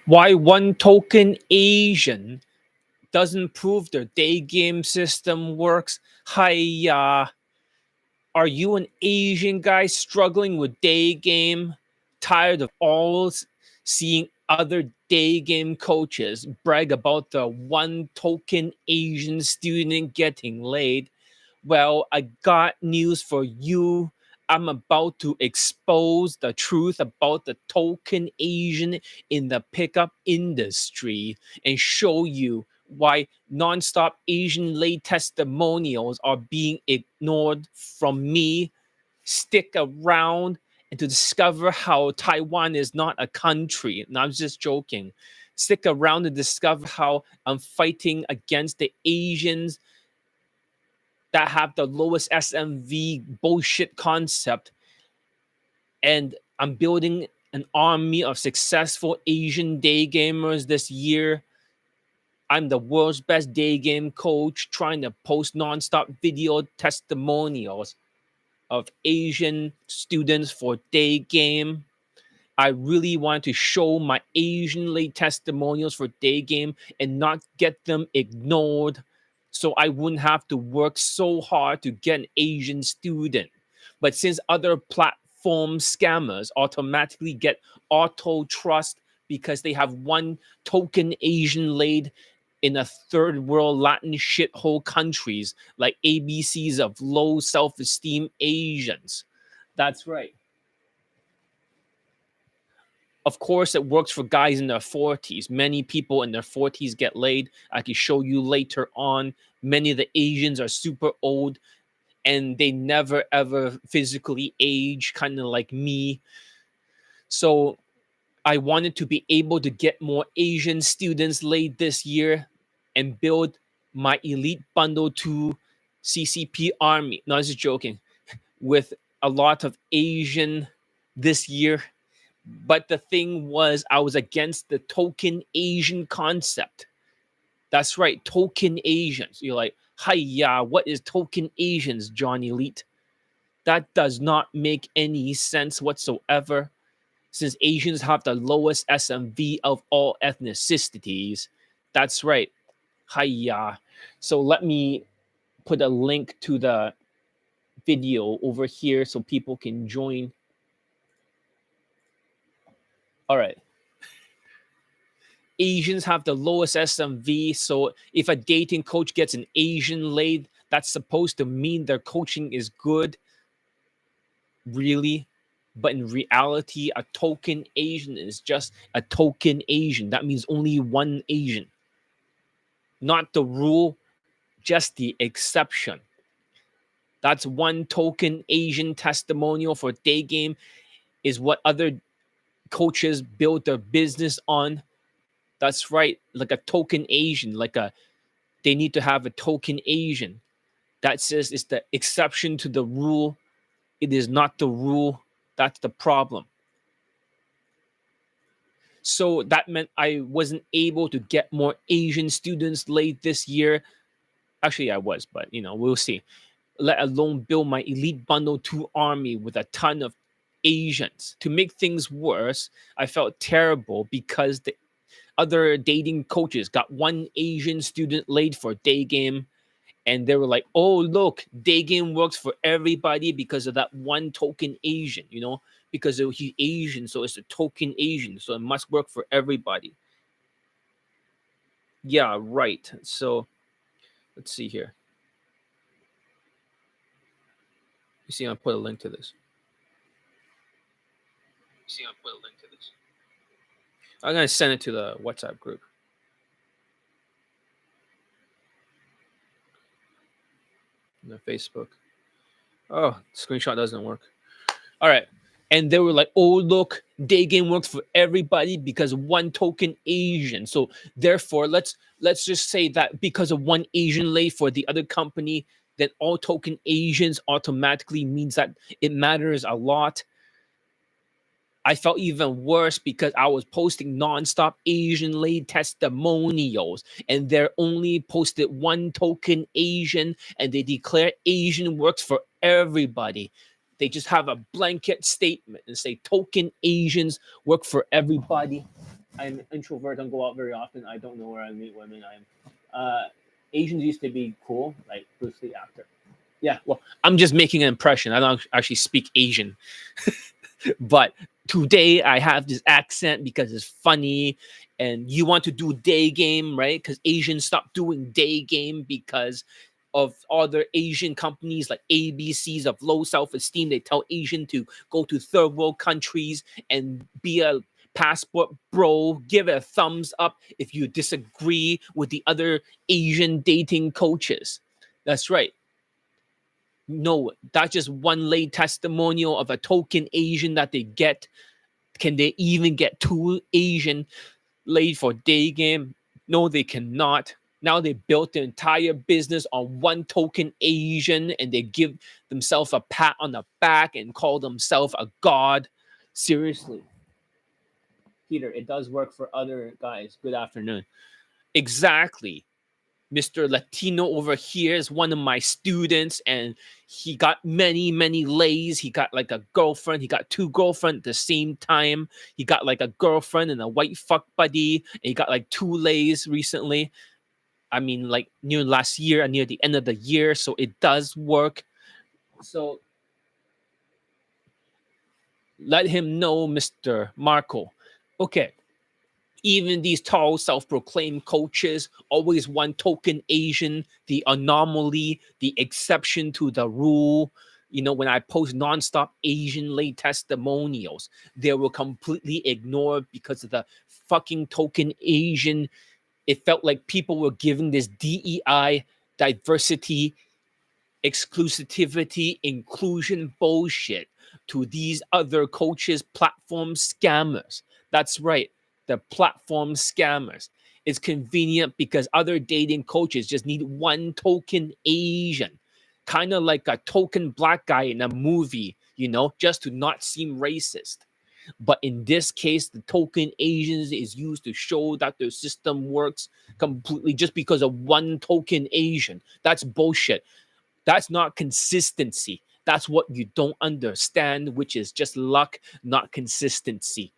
Why one token Asian doesn't prove their day game system works? Hiya. Are you an Asian guy struggling with day game? Tired of seeing other day game coaches brag about the one token Asian student getting laid? Well, I got news for you. I'm about to expose the truth about the token Asian in the pickup industry and show you why nonstop Asian lay testimonials are being ignored from me. Stick around and to discover how Taiwan is not a country. And I'm just joking. Stick around to discover how I'm fighting against the Asians that have the lowest SMV bullshit concept. And I'm building an army of successful Asian day gamers this year. I'm the world's best day game coach trying to post nonstop video testimonials of Asian students for day game. I really want to show my Asian late testimonials for day game and not get them ignored so I wouldn't have to work so hard to get an Asian student. But since other platform scammers automatically get auto trust because they have one token Asian laid in a third world Latin shithole countries like ABCs of low self-esteem Asians. That's right. Of course, it works for guys in their 40s. Many people in their 40s get laid. I can show you later on. Many of the Asians are super old and they never ever physically age, kind of like me. So I wanted to be able to get more Asian students laid this year and build my elite bundle to CCP army. No, I was just joking. With a lot of Asian this year. But the thing was, I was against the token Asian concept. That's right, token Asians. You're like, hiya, what is token Asians, John Elite? That does not make any sense whatsoever, since Asians have the lowest SMV of all ethnicities. That's right, hiya. So let me put a link to the video over here so people can join. All right. Asians have the lowest SMV. So if a dating coach gets an Asian laid, that's supposed to mean their coaching is good. Really? But in reality, a token Asian is just a token Asian. That means only one Asian. Not the rule, just the exception. That's one token Asian testimonial for Daygame is what other coaches build their business on. That's right, like a token Asian, they need to have a token Asian. That says it's the exception to the rule. It is not the rule. That's the problem. So that meant I wasn't able to get more Asian students late this year. Actually, I was, but we'll see. Let alone build my elite bundle 2 army with a ton of Asians. To make things worse, I felt terrible because the other dating coaches got one Asian student laid for Daygame, and they were like, "Oh, look, Daygame works for everybody because of that one token Asian, because he's Asian, so it's a token Asian, so it must work for everybody." Yeah, right. So let's see here. You see, I'll put a link to this. I'm gonna send it to the WhatsApp group. The Facebook. Oh, screenshot doesn't work. All right. And they were like, "Oh, look, Daygame works for everybody because one token Asian. So therefore, let's just say that because of one Asian lay for the other company, then all token Asians automatically means that it matters a lot." I felt even worse because I was posting nonstop Asian laid testimonials and they're only posted one token Asian and they declare Asian works for everybody. They just have a blanket statement and say token Asians work for everybody. I'm introvert. Don't go out very often. I don't know where I meet women. Asians used to be cool, like Bruce Lee actor. Yeah, well, I'm just making an impression. I don't actually speak Asian, but today I have this accent because it's funny, and you want to do day game, right? Because Asians stopped doing day game because of other Asian companies like ABCs of low self-esteem. They tell Asian to go to third world countries and be a passport bro, give a thumbs up if you disagree with the other Asian dating coaches. That's right. No, that's just one lay testimonial of a token Asian that they get. Can they even get two Asian laid for day game? No, they cannot. Now they built their entire business on one token Asian, and they give themselves a pat on the back and call themselves a god. Seriously, Peter, it does work for other guys. Good afternoon. Exactly. Mr. Latino over here is one of my students, and he got many, many lays. He got like a girlfriend. He got two girlfriends at the same time. He got like a girlfriend and a white fuck buddy. And he got like two lays recently. I mean, like near last year and near the end of the year. So it does work. So let him know, Mr. Marco. Okay. Even these tall self-proclaimed coaches, always one token Asian, the anomaly, the exception to the rule. You know, when I post nonstop Asian lay testimonials, they were completely ignored because of the fucking token Asian. It felt like people were giving this DEI, diversity, exclusivity, inclusion bullshit to these other coaches, platform scammers. That's right, the platform scammers. It's convenient because other dating coaches just need one token Asian, kind of like a token black guy in a movie, you know, just to not seem racist. But in this case, the token Asians is used to show that their system works completely just because of one token Asian. That's bullshit. That's not consistency. That's what you don't understand, which is just luck, not consistency.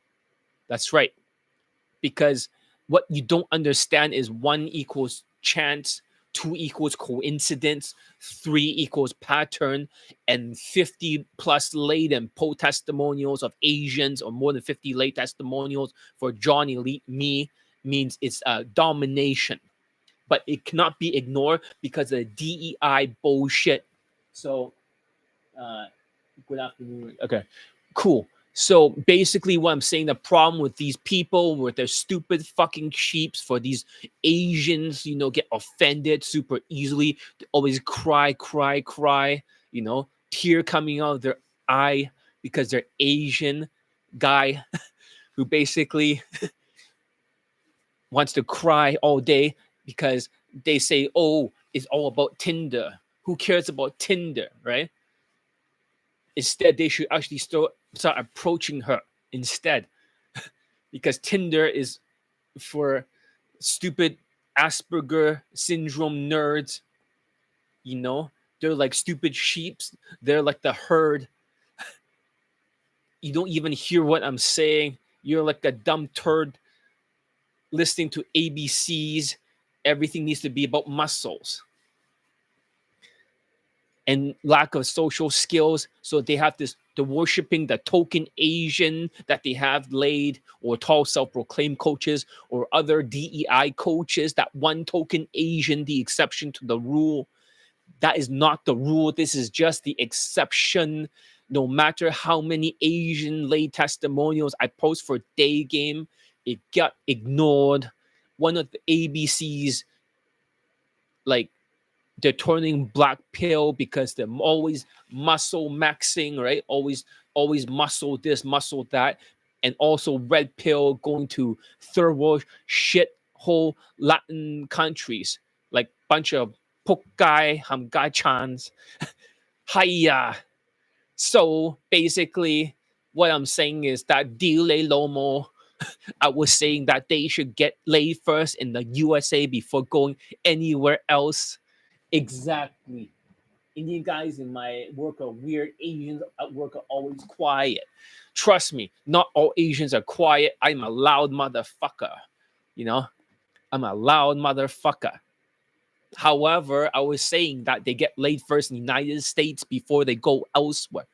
That's right. Because what you don't understand is one equals chance, two equals coincidence, three equals pattern, and 50 plus late and poll testimonials of Asians, or more than 50 late testimonials for John Elite Me, means it's a domination. But it cannot be ignored because of the DEI bullshit. So, uh, good afternoon. Okay, cool. So basically, what I'm saying, the problem with these people, with their stupid fucking sheeps, for these Asians, you know, get offended super easily. They always cry, cry, cry. You know, tear coming out of their eye because they're Asian guy who basically wants to cry all day because they say, oh, it's all about Tinder. Who cares about Tinder, right? Instead, they should actually start approaching her instead, because Tinder is for stupid Asperger syndrome nerds. You know, they're like stupid sheeps. They're like the herd. You don't even hear what I'm saying. You're like a dumb turd listening to ABCs. Everything needs to be about muscles and lack of social skills. So they have this, the worshiping the token Asian that they have laid, or tall self-proclaimed coaches, or other DEI coaches, that one token Asian, the exception to the rule. That is not the rule. This is just the exception. No matter how many Asian lay testimonials I post for Daygame, it got ignored. One of the ABCs, like, they're turning black pill because they're always muscle maxing, right? Always muscle this, muscle that. And also red pill going to third world shit hole Latin countries, like bunch of pokai hamgai chans. Hiya. So basically, what I'm saying is that delay lomo, I was saying that they should get laid first in the USA before going anywhere else. Exactly. Indian guys in my work are weird. Asians at work are always quiet. Trust me, not all Asians are quiet. I'm a loud motherfucker. You know, I'm a loud motherfucker. However, I was saying that they get laid first in the United States before they go elsewhere.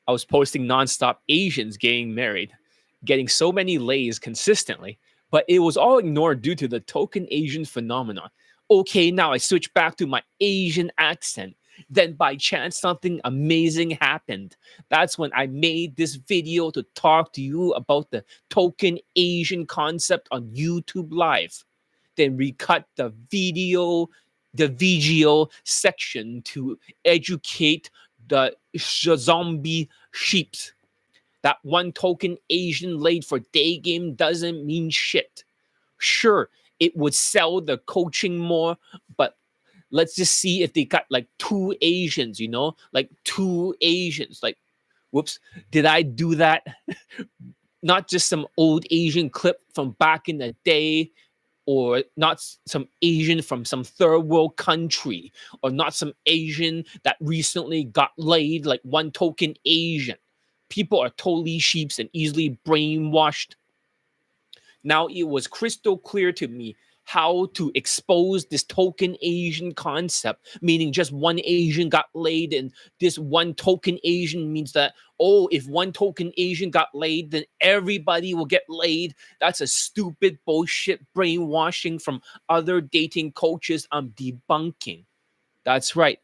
I was posting nonstop Asians getting married, getting so many lays consistently, but it was all ignored due to the token Asian phenomenon. Okay, now I switch back to my Asian accent. Then by chance, something amazing happened. That's when I made this video to talk to you about the token Asian concept on YouTube Live. Then we cut the video, the VGO section to educate the zombie sheeps. That one token Asian laid for Daygame doesn't mean shit. Sure, it would sell the coaching more, but let's just see if they got like two Asians, like two Asians. Like, whoops, did I do that? Not just some old Asian clip from back in the day, or not some Asian from some third world country, or not some Asian that recently got laid, like one token Asian. People are totally sheeps and easily brainwashed. Now it was crystal clear to me how to expose this token Asian concept, meaning just one Asian got laid, and this one token Asian means that, oh, if one token Asian got laid, then everybody will get laid. That's a stupid bullshit brainwashing from other dating coaches I'm debunking. That's right.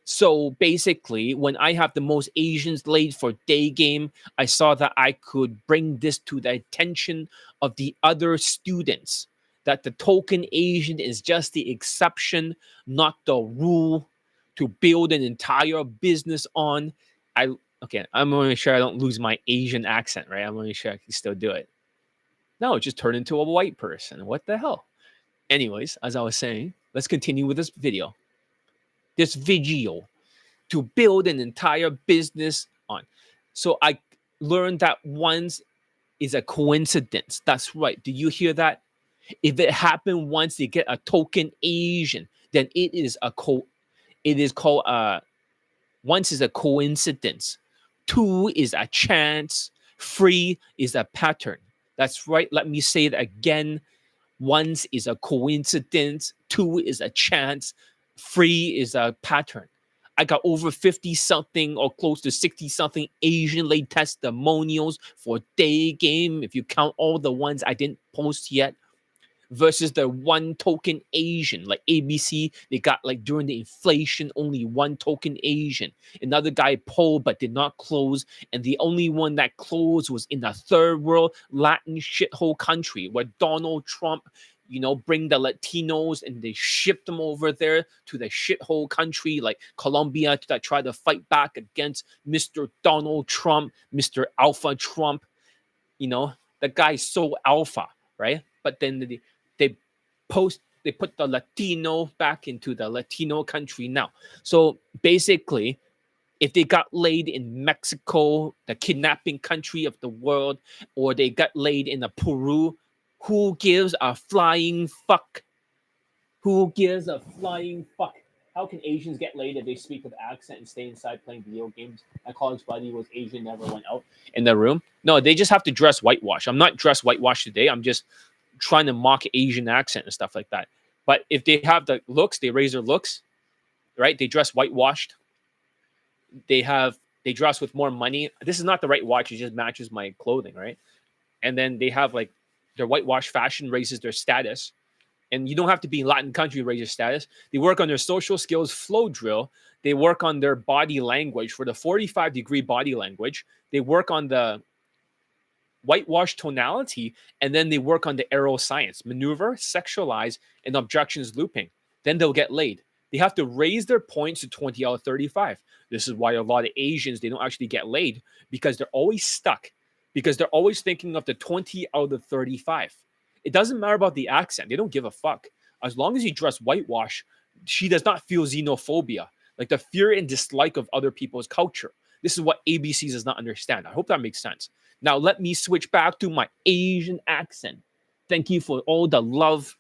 So basically, when I have the most Asians laid for Daygame, I saw that I could bring this to the attention of the other students. That the token Asian is just the exception, not the rule, to build an entire business on. I'm going to make sure I don't lose my Asian accent, right? I'm going to make sure I can still do it. No, it just turned into a white person. What the hell? Anyways, as I was saying, let's continue with this video. This video to build an entire business on. So I learned that once is a coincidence. That's right. Do you hear that? If it happened once, they get a token Asian, then it is called once is a coincidence. Two is a chance. Three is a pattern. That's right. Let me say it again. Once is a coincidence. Two is a chance. Three is a pattern. I got over 50 something or close to 60 something Asian laid testimonials for Daygame, if you count all the ones I didn't post yet, versus the one token Asian, like ABC. They got, like, during the inflation, only one token Asian. Another guy polled but did not close, and the only one that closed was in the third world Latin shithole country where Donald Trump, bring the Latinos and they ship them over there to the shithole country like Colombia to try to fight back against Mr. Donald Trump, Mr. Alpha Trump. The guy's so alpha, right? But then they put the Latino back into the Latino country now. So basically, if they got laid in Mexico, the kidnapping country of the world, or they got laid in a Peru, who gives a flying fuck? Who gives a flying fuck? How can Asians get laid if they speak with accent and stay inside playing video games? My college buddy was Asian, never went out in the room. No, they just have to dress whitewash. I'm not dressed whitewash today. I'm just trying to mock Asian accent and stuff like that. But if they have the looks, they raise their looks, right? They dress whitewashed. They dress with more money. This is not the right watch. It just matches my clothing, right? And then they have, like, their whitewash fashion raises their status. And you don't have to be in Latin country to raise your status. They work on their social skills flow drill. They work on their body language for the 45-degree body language. They work on the whitewash tonality, and then they work on the aeroscience, maneuver, sexualize, and objections looping. Then they'll get laid. They have to raise their points to 20 out of 35. This is why a lot of Asians, they don't actually get laid, because they're always stuck, because they're always thinking of the 20 out of 35. It doesn't matter about the accent. They don't give a fuck. As long as you dress whitewash, she does not feel xenophobia, like the fear and dislike of other people's culture. This is what ABC does not understand. I hope that makes sense. Now, let me switch back to my Asian accent. Thank you for all the love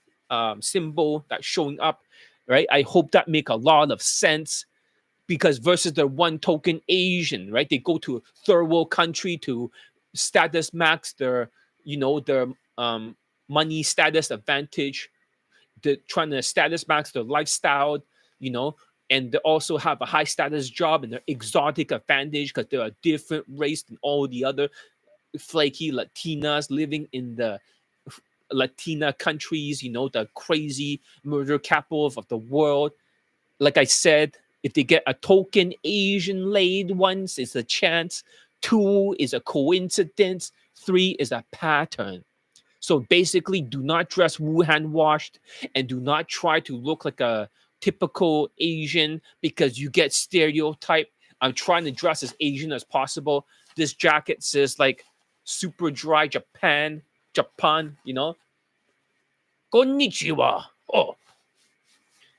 symbol that's showing up, right? I hope that make a lot of sense. because versus the one token Asian, right? They go to third world country to status max their, their money status advantage. They're trying to status max their lifestyle, you know, and they also have a high status job and their exotic advantage because they're a different race than all the other flaky Latinas living in the Latina countries, the crazy murder capital of the world. Like I said, if they get a token Asian laid once, it's a chance. Two is a coincidence. Three is a pattern. So basically, do not dress Wuhan washed and do not try to look like a typical Asian because you get stereotyped. I'm trying to dress as Asian as possible. This jacket says like super dry Japan, Konnichiwa. Oh,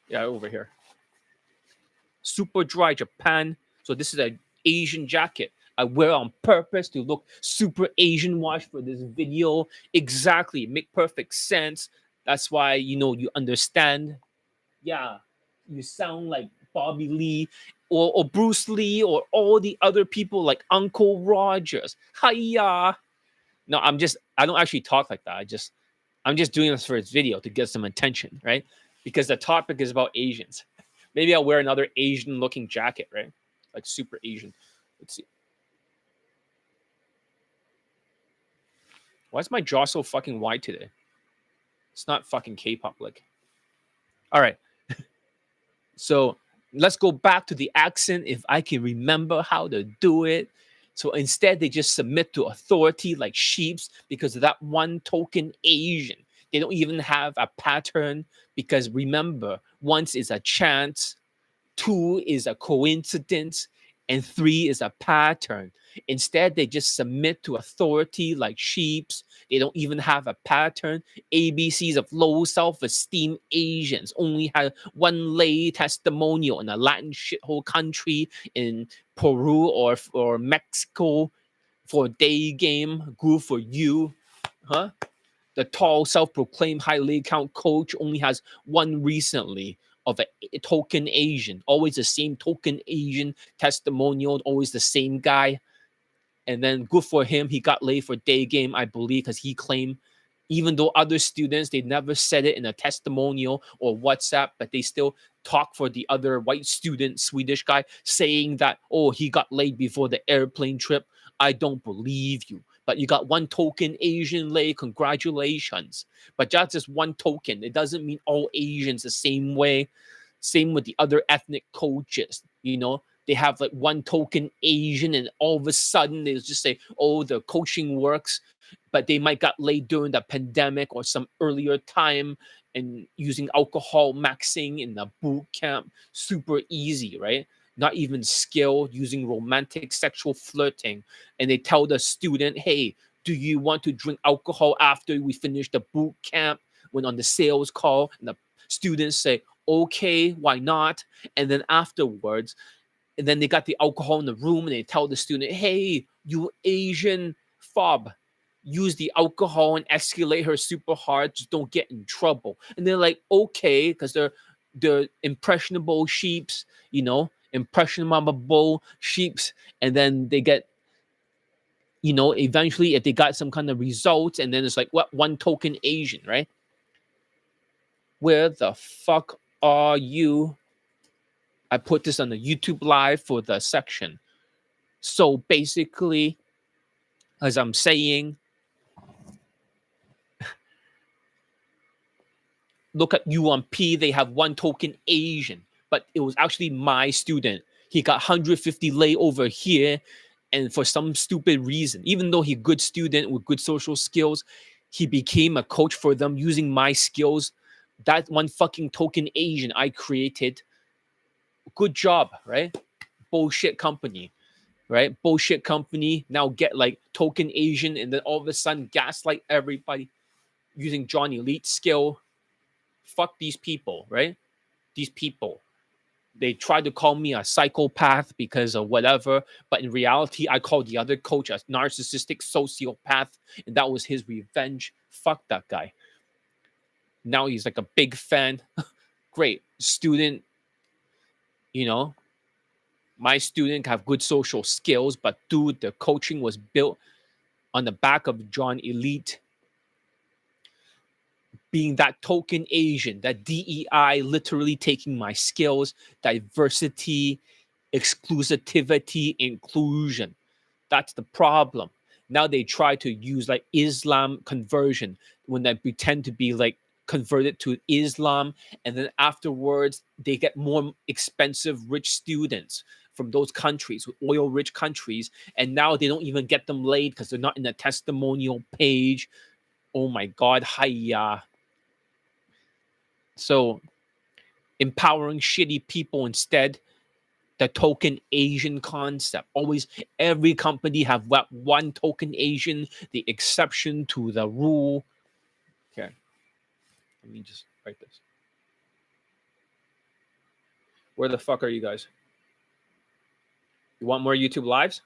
yeah, over here. Super dry Japan. So this is an Asian jacket. I wear on purpose to look super Asian wash for this video. Exactly. Make perfect sense. That's why, you understand. Yeah. You sound like Bobby Lee or Bruce Lee or all the other people like Uncle Rogers. Hiya. No, I don't actually talk like that. I'm just doing this for this video to get some attention, right? Because the topic is about Asians. Maybe I'll wear another Asian looking jacket, right? Like super Asian. Let's see. Why is my jaw so fucking wide today? It's not fucking K-pop like. All right. So let's go back to the accent if I can remember how to do it. So instead, they just submit to authority like sheeps because of that one token Asian. They don't even have a pattern because remember, once is a chance, two is a coincidence, and three is a pattern. Instead, they just submit to authority like sheeps. They don't even have a pattern. ABCs of low self-esteem Asians only have one lay testimonial in a Latin shithole country in Peru or Mexico for Daygame. Good for you, huh? The tall, self-proclaimed high leg count coach only has one recently of a token Asian. Always the same token Asian testimonial, always the same guy. And then good for him, he got laid for Daygame, I believe, because he claimed, even though other students, they never said it in a testimonial or WhatsApp, but they still talk for the other white student, Swedish guy, saying that, oh, he got laid before the airplane trip. I don't believe you. But you got one token Asian lay, congratulations. But that's just one token. It doesn't mean all Asians the same way. Same with the other ethnic coaches, they have like one token Asian, and all of a sudden they just say, "Oh, the coaching works," but they might got laid during the pandemic or some earlier time, and using alcohol maxing in the boot camp, super easy, right? Not even skilled, using romantic sexual flirting, and they tell the student, "Hey, do you want to drink alcohol after we finish the boot camp?" When on the sales call, and the students say, "Okay, why not?" And then afterwards, and then they got the alcohol in the room and they tell the student, hey, you Asian fob, use the alcohol and escalate her super hard, just don't get in trouble. And they're like, okay, because they're impressionable sheeps, impressionable sheeps. And then they get, eventually if they got some kind of results, and then it's like, what, one token Asian, right? Where the fuck are you? I put this on the YouTube live for the section. So basically, as I'm saying, look at UMP, they have one token Asian, but it was actually my student. He got 150 lay over here, and for some stupid reason, even though he's a good student with good social skills, he became a coach for them using my skills. That one fucking token Asian I created. Good job, right? Bullshit company. Right? Bullshit company now get like token Asian, and then all of a sudden gaslight everybody using Johnny Elite skill. Fuck these people, right? These people. They tried to call me a psychopath because of whatever, but in reality, I called the other coach a narcissistic sociopath, and that was his revenge. Fuck that guy. Now he's like a big fan. Great student, you know, My student have good social skills, but dude, the coaching was built on the back of John Elite being that token Asian, that DEI literally taking my skills, diversity, exclusivity, inclusion. That's the problem. Now they try to use like Islam conversion when they pretend to be like converted to Islam, and then afterwards they get more expensive rich students from those countries, oil rich countries, and now they don't even get them laid because they're not in the testimonial page. Oh my god, hiya. So empowering shitty people instead, the token Asian concept. Always, every company have what one token Asian, the exception to the rule. Okay, let me just write this. Where the fuck are you guys? You want more YouTube lives?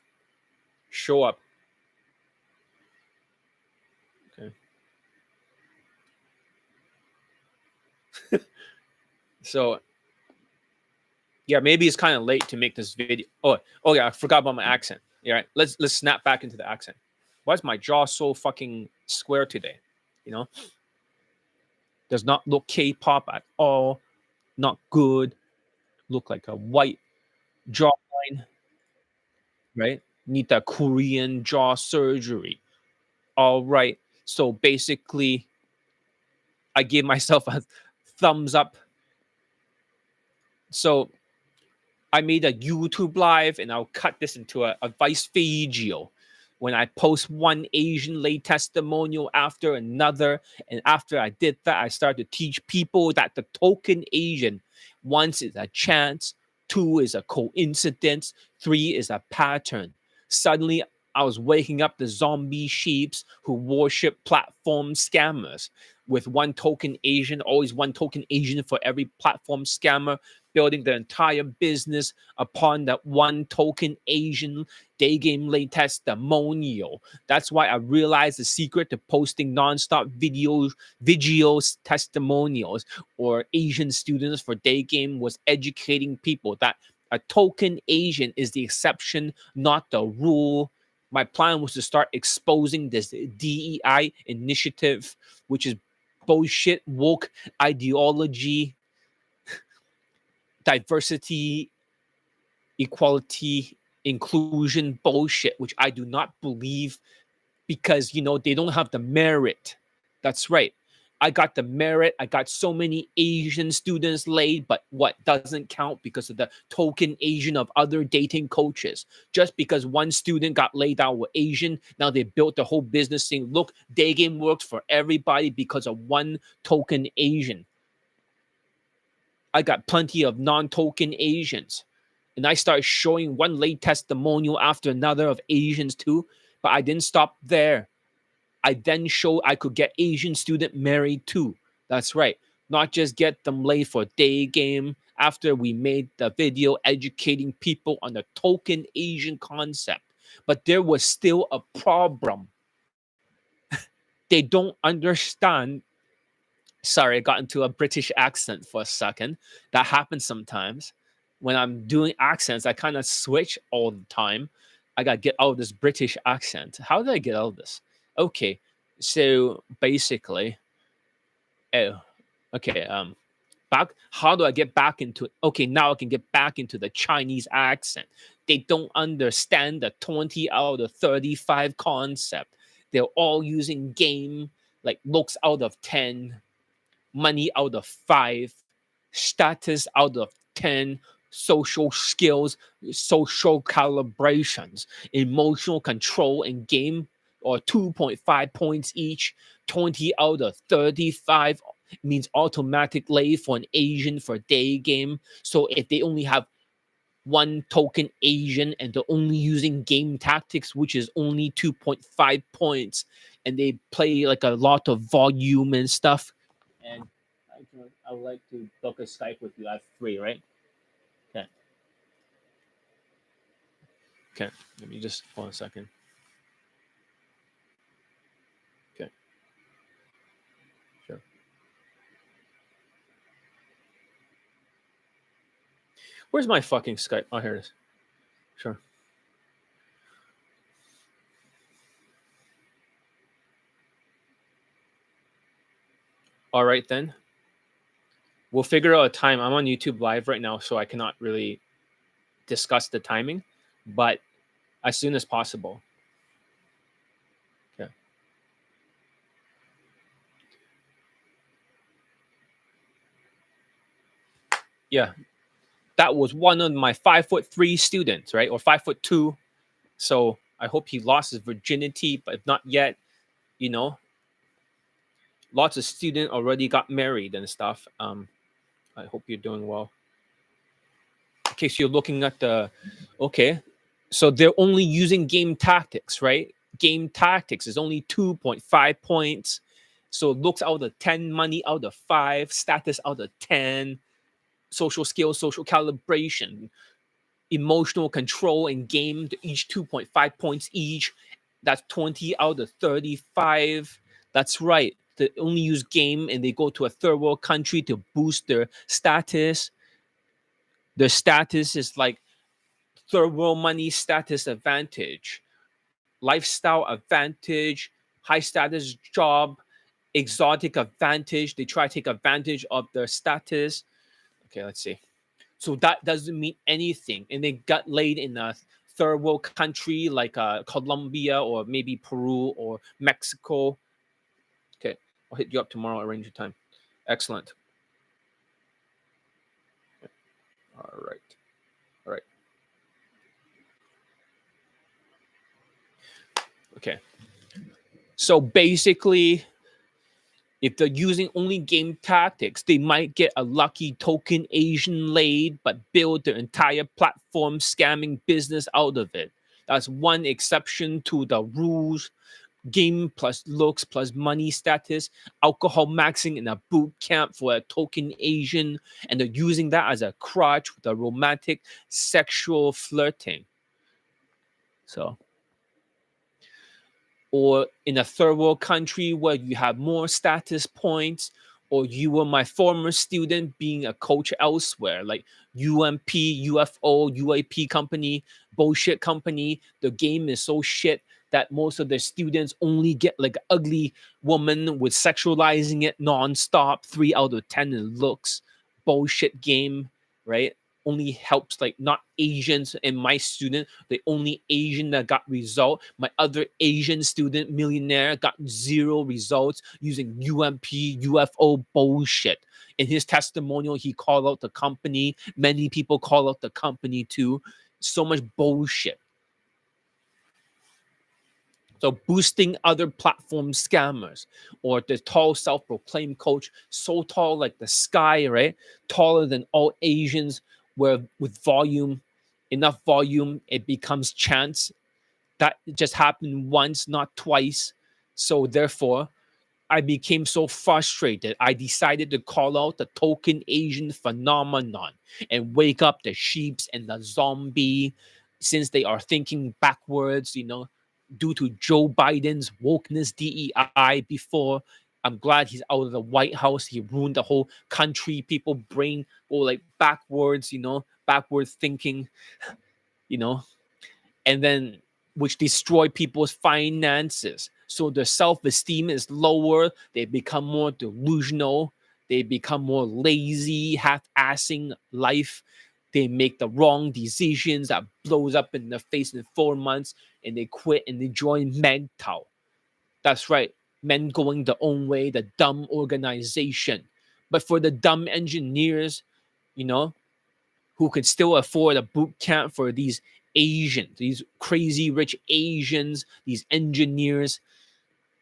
Show up. Okay. So yeah, maybe it's kind of late to make this video. Oh yeah, I forgot about my accent. Yeah, right. Let's snap back into the accent. Why is my jaw so fucking square today? You know, does not look K-pop at all. Not good. Look like a white jawline, right? Need that Korean jaw surgery. All right. So basically, I gave myself a thumbs up. So I made a YouTube live and I'll cut this into a vice video when I post one Asian lay testimonial after another. And after I did that, I started to teach people that the token Asian, once is a chance, two is a coincidence, three is a pattern. Suddenly, I was waking up the zombie sheeps who worship platform scammers with one token Asian, always one token Asian for every platform scammer, building their entire business upon that one token Asian Daygame lay testimonial. That's why I realized the secret to posting nonstop videos, testimonials, or Asian students for Daygame was educating people that a token Asian is the exception, not the rule. My plan was to start exposing this DEI initiative, which is bullshit, woke ideology, diversity, equality, inclusion bullshit, which I do not believe because, they don't have the merit. That's right. I got the merit. I got so many Asian students laid, but what doesn't count because of the token Asian of other dating coaches. Just because one student got laid out with Asian, now they built the whole business saying, look, Daygame works for everybody because of one token Asian. I got plenty of non-token Asians. And I started showing one late testimonial after another of Asians too. But I didn't stop there. I then showed I could get Asian student married too. That's right. Not just get them laid for Daygame after we made the video educating people on the token Asian concept. But there was still a problem. They don't understand. Sorry, I got into a British accent for a second. That happens sometimes. When I'm doing accents, I kind of switch all the time. I got to get out of this British accent. How did I get out of this? Okay, so basically, oh, okay. Back. How do I get back into? Okay, now I can get back into the Chinese accent. They don't understand the 20 out of 35 concept. They're all using game like looks out of 10, money out of 5, status out of 10, social skills, social calibrations, emotional control in game or 2.5 points each, 20 out of 35 means automatic lay for an Asian for Daygame. So if they only have one token Asian and they're only using game tactics, which is only 2.5 points, and they play like a lot of volume and stuff. And I would like to book a Skype with you. I have 3, right? Okay. Okay. Let me just hold on a second. Okay. Sure. Where's my fucking Skype? Oh, here it is. Sure. All right then. We'll figure out a time. I'm on YouTube Live right now, so I cannot really discuss the timing, but as soon as possible. Okay. Yeah, that was one of my 5'3" students, right, or 5'2". So I hope he lost his virginity, but if not yet, you know, lots of students already got married and stuff. I hope you're doing well. In case you're looking at the, okay, so they're only using game tactics, right? Game tactics is only 2.5 points. So looks out of 10, money out of 5, status out of 10, social skills, social calibration, emotional control in game, each 2.5 points each. That's 20 out of 35. That's right. They only use game and they go to a third world country to boost their status. Their status is like third world money status advantage, lifestyle advantage, high status job, exotic advantage. They try to take advantage of their status. Okay, let's see. So that doesn't mean anything. And they got laid in a third world country like Colombia or maybe Peru or Mexico. Okay, I'll hit you up tomorrow, arrange a time. Excellent. All right. All right. Okay. So basically, if they're using only game tactics, they might get a lucky token Asian laid, but build their entire platform scamming business out of it. That's one exception to the rules. Game plus looks plus money status, alcohol maxing in a boot camp for a token Asian, and they're using that as a crutch with a romantic sexual flirting. So or in a third world country where you have more status points, or you were my former student being a coach elsewhere, like UMP, UFO, UAP company, bullshit company. The game is so shit that most of their students only get like ugly woman with sexualizing it nonstop, 3 out of 10 in looks. Bullshit game, right? Only helps like not Asians and my student, the only Asian that got result. My other Asian student millionaire got 0 results using UMP UFO bullshit. In his testimonial, he called out the company. Many people call out the company too. So much bullshit. So boosting other platform scammers or the tall self-proclaimed coach, so tall like the sky, right? Taller than all Asians, where with volume, enough volume, it becomes chance. That just happened once, not twice. So therefore, I became so frustrated. I decided to call out the token Asian phenomenon and wake up the sheeps and the zombie since they are thinking backwards, due to Joe Biden's wokeness DEI before. I'm glad he's out of the White House. He ruined the whole country. People brain go like backwards, backwards thinking, you know, and then which destroy people's finances. So their self-esteem is lower. They become more delusional. They become more lazy, half-assing life. They make the wrong decisions that blows up in their face in 4 months, and they quit and they join MGTOW. That's right, men going their own way, the dumb organization. But for the dumb engineers, you know, who could still afford a boot camp for these Asians, these crazy rich Asians, these engineers.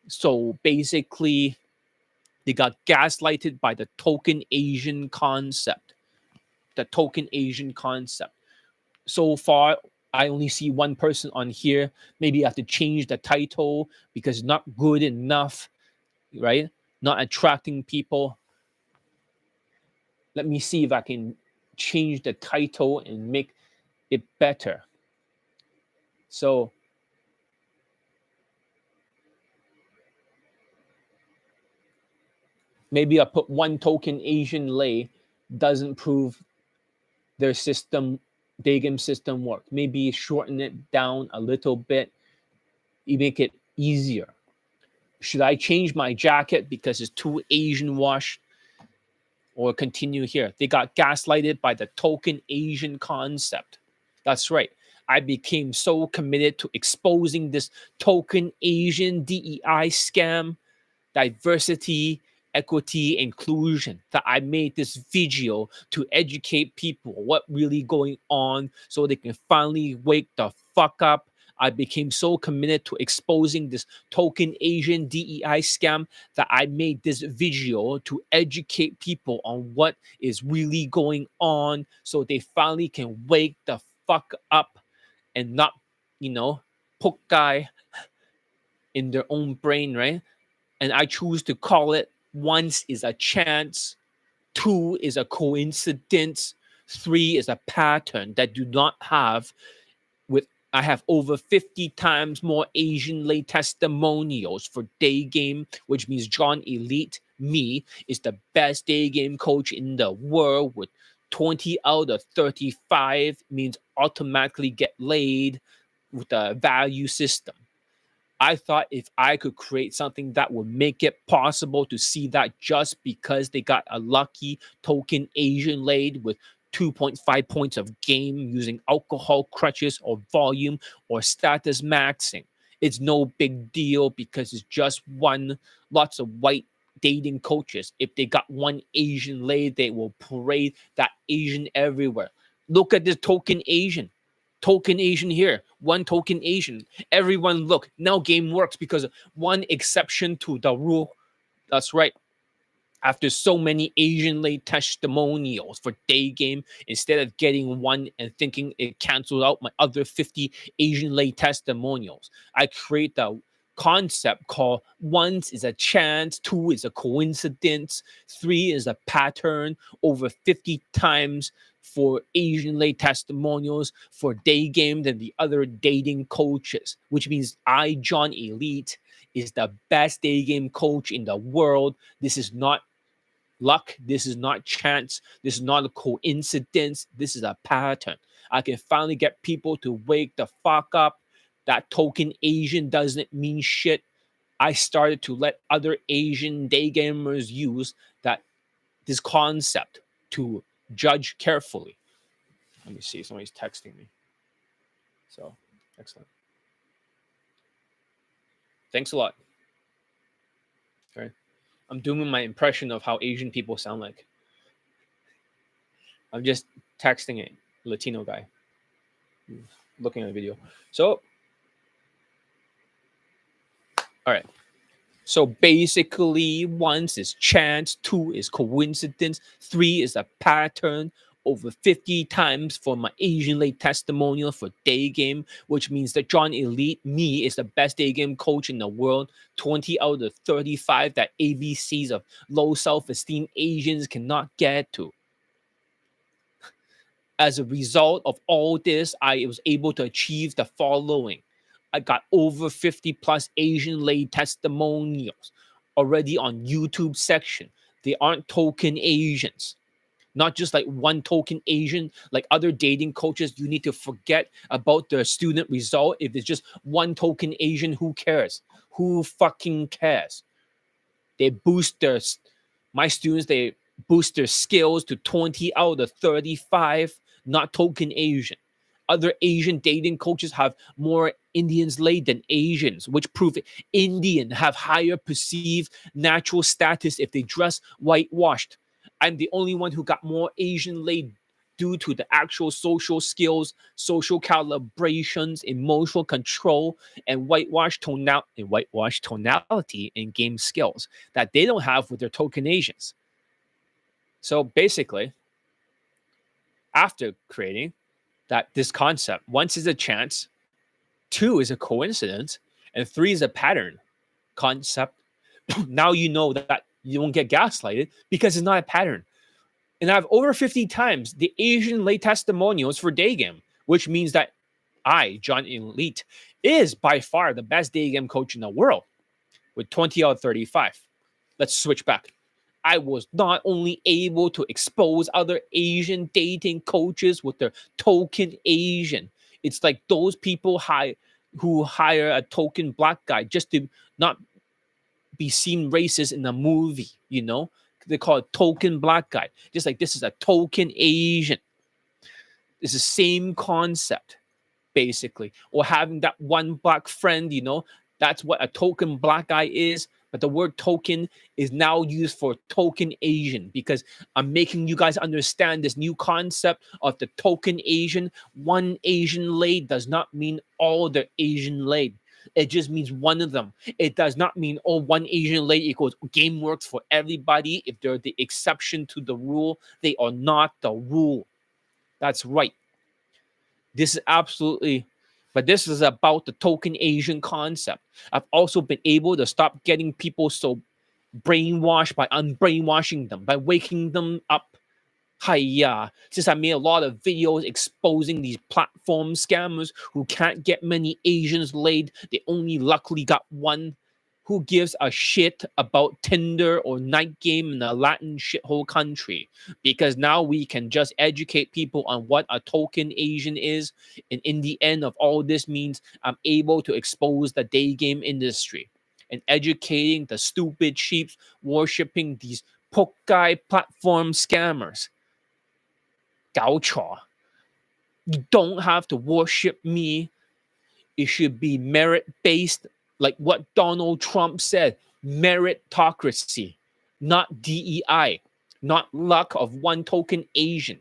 So basically, they got gaslighted by the token Asian concept. The token Asian concept. So far, I only see one person on here. Maybe I have to change the title because it's not good enough, right? Not attracting people. Let me see if I can change the title and make it better. So maybe I put one token Asian lay doesn't prove their system Daygame system work. Maybe shorten it down a little bit. You make it easier. Should I change my jacket because it's too Asian wash, or continue here? They got gaslighted by the token Asian concept. That's right. I became so committed to exposing this token Asian DEI scam, diversity, equity, inclusion, that I made this video to educate people what really going on so they can finally wake the fuck up. I became so committed to exposing this token Asian DEI scam that I made this video to educate people on what is really going on so they finally can wake the fuck up and not, poke guy in their own brain, right? And I choose to call it once is a chance, two is a coincidence, three is a pattern that do not have with. I have over 50 times more Asian lay testimonials for Daygame, which means John Elite, me, is the best Daygame coach in the world with 20 out of 35 means automatically get laid with the value system. I thought if I could create something that would make it possible to see that just because they got a lucky token Asian laid with 2.5 points of game using alcohol crutches or volume or status maxing, it's no big deal because it's just lots of white dating coaches. If they got one Asian laid, they will parade that Asian everywhere. Look at this token Asian. Token Asian here, one token Asian. Everyone look, now game works because one exception to the rule. That's right. After so many Asian late testimonials for Daygame, instead of getting one and thinking it canceled out my other 50 Asian late testimonials, I create the concept called once is a chance, two is a coincidence, three is a pattern, over 50 times for Asian late testimonials for Daygame than the other dating coaches, which means I, John Elite, is the best Daygame coach in the world. This is not luck. This is not chance. This is not a coincidence. This is a pattern. I can finally get people to wake the fuck up. That token Asian doesn't mean shit. I started to let other Asian day gamers use this concept to judge carefully. Let me see. Somebody's texting me. So, excellent. Thanks a lot. Okay. I'm doing my impression of how Asian people sound like. I'm just texting a Latino guy looking at the video. So, all right. So basically, once is chance, two is coincidence, three is a pattern. Over 50 times for my Asian late testimonial for Daygame, which means that John Elite, me, is the best Daygame coach in the world. 20 out of 35 that ABCs of low self-esteem Asians cannot get to. As a result of all this, I was able to achieve the following. I got over 50 plus Asian lay testimonials already on YouTube section. They aren't token Asians. Not just like one token Asian, like other dating coaches, you need to forget about the student result. If it's just one token Asian, who cares? Who fucking cares? They boost my students, they boost their skills to 20 out of 35, not token Asian. Other Asian dating coaches have more Indians laid than Asians, which prove Indian have higher perceived natural status if they dress whitewashed. I'm the only one who got more Asian laid due to the actual social skills, social calibrations, emotional control, and whitewash tonality and game skills that they don't have with their token Asians. So basically, after creating this concept, once is a chance, two is a coincidence, and three is a pattern concept. Now you know that you won't get gaslighted because it's not a pattern. And I have over 50 times the Asian lay testimonials for Daygame, which means that I, John Elite, is by far the best Daygame coach in the world with 20 out of 35. Let's switch back. I was not only able to expose other Asian dating coaches with their token Asian. It's like those people who hire a token black guy just to not be seen racist in a movie, you know? They call it token black guy. Just like this is a token Asian. It's the same concept, basically. Or having that one black friend, you know, that's what a token black guy is. But the word token is now used for token Asian because I'm making you guys understand this new concept of the token Asian. One Asian lady does not mean all the Asian lady. It just means one of them. It does not mean, oh, one Asian lady equals game works for everybody. If they're the exception to the rule, they are not the rule. That's right. This is absolutely, but this is about the token Asian concept. I've also been able to stop getting people so brainwashed by unbrainwashing them, by waking them up. Hiya. Since I made a lot of videos exposing these platform scammers who can't get many Asians laid, they only luckily got one. Who gives a shit about Tinder or Night Game in a Latin shithole country? Because now we can just educate people on what a token Asian is. And in the end of all this means I'm able to expose the day game industry and educating the stupid sheeps worshipping these poke guy platform scammers. 搞错. You don't have to worship me. It should be merit based, like what Donald Trump said, meritocracy, not DEI, not luck of one token Asian.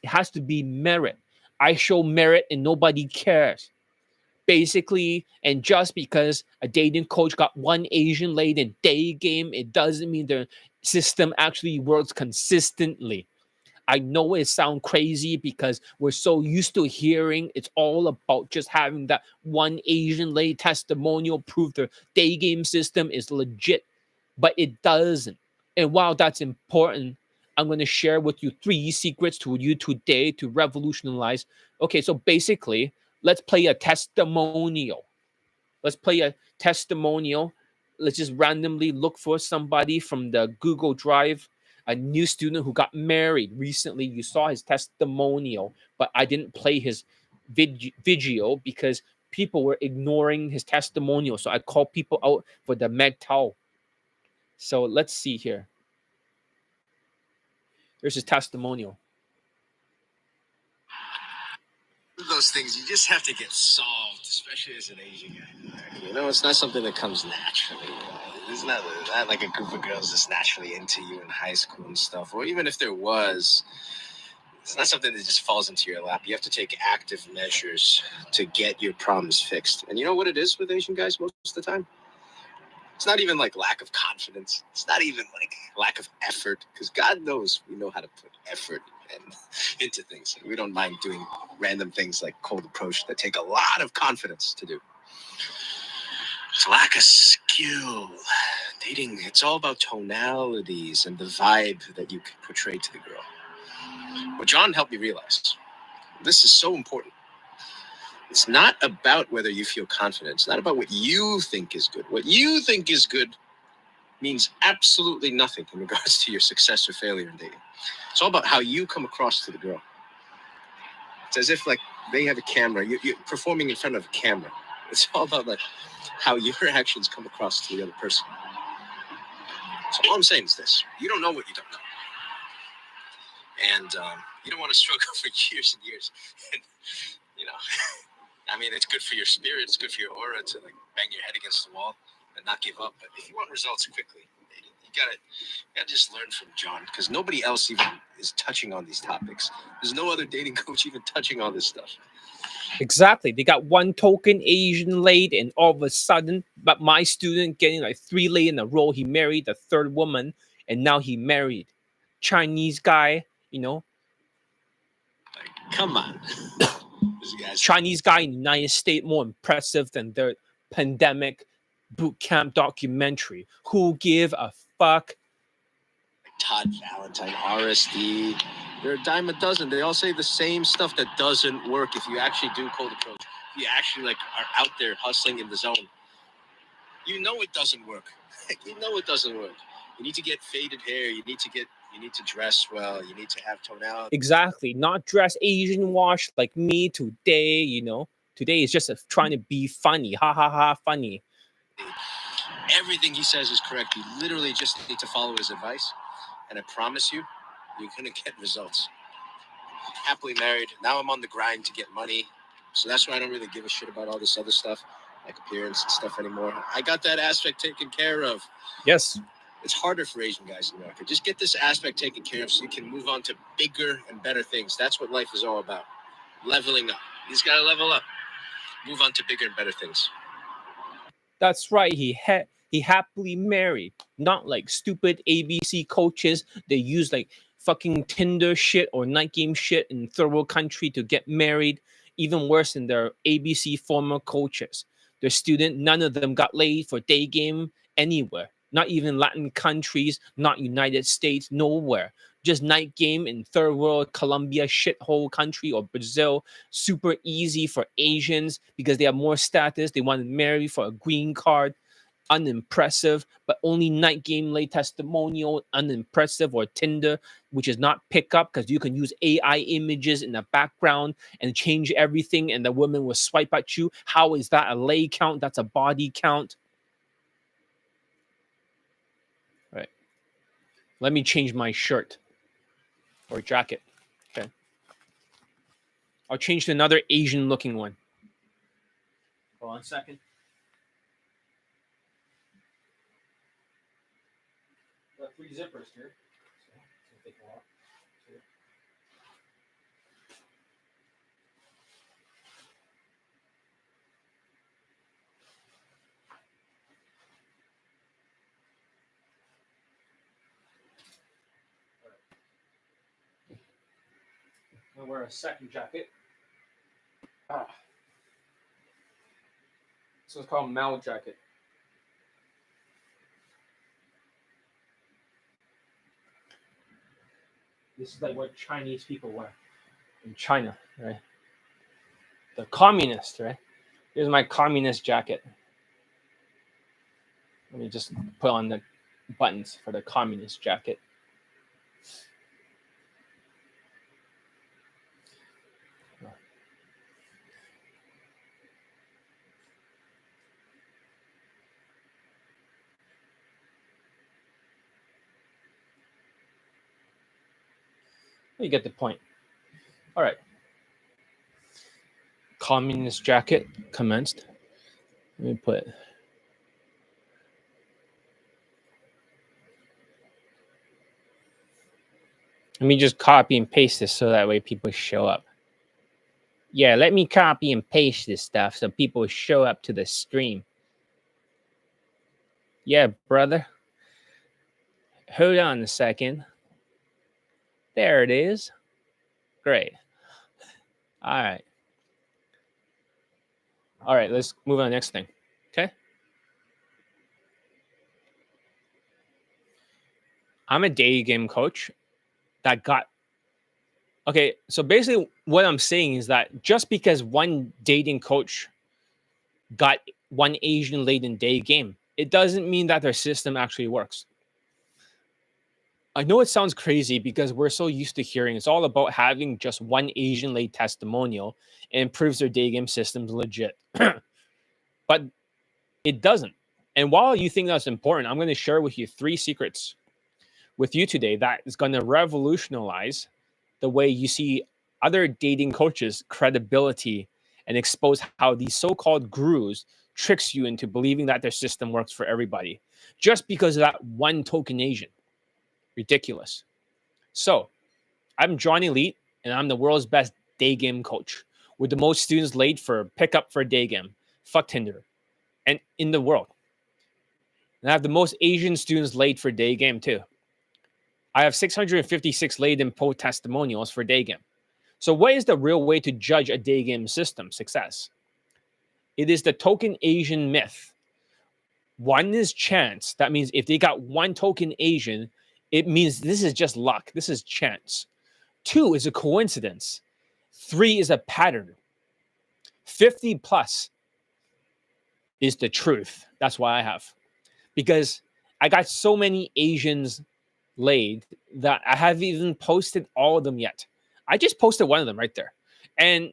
It has to be merit. I show merit and nobody cares. Basically, and just because a dating coach got one Asian lady in Daygame, it doesn't mean the system actually works consistently. I know it sounds crazy because we're so used to hearing it's all about just having that one Asian lady testimonial prove the day game system is legit, but it doesn't. And while that's important, I'm going to share with you 3 secrets to you today to revolutionize. Okay, so basically, let's play a testimonial. Let's play a testimonial. Let's just randomly look for somebody from the Google Drive, a new student who got married recently. You saw his testimonial, but I didn't play his video because people were ignoring his testimonial. So I called people out for the Meg-Tao. So let's see here. There's his testimonial. Those things you just have to get solved, especially as an Asian guy. You know, it's not something that comes naturally. It's not like a group of girls that's naturally into you in high school and stuff. Or even if there was, it's not something that just falls into your lap. You have to take active measures to get your problems fixed. And you know what it is with Asian guys most of the time? It's not even like lack of confidence. It's not even like lack of effort. Because God knows we know how to put effort into things. We don't mind doing random things like cold approach that take a lot of confidence to do. It's lack of skill. Dating, it's all about tonalities and the vibe that you can portray to the girl. What John helped me realize, this is so important. It's not about whether you feel confident. It's not about what you think is good. What you think is good means absolutely nothing in regards to your success or failure in dating. It's all about how you come across to the girl. It's as if like they have a camera. You're performing in front of a camera. It's all about like how your actions come across to the other person. So all I'm saying is this: you don't know what you don't know, and you don't want to struggle for years and years. And you know, I mean, it's good for your spirit. It's good for your aura to like bang your head against the wall and not give up. But if you want results quickly, you gotta just learn from John, because nobody else even is touching on these topics. There's no other dating coach even touching on this stuff. Exactly. They got one token Asian lady, and all of a sudden, but my student getting like 3 ladies in a row. He married the 3rd woman, and now he married Chinese guy. You know, like, come on. Chinese guy in the United States more impressive than their pandemic boot camp documentary. Who give a fuck? Todd Valentine, RSD, they're a dime a dozen. They all say the same stuff that doesn't work if you actually do cold approach. If you actually like are out there hustling in the zone, you know it doesn't work. You know it doesn't work. You need to get faded hair. You need to dress well. You need to have tonality. Exactly. Not dress Asian wash like me today, you know. Today is just trying to be funny. Ha ha ha, funny. Everything he says is correct. You literally just need to follow his advice. And I promise you, you're going to get results. Happily married. Now I'm on the grind to get money. So that's why I don't really give a shit about all this other stuff, like appearance and stuff anymore. I got that aspect taken care of. Yes. It's harder for Asian guys in America. Just get this aspect taken care of so you can move on to bigger and better things. That's what life is all about. Leveling up. You just got to level up. Move on to bigger and better things. That's right. He happily married. Not like stupid ABC coaches. They use like fucking Tinder shit or night game shit in third world country to get married. Even worse than their ABC former coaches. Their student, none of them got laid for day game anywhere. Not even Latin countries, not United States, nowhere. Just night game in third world Colombia shithole country or Brazil. Super easy for Asians because they have more status. They want to marry for a green card. Unimpressive, but only night game lay testimonial, unimpressive, or Tinder, which is not pickup because you can use AI images in the background and change everything, and the woman will swipe at you. How is that a lay count? That's a body count. Right. Let me change my shirt or jacket. Okay. I'll change to another Asian looking one. Hold on a second. Got 3 zippers here. So it's gonna take a while. I'll wear a second jacket. So it's called Mao jacket. This is like what Chinese people wear in China, right? The communist, right? Here's my communist jacket. Let me just put on the buttons for the communist jacket. You get the point. All right. Communist jacket commenced. Let me put it. Let me just copy and paste this so that way people show up. Yeah, let me copy and paste this stuff so people show up to the stream. Yeah, brother. Hold on a second. There it is. Great. All right. All right, let's move on to the next thing. Okay. I'm a day game coach that got. Okay, so basically, what I'm saying is that just because one dating coach got one Asian late in day game, it doesn't mean that their system actually works. I know it sounds crazy because we're so used to hearing it's all about having just one Asian late testimonial and proves their day game system's legit. But it doesn't. And while you think that's important, I'm going to share with you 3 secrets with you today that is going to revolutionize the way you see other dating coaches' credibility and expose how these so-called gurus tricks you into believing that their system works for everybody just because of that one token Asian. Ridiculous. So, I'm Johnny Elite, and I'm the world's best day game coach with the most students laid for pickup for day game. Fuck Tinder. And in the world. And I have the most Asian students laid for day game too. I have 656 laid in po testimonials for day game. So what is the real way to judge a day game system success? It is the token Asian myth. 1 is chance. That means if they got 1 token Asian, it means this is just luck. This is chance. 2 is a coincidence. 3 is a pattern. 50 plus is the truth. That's why I have. Because I got so many Asians laid that I haven't even posted all of them yet. I just posted one of them right there. And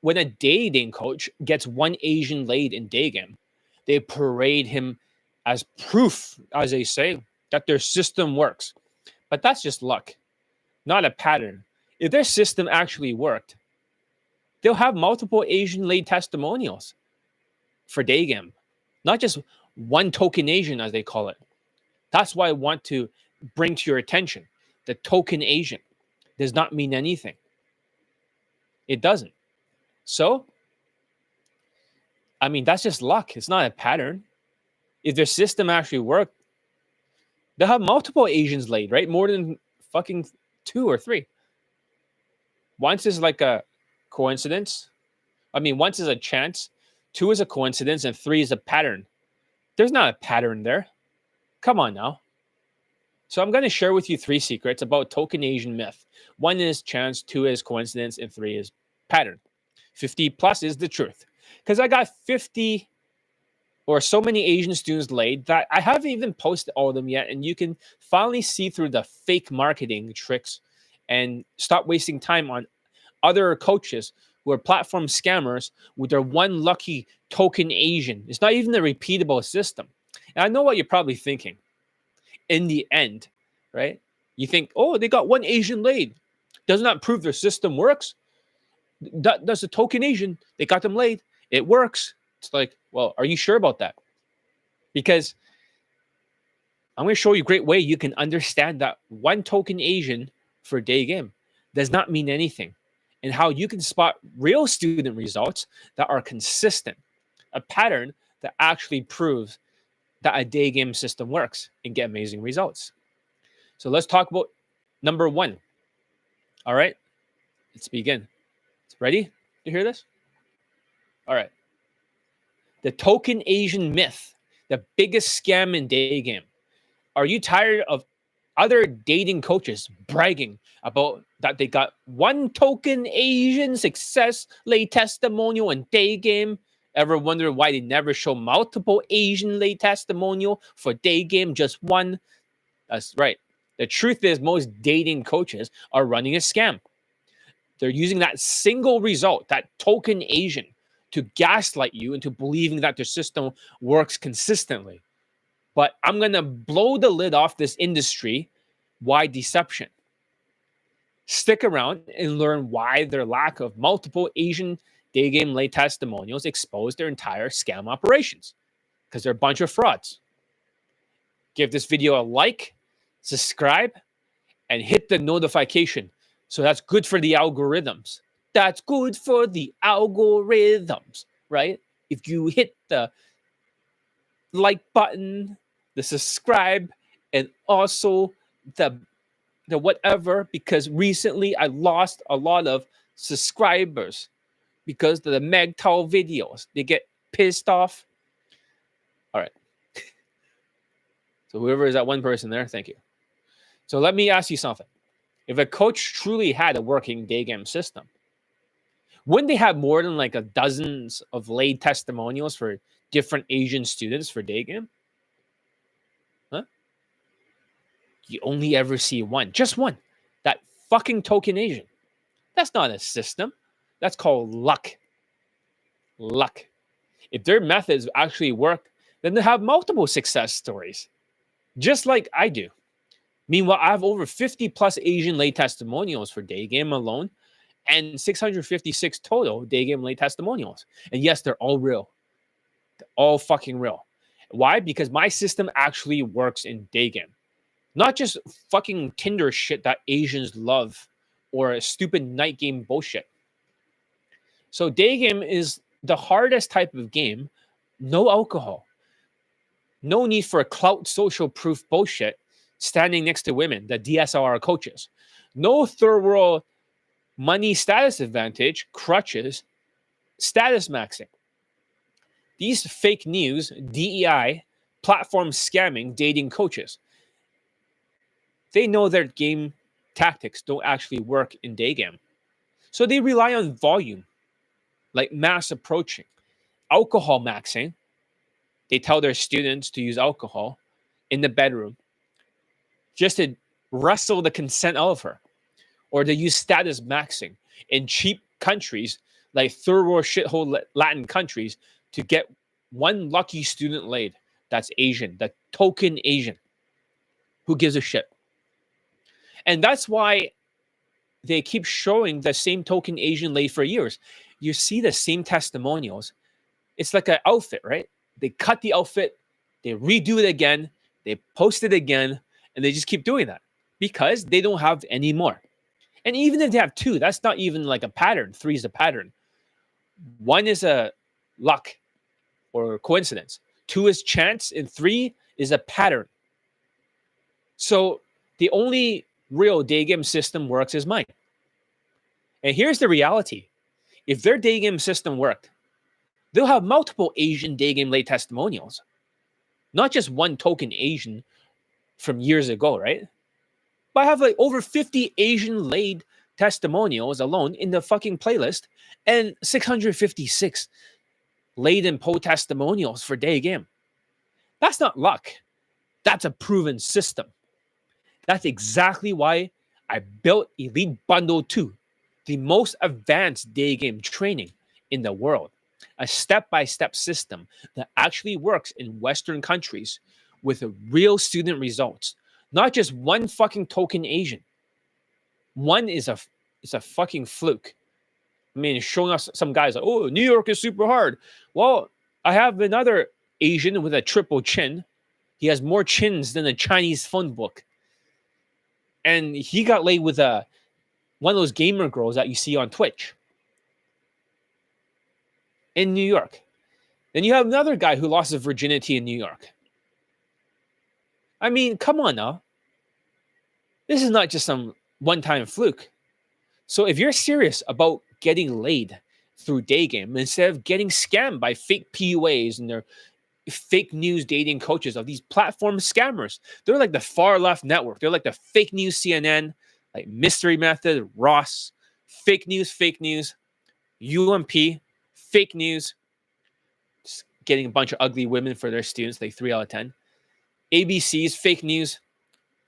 when a dating coach gets one Asian laid in Daygame, they parade him as proof, as they say, that their system works. But that's just luck, not a pattern. If their system actually worked, they'll have multiple Asian laid testimonials for Daygame, not just one token Asian, as they call it. That's why I want to bring to your attention the token Asian does not mean anything. It doesn't. So, I mean, that's just luck. It's not a pattern. If their system actually worked, they'll have multiple Asians laid, right? More than fucking 2 or 3. Once is like a coincidence. I mean, once is a chance, 2 is a coincidence, and 3 is a pattern. There's not a pattern there. Come on now. So I'm going to share with you 3 secrets about token Asian myth. 1 is chance, 2 is coincidence, and 3 is pattern. 50 plus is the truth. Because I got 50 or so many Asian students laid that I haven't even posted all of them yet. And you can finally see through the fake marketing tricks and stop wasting time on other coaches who are platform scammers with their one lucky token Asian. It's not even a repeatable system. And I know what you're probably thinking. In the end, right? You think, oh, they got one Asian laid. Doesn't that prove their system works? Does the token Asian, they got them laid. It works. It's like, well, are you sure about that? Because I'm going to show you a great way you can understand that one token Asian for Daygame does not mean anything, and how you can spot real student results that are consistent, a pattern that actually proves that a Daygame system works and get amazing results. So let's talk about number 1. All right, let's begin. Ready to hear this? All right. The token Asian myth, the biggest scam in Daygame. Are you tired of other dating coaches bragging about that they got one token Asian success lay testimonial in Daygame? Ever wonder why they never show multiple Asian lay testimonial for Daygame, just one? That's right. The truth is most dating coaches are running a scam. They're using that single result, that token Asian, to gaslight you into believing that their system works consistently. But I'm going to blow the lid off this industry-wide deception. Stick around and learn why their lack of multiple Asian Daygame lay testimonials expose their entire scam operations, because they're a bunch of frauds. Give this video a like, subscribe, and hit the notification. So that's good for the algorithms. That's good for the algorithms, right? If you hit the like button, the subscribe, and also the whatever, because recently I lost a lot of subscribers because of the MGTOW videos. They get pissed off. All right. So whoever is that one person there, thank you. So let me ask you something. If a coach truly had a working Daygame system, wouldn't they have more than like a dozens of laid testimonials for different Asian students for Daygame? Huh? You only ever see one, just one. That fucking token Asian. That's not a system. That's called luck. Luck. If their methods actually work, then they have multiple success stories, just like I do. Meanwhile, I have over 50 plus Asian lay testimonials for Daygame alone, and 656 total Daygame lay testimonials. And yes, they're all real. They're all fucking real. Why? Because my system actually works in Daygame. Not just fucking Tinder shit that Asians love or a stupid night game bullshit. So Daygame is the hardest type of game. No alcohol. No need for a clout social proof bullshit standing next to women, the DSLR coaches. No third world money status advantage, crutches, status maxing. These fake news, DEI, platform scamming, dating coaches, they know their game tactics don't actually work in Daygame. So they rely on volume, like mass approaching, alcohol maxing. They tell their students to use alcohol, in the bedroom just to wrestle the consent out of her, or to use status maxing in cheap countries like third world shithole Latin countries to get one lucky student laid that's Asian, the token Asian. Who gives a shit? And that's why they keep showing the same token Asian laid for years. You see the same testimonials. It's like an outfit, right? They cut the outfit, they redo it again, they post it again, and they just keep doing that because they don't have any more. And even if they have two, that's not even like a pattern. Three is a pattern. One is a luck or coincidence. Two is chance, and three is a pattern. So the only real day game system works is mine. And here's the reality. If their day game system worked, they'll have multiple Asian day game late testimonials. Not just one token Asian from years ago, right? But I have like over 50 Asian laid testimonials alone in the fucking playlist and 656 laid and po testimonials for day game. That's not luck. That's a proven system. That's exactly why I built Elite Bundle 2, the most advanced day game training in the world. A step-by-step system that actually works in Western countries with real student results. Not just one fucking token Asian. One is a fucking fluke. I mean, showing us some guys like, oh, New York is super hard. Well, I have another Asian with a triple chin. He has more chins than a Chinese phone book. And he got laid with one of those gamer girls that you see on Twitch in New York. Then you have another guy who lost his virginity in New York. I mean, come on now. This is not just some one-time fluke. So if you're serious about getting laid through day game, instead of getting scammed by fake PUAs and their fake news dating coaches of these platform scammers, they're like the far left network. They're like the fake news CNN, like Mystery Method, Ross, fake news, UMP, fake news, just getting a bunch of ugly women for their students, like 3 out of 10. ABC's fake news.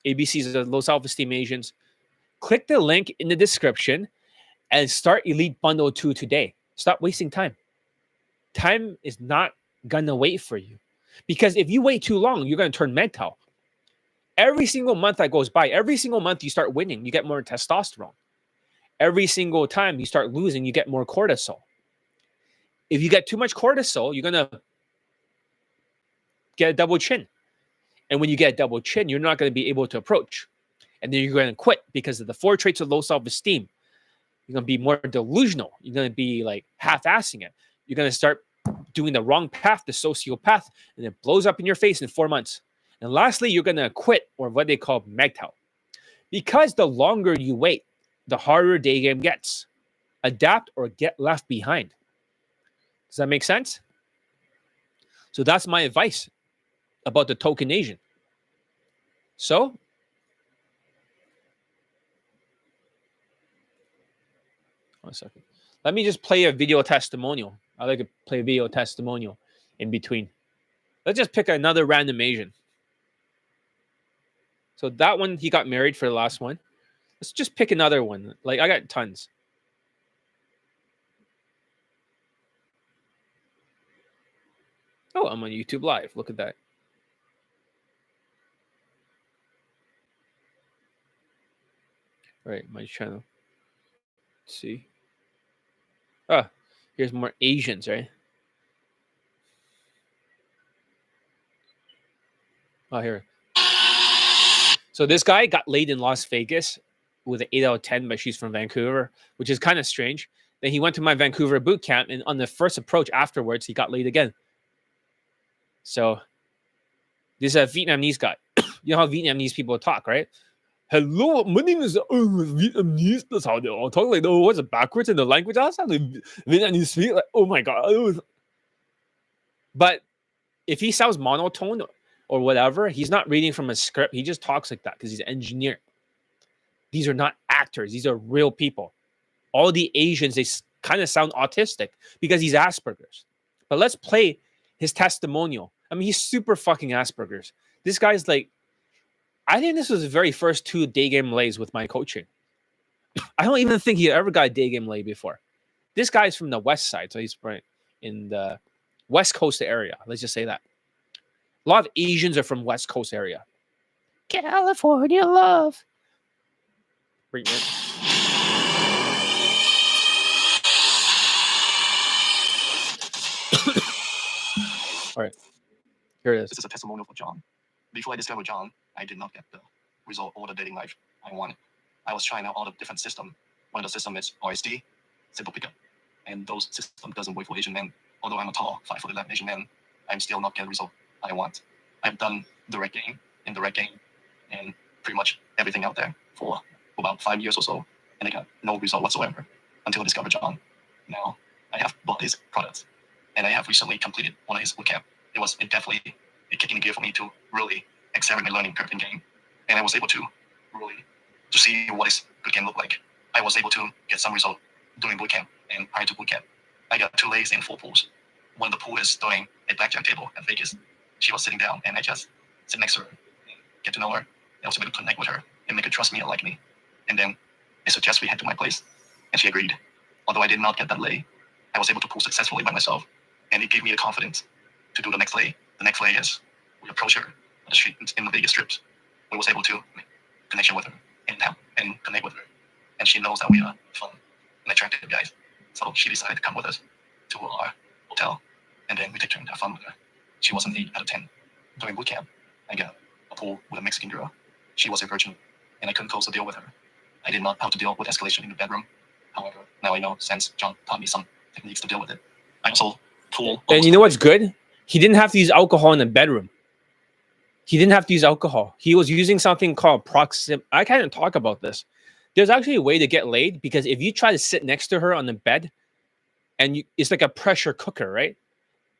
ABC's are low self-esteem Asians. Click the link in the description and start Elite Bundle 2 today. Stop wasting time. Time is not going to wait for you. Because if you wait too long, you're going to turn mental. Every single month that goes by, every single month you start winning, you get more testosterone. Every single time you start losing, you get more cortisol. If you get too much cortisol, you're going to get a double chin. And when you get a double chin, you're not going to be able to approach. And then you're going to quit because of the 4 traits of low self-esteem. You're going to be more delusional. You're going to be like half-assing it. You're going to start doing the wrong path, the sociopath, and it blows up in your face in 4 months. And lastly, you're going to quit, or what they call MGTOW. Because the longer you wait, the harder day game gets. Adapt or get left behind. Does that make sense? So that's my advice about the token Asian. So, one second. Let me just play a video testimonial. I like to play a video testimonial in between. Let's just pick another random Asian. So that one, he got married for the last one. Let's just pick another one. Like, I got tons. Oh, I'm on YouTube Live. Look at that. All right, my channel. Let's see. Ah, here's more Asians, right? Oh, here. So this guy got laid in Las Vegas with an 8 out of 10, but she's from Vancouver, which is kind of strange. Then he went to my Vancouver boot camp, and on the first approach afterwards, he got laid again. So this is a Vietnamese guy. You know how Vietnamese people talk, right? Hello, my name is Vietnamese. That's how they all talk. Like, oh, what's it backwards in the language? That's how the Vietnamese speak. Like, oh my god. But if he sounds monotone or whatever, he's not reading from a script. He just talks like that because he's an engineer. These are not actors. These are real people. All the Asians, they kind of sound autistic because he's Asperger's. But let's play his testimonial. I mean, he's super fucking Asperger's. This guy's like, I think this was the very first 2 day game lays with my coaching. I don't even think he ever got a day game lay before. This guy's from the west side, so he's right in the West Coast area. Let's just say that. A lot of Asians are from West Coast area. California love. Bring it. All right, here it is. This is a testimonial for John. Before I discovered John, I did not get the result or the dating life I wanted. I was trying out all the different systems. One of the systems is OSD, simple pickup, and those systems doesn't work for Asian men. Although I'm a tall 5'11" Asian man, I'm still not getting the result I want. I've done direct game, indirect game, and pretty much everything out there for about 5 years or so, and I got no result whatsoever until I discovered John. Now I have bought his products, and I have recently completed one of his bootcamp. It definitely a kick in the gear for me to really accelerate my learning curve in game, and I was able to really to see what his bootcamp looked like. I was able to get some result during bootcamp and prior to bootcamp. I got 2 lays in 4 pools. One of the pool is doing a blackjack table at Vegas. She was sitting down, and I just sit next to her, and get to know her. I was able to connect with her and make her trust me and like me. And then I suggest we head to my place, and she agreed. Although I did not get that lay, I was able to pool successfully by myself, and it gave me the confidence to do the next lay. The next lay is we approach her on the street in the Vegas strips. We was able to make connection with her and connect with her, and she knows that we are fun and attractive guys. So she decided to come with us to our hotel, and then we take turns to have fun with her. She was an 8 out of 10. During boot camp, I got a pool with a Mexican girl. She was a virgin, and I couldn't close the deal with her. I did not know how to deal with escalation in the bedroom. However, now I know since John taught me some techniques to deal with it. I also pool. And you know what's good? He didn't have to use alcohol in the bedroom. He didn't have to use alcohol. He was using something called proxim. I can't even talk about this. There's actually a way to get laid, because if you try to sit next to her on the bed, and it's like a pressure cooker, right?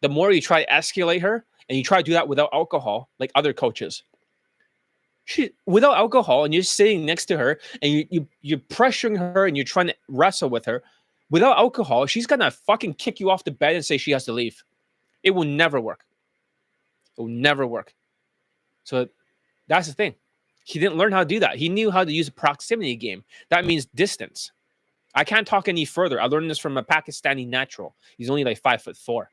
The more you try to escalate her, and you try to do that without alcohol, like other coaches, without alcohol, and you're sitting next to her, and you're pressuring her, and you're trying to wrestle with her, without alcohol, she's gonna fucking kick you off the bed and say she has to leave. It will never work. It will never work. So that's the thing. He didn't learn how to do that. He knew how to use a proximity game. That means distance. I can't talk any further. I learned this from a Pakistani natural. He's only like 5'4".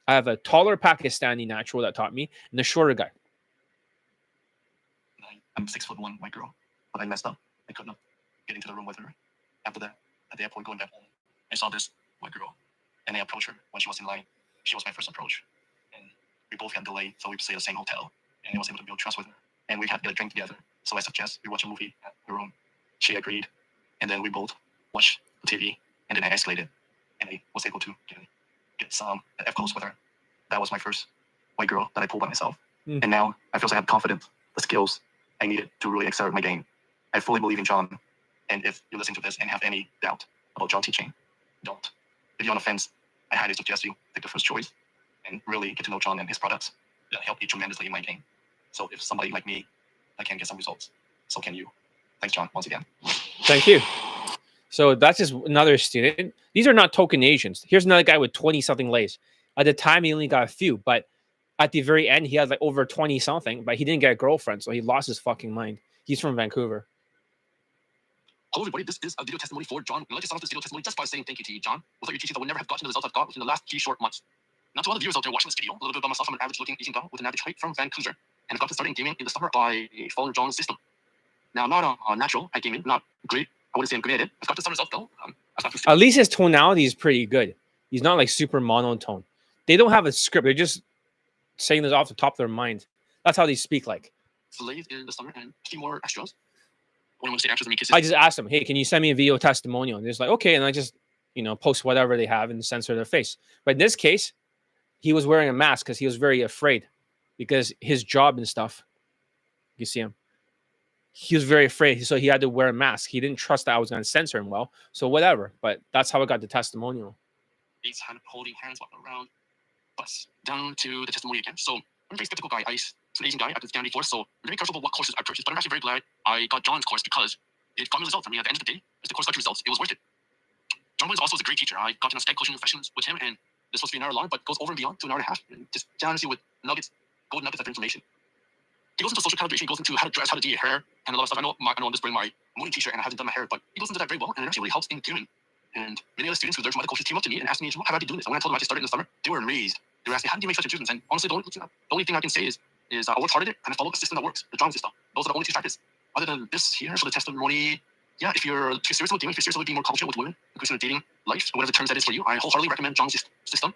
I have a taller Pakistani natural that taught me, and a shorter guy. I'm 6'1" white girl, but I messed up. I could not get into the room with her. After that, at the airport going back home, I saw this white girl, and I approached her when she was in line. She was my first approach, and we both got delayed, so we stayed at the same hotel, and I was able to build trust with her, and we had to get a drink together. So I suggest we watch a movie at her room. She agreed, and then we both watched the TV, and then I escalated, and I was able to get some F close with her. That was my first white girl that I pulled by myself, and now I feel like I have confidence, the skills I needed to really accelerate my game. I fully believe in John, and if you listen to this and have any doubt about John teaching, don't. If you're on the fence, I highly suggest you take the first choice and really get to know John and his products. That helped me tremendously in my game. So if somebody like me, I can get some results, so can you. Thanks, John, once again. Thank you. So that's just another student. These are not token Asians. Here's another guy with 20-something lays. At the time, he only got a few, but at the very end, he had like over 20-something, but he didn't get a girlfriend, so he lost his fucking mind. He's from Vancouver. Hello, everybody. This is a video testimony for John. I'd like to start off this video testimony just by saying thank you to you, John. Without your teachings, I would never have gotten the results I've got within the last 3 short months. Now, to all the viewers out there watching this video, a little bit about myself. I'm an average-looking Asian guy with an average height from Vancouver, and I've got to starting gaming in the summer by following John's system. Now, I'm not a natural at gaming, not great. I wouldn't say I'm great at it. I've got to some results, though. At least his tonality is pretty good. He's not like super monotone. They don't have a script. They're just saying this off the top of their mind. That's how they speak like. Late in the summer and a few more extras. When I want to say extras, I mean kisses. I just asked them, hey, can you send me a video testimonial? And they're just like, okay. And I just, post whatever they have and censor their face. But in this case, he was wearing a mask because he was very afraid because his job and stuff, you see him, he was very afraid. So he had to wear a mask. He didn't trust that I was going to censor him well. So whatever. But that's how I got the testimonial. He's holding hands, walking around. But down to the testimony again. So I'm a very skeptical guy. I'm an Asian guy. I've been scanning before. So I'm very careful about what courses I purchased. But I'm actually very glad I got John's course because it got me results. I mean, at the end of the day, as the course got results, it was worth it. John Williams also is a great teacher. I got in a stag coaching sessions with him, and this supposed to be an hour long, but goes over and beyond to an hour and a half. And just challenges you with nuggets gold nuggets of information. He goes into social calibration. He goes into how to dress, how to do your hair, and a lot of stuff. I know I'm just wearing my morning t-shirt and I haven't done my hair, but he goes into that very well, and it actually really helps in tuning. And many other students who learn from other coaches came up to me and asked me, how do I do this? And when I told them I just started in the summer, they were amazed. They were asking, how do you make such improvements? And honestly, the only thing I can say is I worked hard at it and I followed a system that works, the drawing system. Those are the only two factors. Other than this here for the testimony, yeah, if you're serious about dating, if you're serious about being more confident with women, including the dating life, whatever terms that is for you, I wholeheartedly recommend John's system.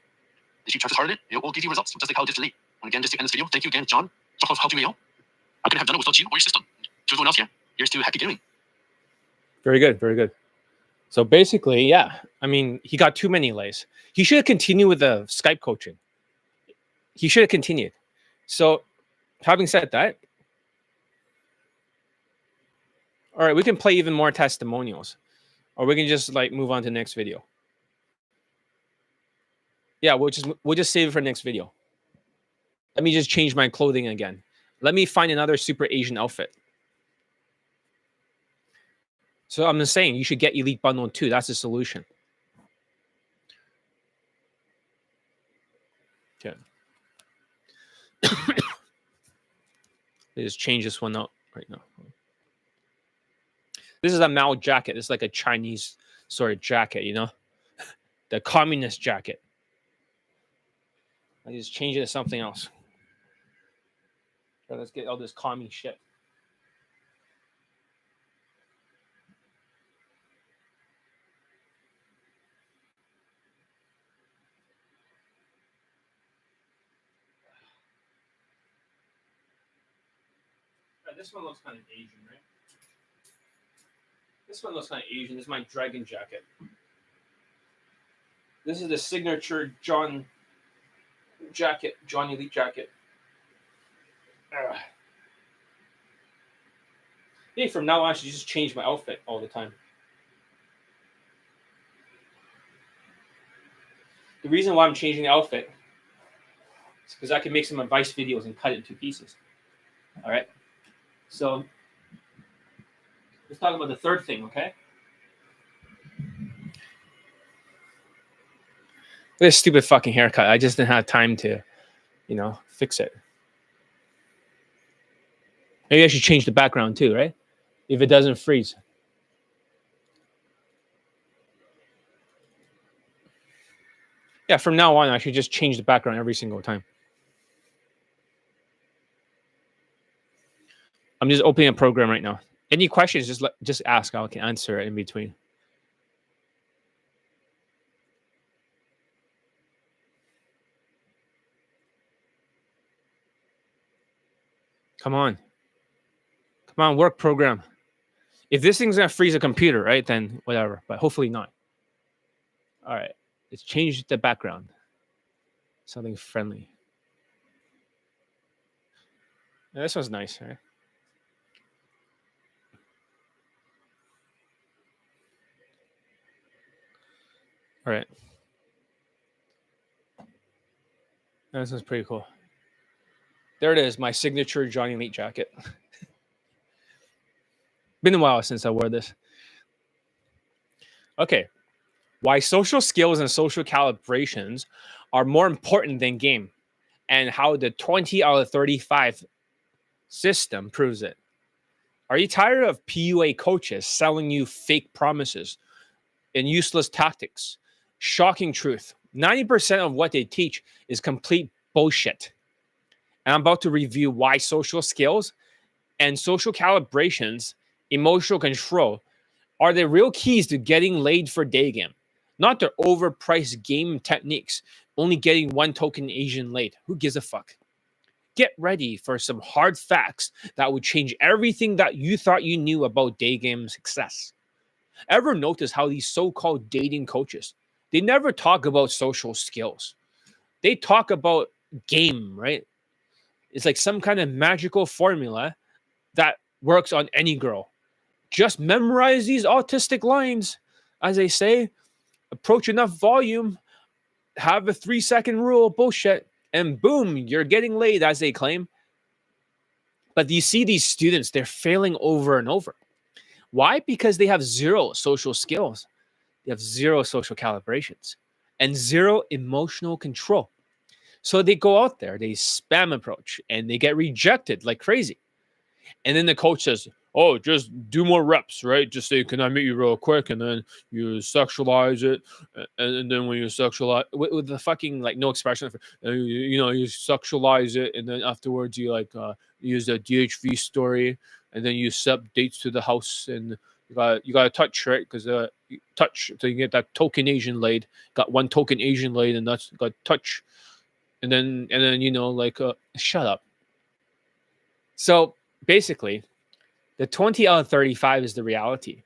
If you try to hard at it, it will give you results, just like how it did for me. And again, just to end this video, thank you again, John. For helping me out. I couldn't have done it without you or your system. To everyone else here, here's to happy gaming. Very good, very good. So basically, yeah, I mean, he got too many lays. He should have continued with the Skype coaching. He should have continued. So, having said that, all right, we can play even more testimonials, or we can just like move on to the next video. Yeah, we'll just save it for next video. Let me just change my clothing again. Let me find another super Asian outfit. So I'm just saying you should get Elite Bundle 2. That's the solution. Okay. Let's just change this one out right now. This is a Mao jacket. It's like a Chinese sort of jacket, you know? The communist jacket. I just change it to something else. Okay, let's get all this commie shit. This one looks kind of Asian, right? This one looks kind of Asian. This is my dragon jacket. This is the signature John jacket, John Elite jacket. Hey, from now on, I should just change my outfit all the time. The reason why I'm changing the outfit is because I can make some advice videos and cut it into pieces. All right. So let's talk about the third thing, okay? This stupid fucking haircut. I just didn't have time to, fix it. Maybe I should change the background too, right? If it doesn't freeze. Yeah, from now on, I should just change the background every single time. I'm just opening a program right now. Any questions, just ask. I can answer it in between. Come on. Come on, work program. If this thing's going to freeze a computer, right, then whatever. But hopefully not. All right. Let's change the background. Something friendly. Yeah, this one's nice, right? All right. This one's pretty cool. There it is, my signature Johnny Elite jacket. Been a while since I wore this. Okay. Why social skills and social calibrations are more important than game, and how the 20 out of 35 system proves it. Are you tired of PUA coaches selling you fake promises and useless tactics? Shocking truth. 90% of what they teach is complete bullshit. And I'm about to review why social skills and social calibrations, emotional control, are the real keys to getting laid for Daygame. Not their overpriced game techniques, only getting one token Asian laid. Who gives a fuck? Get ready for some hard facts that would change everything that you thought you knew about Daygame success. Ever notice how these so-called dating coaches, they never talk about social skills. They talk about game, right? It's like some kind of magical formula that works on any girl. Just memorize these autistic lines, as they say, approach enough volume, have a 3-second rule, bullshit, and boom, you're getting laid, as they claim. But you see these students, they're failing over and over. Why? Because they have zero social skills. They have zero social calibrations and zero emotional control. So they go out there, they spam approach, and they get rejected like crazy. And then the coach says, "Oh, just do more reps, right? Just say, 'Can I meet you real quick?' And then you sexualize it, and then when you sexualize with the fucking like no expression, you sexualize it, and then afterwards you like use the DHV story, and then you set dates to the house, and you got to touch, right? Because touch, so you get that token Asian laid. Got one token Asian laid, and that's got touch, and then like shut up." So basically, the 20 out of 35 is the reality.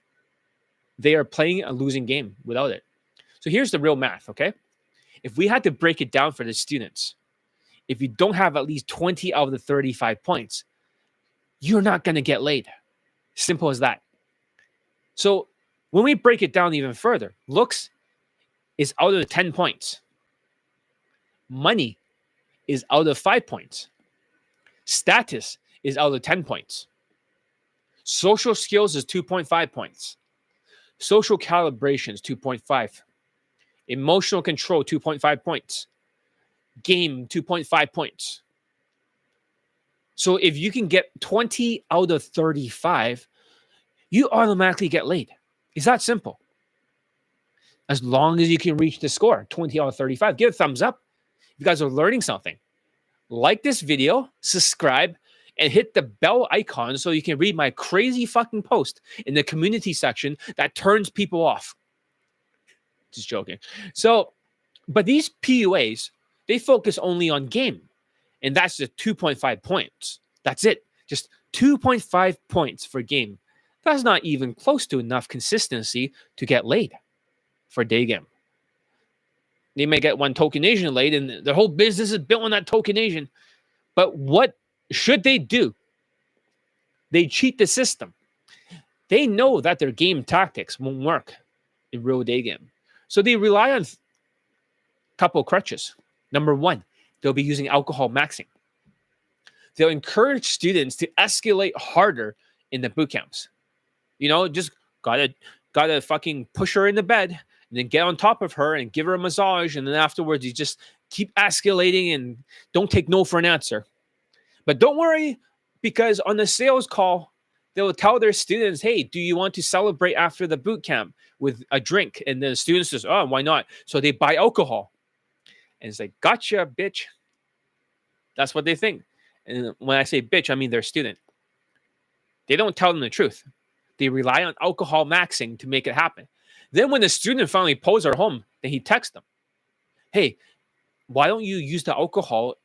They are playing a losing game without it. So here's the real math, okay? If we had to break it down for the students, if you don't have at least 20 out of the 35 points, you're not going to get laid. Simple as that. So when we break it down even further, looks is out of the 10 points. Money is out of 5 points. Status is out of 10 points. Social skills is 2.5 points. Social calibration is 2.5. Emotional control, 2.5 points. Game, 2.5 points. So if you can get 20 out of 35, you automatically get laid. It's that simple. As long as you can reach the score, 20 out of 35. Give a thumbs up. You guys are learning something. Like this video, subscribe, and hit the bell icon so you can read my crazy fucking post in the community section that turns people off. Just joking. So, but these PUAs, they focus only on game. And that's just 2.5 points. That's it. Just 2.5 points for game. That's not even close to enough consistency to get laid for Daygame. They may get one token Asian laid, and their whole business is built on that token Asian. But what should they do? They cheat the system. They know that their game tactics won't work in real Daygame. So they rely on a couple of crutches. Number one, they'll be using alcohol maxing. They'll encourage students to escalate harder in the boot camps. Just gotta fucking push her in the bed and then get on top of her and give her a massage. And then afterwards, you just keep escalating and don't take no for an answer. But don't worry, because on the sales call, they'll tell their students, "Hey, do you want to celebrate after the boot camp with a drink?" And the students says, "Oh, why not?" So they buy alcohol. And it's like, "Gotcha, bitch." That's what they think. And when I say bitch, I mean their student. They don't tell them the truth. They rely on alcohol maxing to make it happen. Then when the student finally pulls her home, then he texts them, "Hey, why don't you use the alcohol?"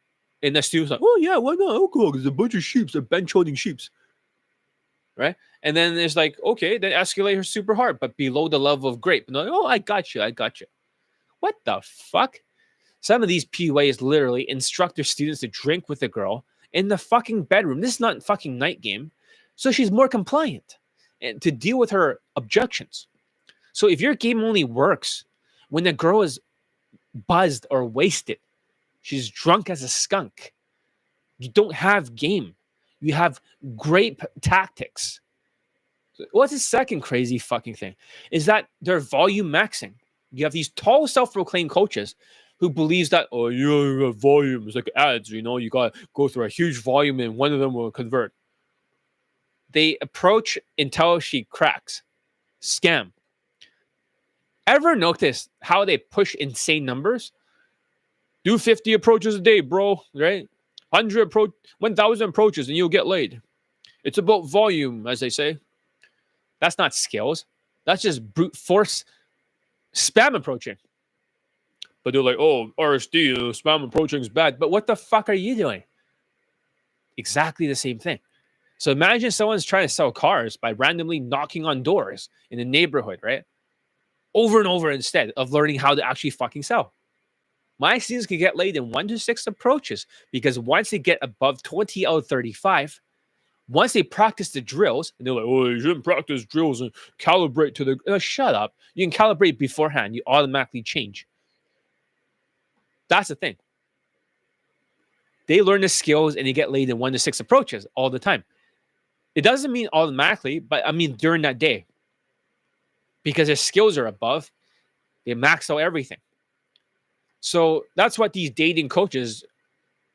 And the student's like, "Oh, yeah, why not alcohol? There's a bunch of sheeps. They're bench-holding sheeps." Right? And then it's like, okay, then escalate her super hard, but below the level of grape. And they're like, "Oh, I got you. What the fuck? Some of these PUAs literally instruct their students to drink with the girl in the fucking bedroom. This is not fucking night game. So she's more compliant and to deal with her objections. So if your game only works when the girl is buzzed or wasted, she's drunk as a skunk, you don't have game. You have grape tactics. What's the second crazy fucking thing? Is that they're volume maxing. You have these tall self-proclaimed coaches who believes that, "Oh, you got volume. It's like ads, you got to go through a huge volume and one of them will convert." They approach until she cracks. Scam. Ever notice how they push insane numbers? Do 50 approaches a day, bro, right? 1,000 approaches and you'll get laid. It's about volume, as they say. That's not skills. That's just brute force spam approaching. But they're like, "Oh, RSD, spam approaching is bad." But what the fuck are you doing? Exactly the same thing. So imagine someone's trying to sell cars by randomly knocking on doors in the neighborhood, right? Over and over instead of learning how to actually fucking sell. My students can get laid in 1 to 6 approaches because once they get above 20 out of 35, once they practice the drills, and they're like, "Oh, you shouldn't practice drills and calibrate to the..." Shut up. You can calibrate beforehand. You automatically change. That's the thing. They learn the skills and they get laid in 1 to 6 approaches all the time. It doesn't mean automatically, but I mean during that day. Because their skills are above, they max out everything. So that's what these dating coaches,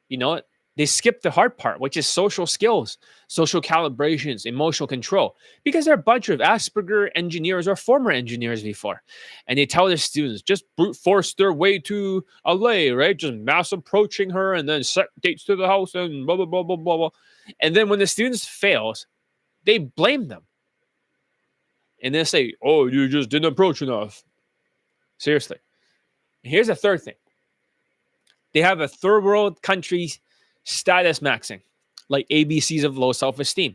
they skip the hard part, which is social skills, social calibrations, emotional control, because they're a bunch of Asperger engineers or former engineers before. And they tell their students, just brute force their way to LA, right? Just mass approaching her and then set dates to the house and blah, blah, blah, blah, blah, blah. And then when the students fails, they blame them. And they say, oh, you just didn't approach enough. Seriously. Here's the third thing. They have a third world country status maxing, like ABCs of low self-esteem.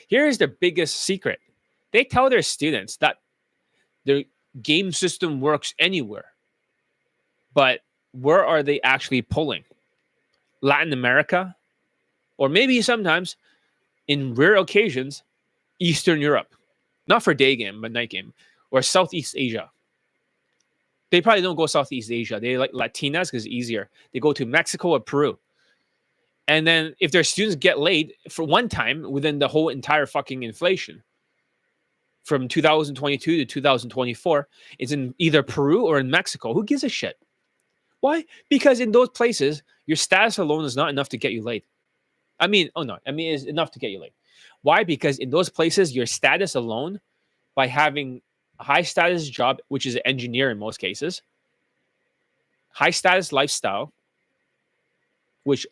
Here's their biggest secret. They tell their students that their game system works anywhere. But where are they actually pulling? Latin America? Or maybe sometimes, in rare occasions, Eastern Europe. Not for day game, but night game. Or Southeast Asia. They probably don't go Southeast Asia. They like Latinas because it's easier. They go to Mexico or Peru. And then if their students get laid for one time within the whole entire fucking inflation from 2022 to 2024, it's in either Peru or in Mexico. Who gives a shit? Why? Because in those places, your status alone is not enough to get you laid. It's enough to get you laid. Why? Because in those places, your status alone, by having a high status job, which is an engineer in most cases, high status lifestyle, which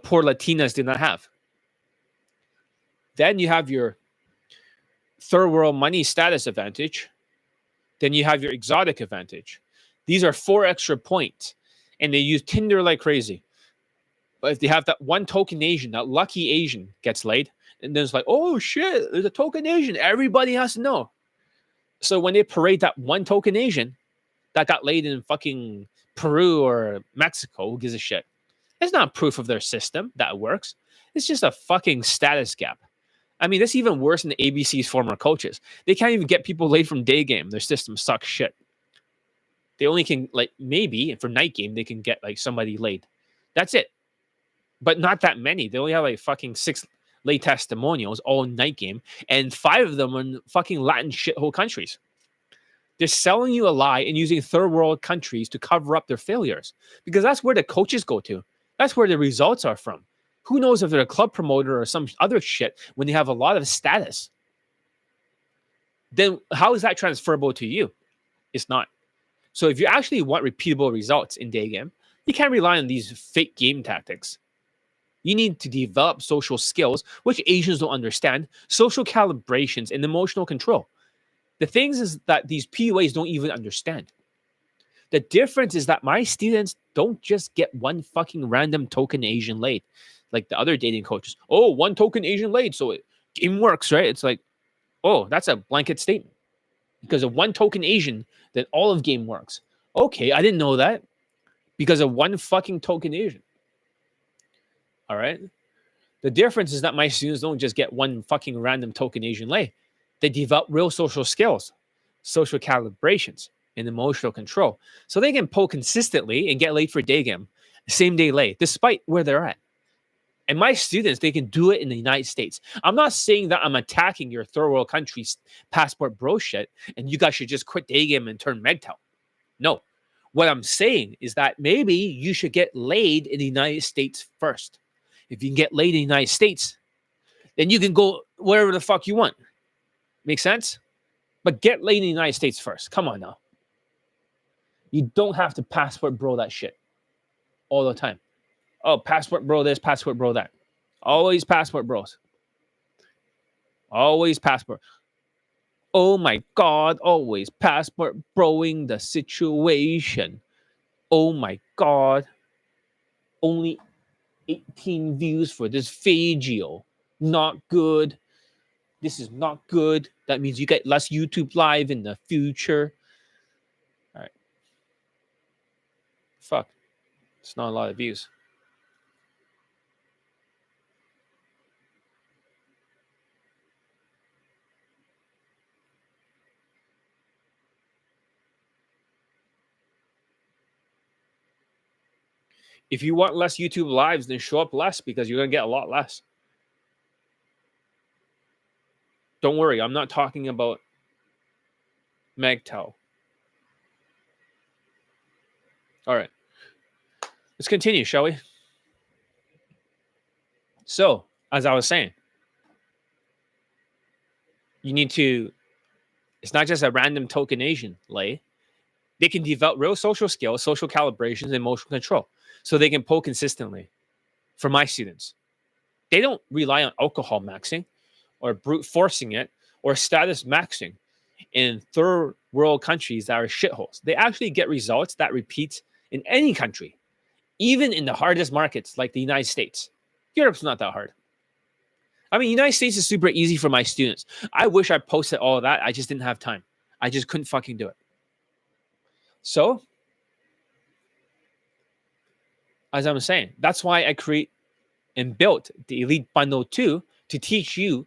poor Latinas do not have. Then you have your third world money status advantage. Then you have your exotic advantage. These are 4 extra points. And they use Tinder like crazy. But if they have that one token Asian, that lucky Asian gets laid, and then it's like, oh shit, there's a token Asian. Everybody has to know. So when they parade that one token Asian that got laid in fucking Peru or Mexico, who gives a shit? It's not proof of their system that it works. It's just a fucking status gap. I mean, that's even worse than the ABC's former coaches. They can't even get people laid from day game. Their system sucks shit. They only can, maybe for night game, they can get somebody laid. That's it. But not that many. They only have fucking 6 lay testimonials all night game, and 5 of them are in fucking Latin shithole countries. They're selling you a lie and using third world countries to cover up their failures, because that's where the coaches go to. That's where the results are from. Who knows if they're a club promoter or some other shit when they have a lot of status? Then how is that transferable to you? It's not. So if you actually want repeatable results in day game, you can't rely on these fake game tactics. You need to develop social skills, which Asians don't understand, social calibrations, and emotional control. The things is that these PUAs don't even understand. The difference is that my students don't just get one fucking random token Asian laid, like the other dating coaches. Oh, one token Asian laid, so game works, right? It's like, oh, that's a blanket statement. Because of one token Asian, then all of game works. Okay, I didn't know that. Because of one fucking token Asian. All right? The difference is that my students don't just get one fucking random token Asian lay. They develop real social skills, social calibrations, and emotional control. So they can pull consistently and get laid for day game, same day lay, despite where they're at. And my students, they can do it in the United States. I'm not saying that I'm attacking your third world country's passport bro shit and you guys should just quit day game and turn MGTOW. No. What I'm saying is that maybe you should get laid in the United States first. If you can get laid in the United States, then you can go wherever the fuck you want. Make sense? But get laid in the United States first. Come on now. You don't have to passport bro that shit all the time. Oh, passport bro this, passport bro that. Always passport bros. Always passport. Oh my God, always passport broing the situation. Oh my God. Only 18 views for this video. Not good. This is not good. That means you get less YouTube live in the future. All right. Fuck. It's not a lot of views. If you want less YouTube lives, then show up less because you're going to get a lot less. Don't worry, I'm not talking about MGTOW. All right. Let's continue, shall we? So, as I was saying, you need to, it's not just a random token Asian lay. They can develop real social skills, social calibrations, and emotional control so they can pull consistently. For my students, they don't rely on alcohol maxing or brute forcing it or status maxing in third world countries that are shitholes. They actually get results that repeat in any country, even in the hardest markets like the United States. Europe's not that hard. I mean, United States is super easy for my students. I wish I posted all of that. I just didn't have time. I just couldn't fucking do it. So, as I'm saying, that's why I create and built the Elite Bundle 2 to teach you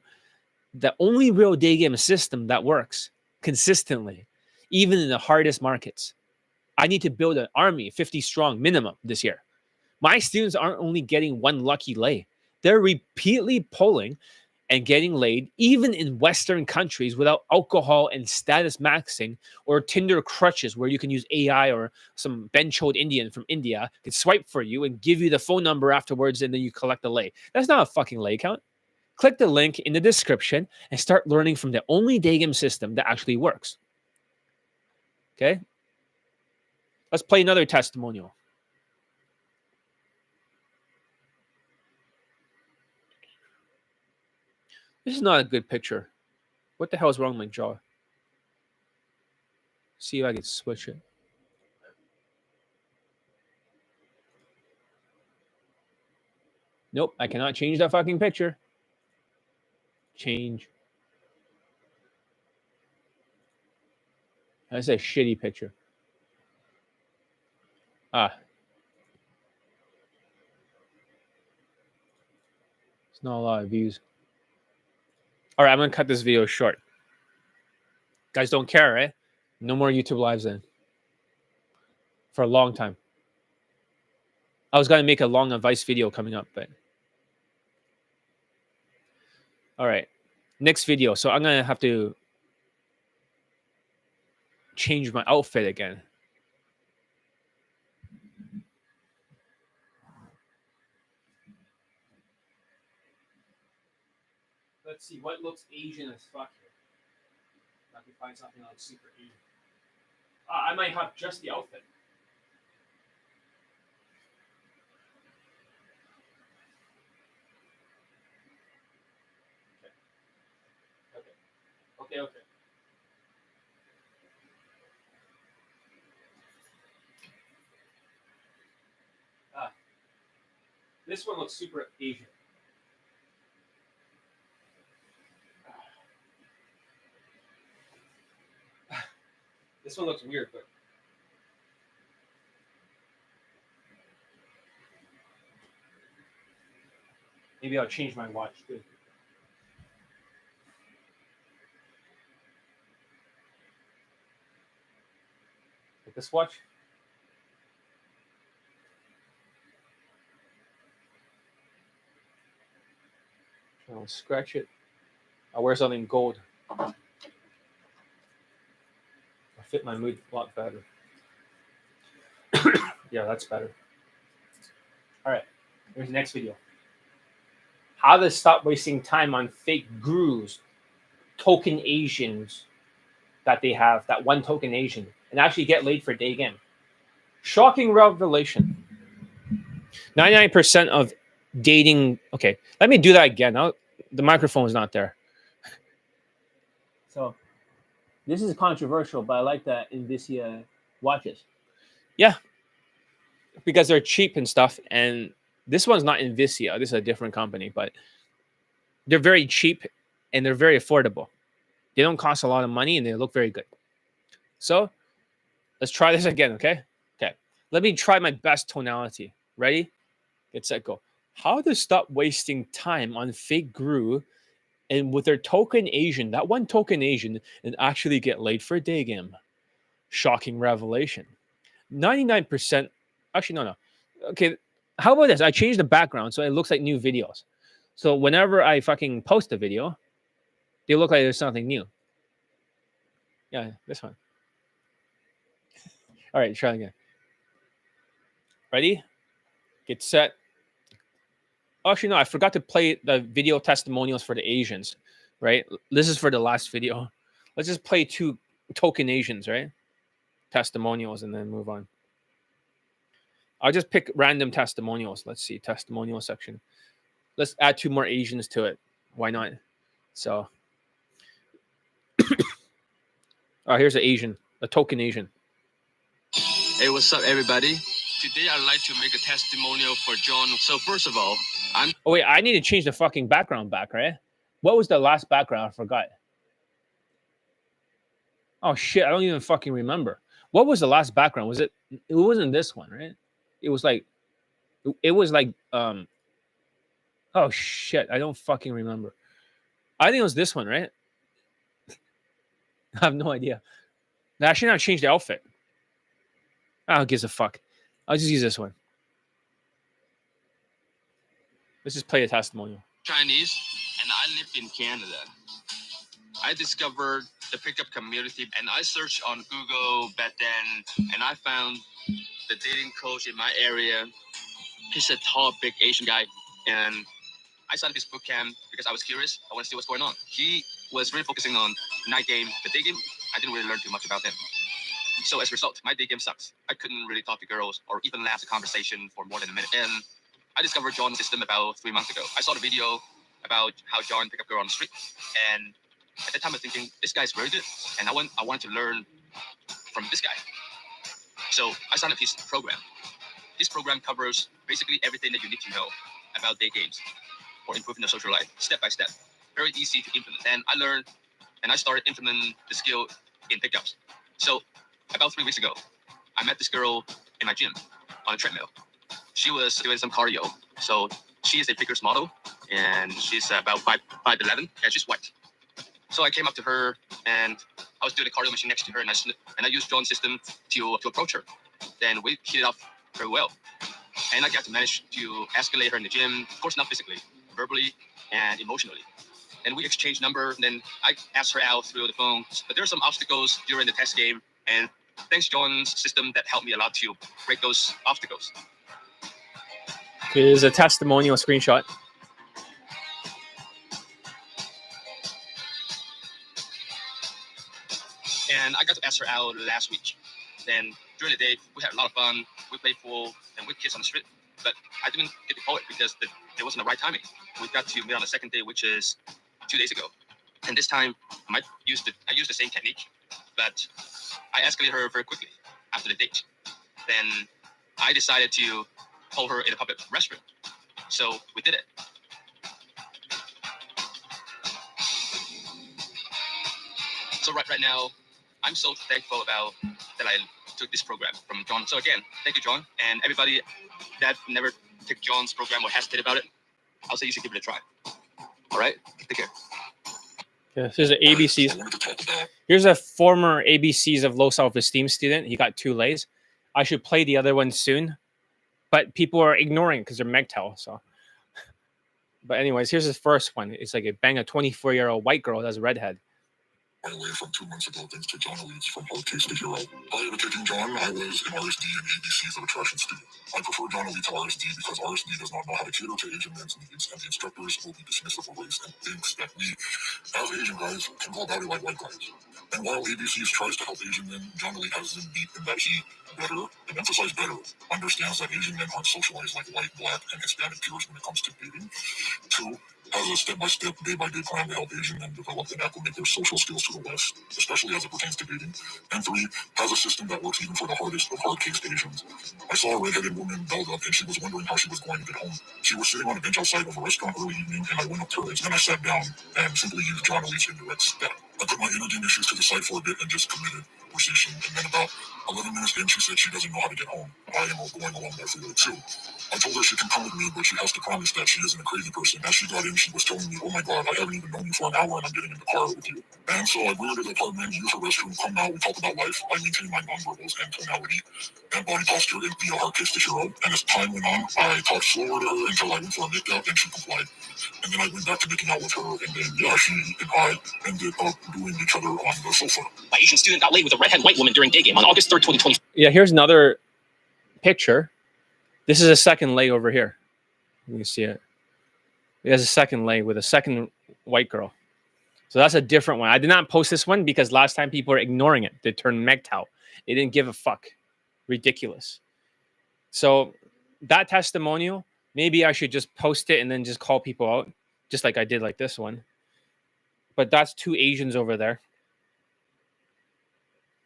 the only real day game system that works consistently, even in the hardest markets. I need to build an army, 50 strong minimum this year. My students aren't only getting one lucky lay, they're repeatedly pulling and getting laid, even in Western countries, without alcohol and status maxing or Tinder crutches where you can use AI or some bench-hold Indian from India can swipe for you and give you the phone number afterwards and then you collect the lay. That's not a fucking lay count. Click the link in the description and start learning from the only Daygame system that actually works. Okay? Let's play another testimonial. This is not a good picture. What the hell is wrong with my jaw? See if I can switch it. Nope, I cannot change that fucking picture. Change. That's a shitty picture. Ah. It's not a lot of views. All right, I'm going to cut this video short. Guys don't care, right? No more YouTube lives then. For a long time. I was going to make a long advice video coming up, but... All right. Next video. So I'm going to have to change my outfit again. Let's see what looks Asian as fuck here. I can find something that looks super Asian. I might have just the outfit. Okay. This one looks super Asian. This one looks weird, but maybe I'll change my watch too. Like this watch. I'll scratch it. I'll wear something gold. I'll fit my mood a lot better. Yeah, that's better. All right, here's the next video. How to stop wasting time on fake gurus, token Asians that they have, that one token Asian, and actually get laid for Daygame. Shocking revelation. 99% of dating. Okay, let me do that again. Now, the microphone is not there. So, this is controversial, but I like that Invisia watches. Yeah, because they're cheap and stuff. And this one's not Invisia. This is a different company, but they're very cheap and they're very affordable. They don't cost a lot of money and they look very good. So, let's try this again, okay? Okay. Let me try my best tonality. Ready? Get set, go. How to stop wasting time on fake guru and with their token Asian, that one token Asian, and actually get laid for a Daygame. Shocking revelation. 99%. Actually, no. Okay, how about this? I changed the background so it looks like new videos. So whenever I fucking post a video, they look like there's something new. Yeah, this one. All right, try again. Ready? Get set. Actually, no, I forgot to play the video testimonials for the Asians, right? This is for the last video. Let's just play 2 token Asians, right? Testimonials and then move on. I'll just pick random testimonials. Let's see, testimonial section. Let's add 2 more Asians to it. Why not? So, here's an Asian, a token Asian. Hey, what's up, everybody? Today, I'd like to make a testimonial for John. So, first of all, Oh, wait, I need to change the fucking background back, right? What was the last background? I forgot. Oh, shit, I don't even fucking remember. What was the last background? Was it wasn't this one, right? It was like, oh, shit, I don't fucking remember. I think it was this one, right? I have no idea. I should not change the outfit. Who gives a fuck? I'll just use this one. Let's just play a testimonial. Chinese, and I live in Canada. I discovered the pickup community, and I searched on Google back then, and I found the dating coach in my area. He's a tall, big Asian guy, and I signed up his boot camp because I was curious. I want to see what's going on. He was really focusing on night game. The day game, I didn't really learn too much about him. So as a result, my day game sucks. I couldn't really talk to girls or even last a conversation for more than a minute. And I discovered John's system about 3 months ago. I saw the video about how John picked up a girl on the street. And at the time, I was thinking, this guy's very good. And I wanted to learn from this guy. So I signed up his program. This program covers basically everything that you need to know about day games for improving your social life, step by step. Very easy to implement. And I learned, and I started implementing the skill in pickups. So about 3 weeks ago, I met this girl in my gym on a treadmill. She was doing some cardio. So she is a figures model, and she's about 5'11", and she's white. So I came up to her, and I was doing the cardio machine next to her, and I used John's system to approach her. Then we hit it off very well. And I got to manage to escalate her in the gym, of course not physically, verbally and emotionally. And we exchanged numbers, and then I asked her out through the phone. But there were some obstacles during the test game, and thanks John's system that helped me a lot to break those obstacles. Here's a testimonial screenshot. And I got to ask her out last week. Then during the day, we had a lot of fun. We played pool, and we kissed on the street. But I didn't get to call it because it wasn't the right timing. We got to meet on the second day, which is 2 days ago. And this time, I used the same technique, but I escalated her very quickly after the date. Then I decided to call her in a public restroom. So we did it. So right now, I'm so thankful about that I took this program from John. So again, thank you, John. And everybody that never took John's program or hesitate about it, I'll say you should give it a try. All right? Take care. Yeah, here's an ABCs. Here's a former ABCs of low self-esteem student. He got 2 lays. I should play the other one soon, but people are ignoring because they're MGTOW. So, but anyways, here's his first one. It's like a 24-year-old white girl that's a redhead. By the way, from 2 months ago, thanks to John Elites from Hard Case to Hero. Prior to taking John, I was an RSD and ABCs of Attraction student. I prefer John Elite to RSD because RSD does not know how to cater to Asian men's needs, and the instructors will be dismissive of race and thinks that we, as Asian guys, can go about it like white guys. And while ABCs tries to help Asian men, John Elite has them beat in that he better, and emphasize better, understands that Asian men aren't socialized like white, black, and Hispanic peers when it comes to dating. 2, has a step-by-step, day-by-day plan to help Asian men develop and acclimate their social skills to the West, especially as it pertains to dating. And 3, has a system that works even for the hardest of hard-case Asians. I saw a redheaded woman belled up, and she was wondering how she was going to get home. She was sitting on a bench outside of a restaurant early evening, and I went up to her, and then I sat down and simply used John Elite's indirect step. I put my energy issues to the side for a bit and just committed conversation, and then about 11 minutes in, she said she doesn't know how to get home. I am going along that for her too. I told her she can come with me, but she has to promise that she isn't a crazy person. As she got in, she was telling me, oh my God, I haven't even known you for an hour and I'm getting in the car with you. And so I went to the apartment, used her restroom, come out, we talk about life. I maintain my nonverbals and tonality and body posture and be a hard case to Hero. And as time went on, I talked slower to her until I went for a makeout and she complied. And then I went back to making out with her, and then she and I ended up doing each other on the sofa. My Asian student got laid with a redhead white woman during day game on August 3rd, 2020. Yeah, here's another picture. This is a second lay over here. You can see it. It has a second lay with a second white girl. So that's a different one. I did not post this one because last time people were ignoring it. They turned MGTOW. They didn't give a fuck. Ridiculous. So that testimonial, maybe I should just post it and then just call people out, just like I did like this one. But that's 2 Asians over there.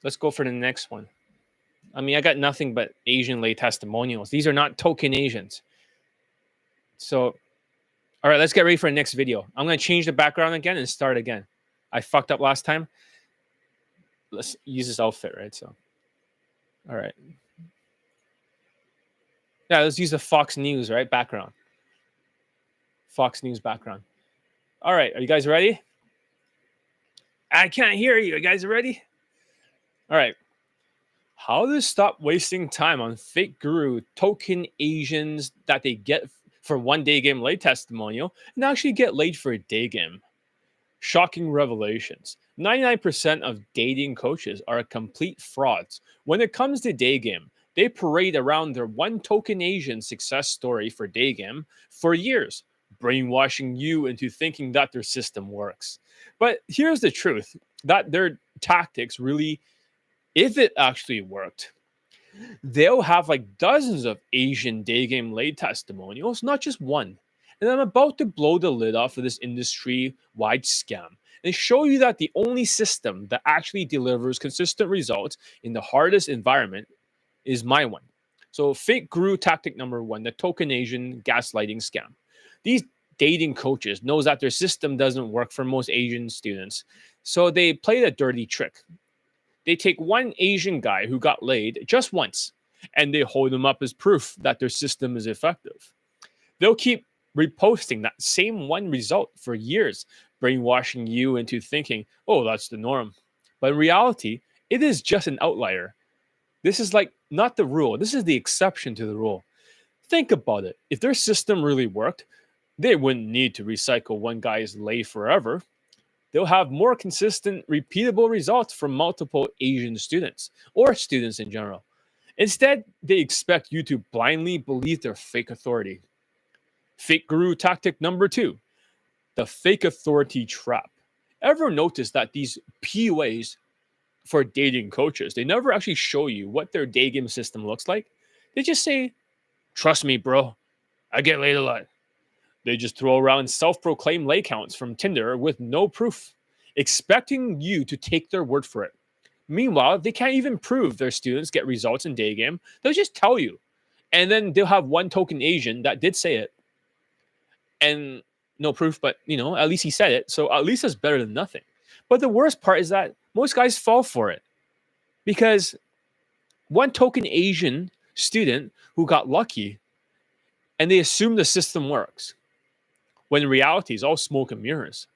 Let's go for the next one. I mean, I got nothing but Asian lay testimonials. These are not token Asians. So, all right, let's get ready for the next video. I'm going to change the background again and start again. I fucked up last time. Let's use this outfit, right? So, all right. Yeah, let's use the Fox News, right? Background. Fox News background. All right, are you guys ready? I can't hear you. You guys ready? All right. How to stop wasting time on fake guru token Asians that they get for one day game late testimonial and actually get late for a day game. Shocking revelations. 99% of dating coaches are complete frauds. When it comes to day game, they parade around their one token Asian success story for day game for years, brainwashing you into thinking that their system works. But here's the truth, that their tactics really, if it actually worked, they'll have like dozens of Asian day game late testimonials, not just one. And I'm about to blow the lid off of this industry-wide scam and show you that the only system that actually delivers consistent results in the hardest environment is my one. So fake guru tactic number 1, the token Asian gaslighting scam. These dating coaches knows that their system doesn't work for most Asian students, so they play the dirty trick. They take one Asian guy who got laid just once, and they hold him up as proof that their system is effective. They'll keep reposting that same one result for years, brainwashing you into thinking, oh, that's the norm. But in reality, it is just an outlier. This is like not the rule. This is the exception to the rule. Think about it. If their system really worked, they wouldn't need to recycle one guy's lay forever. They'll have more consistent, repeatable results from multiple Asian students or students in general. Instead, they expect you to blindly believe their fake authority. Fake guru tactic number 2, the fake authority trap. Ever notice that these PUAs for dating coaches, they never actually show you what their day game system looks like? They just say, trust me, bro, I get laid a lot. They just throw around self-proclaimed lay counts from Tinder with no proof, expecting you to take their word for it. Meanwhile, they can't even prove their students get results in day game. They'll just tell you. And then they'll have one token Asian that did say it. And no proof, but at least he said it. So at least that's better than nothing. But the worst part is that most guys fall for it. Because one token Asian student who got lucky and they assume the system works, when in reality it's all smoke and mirrors.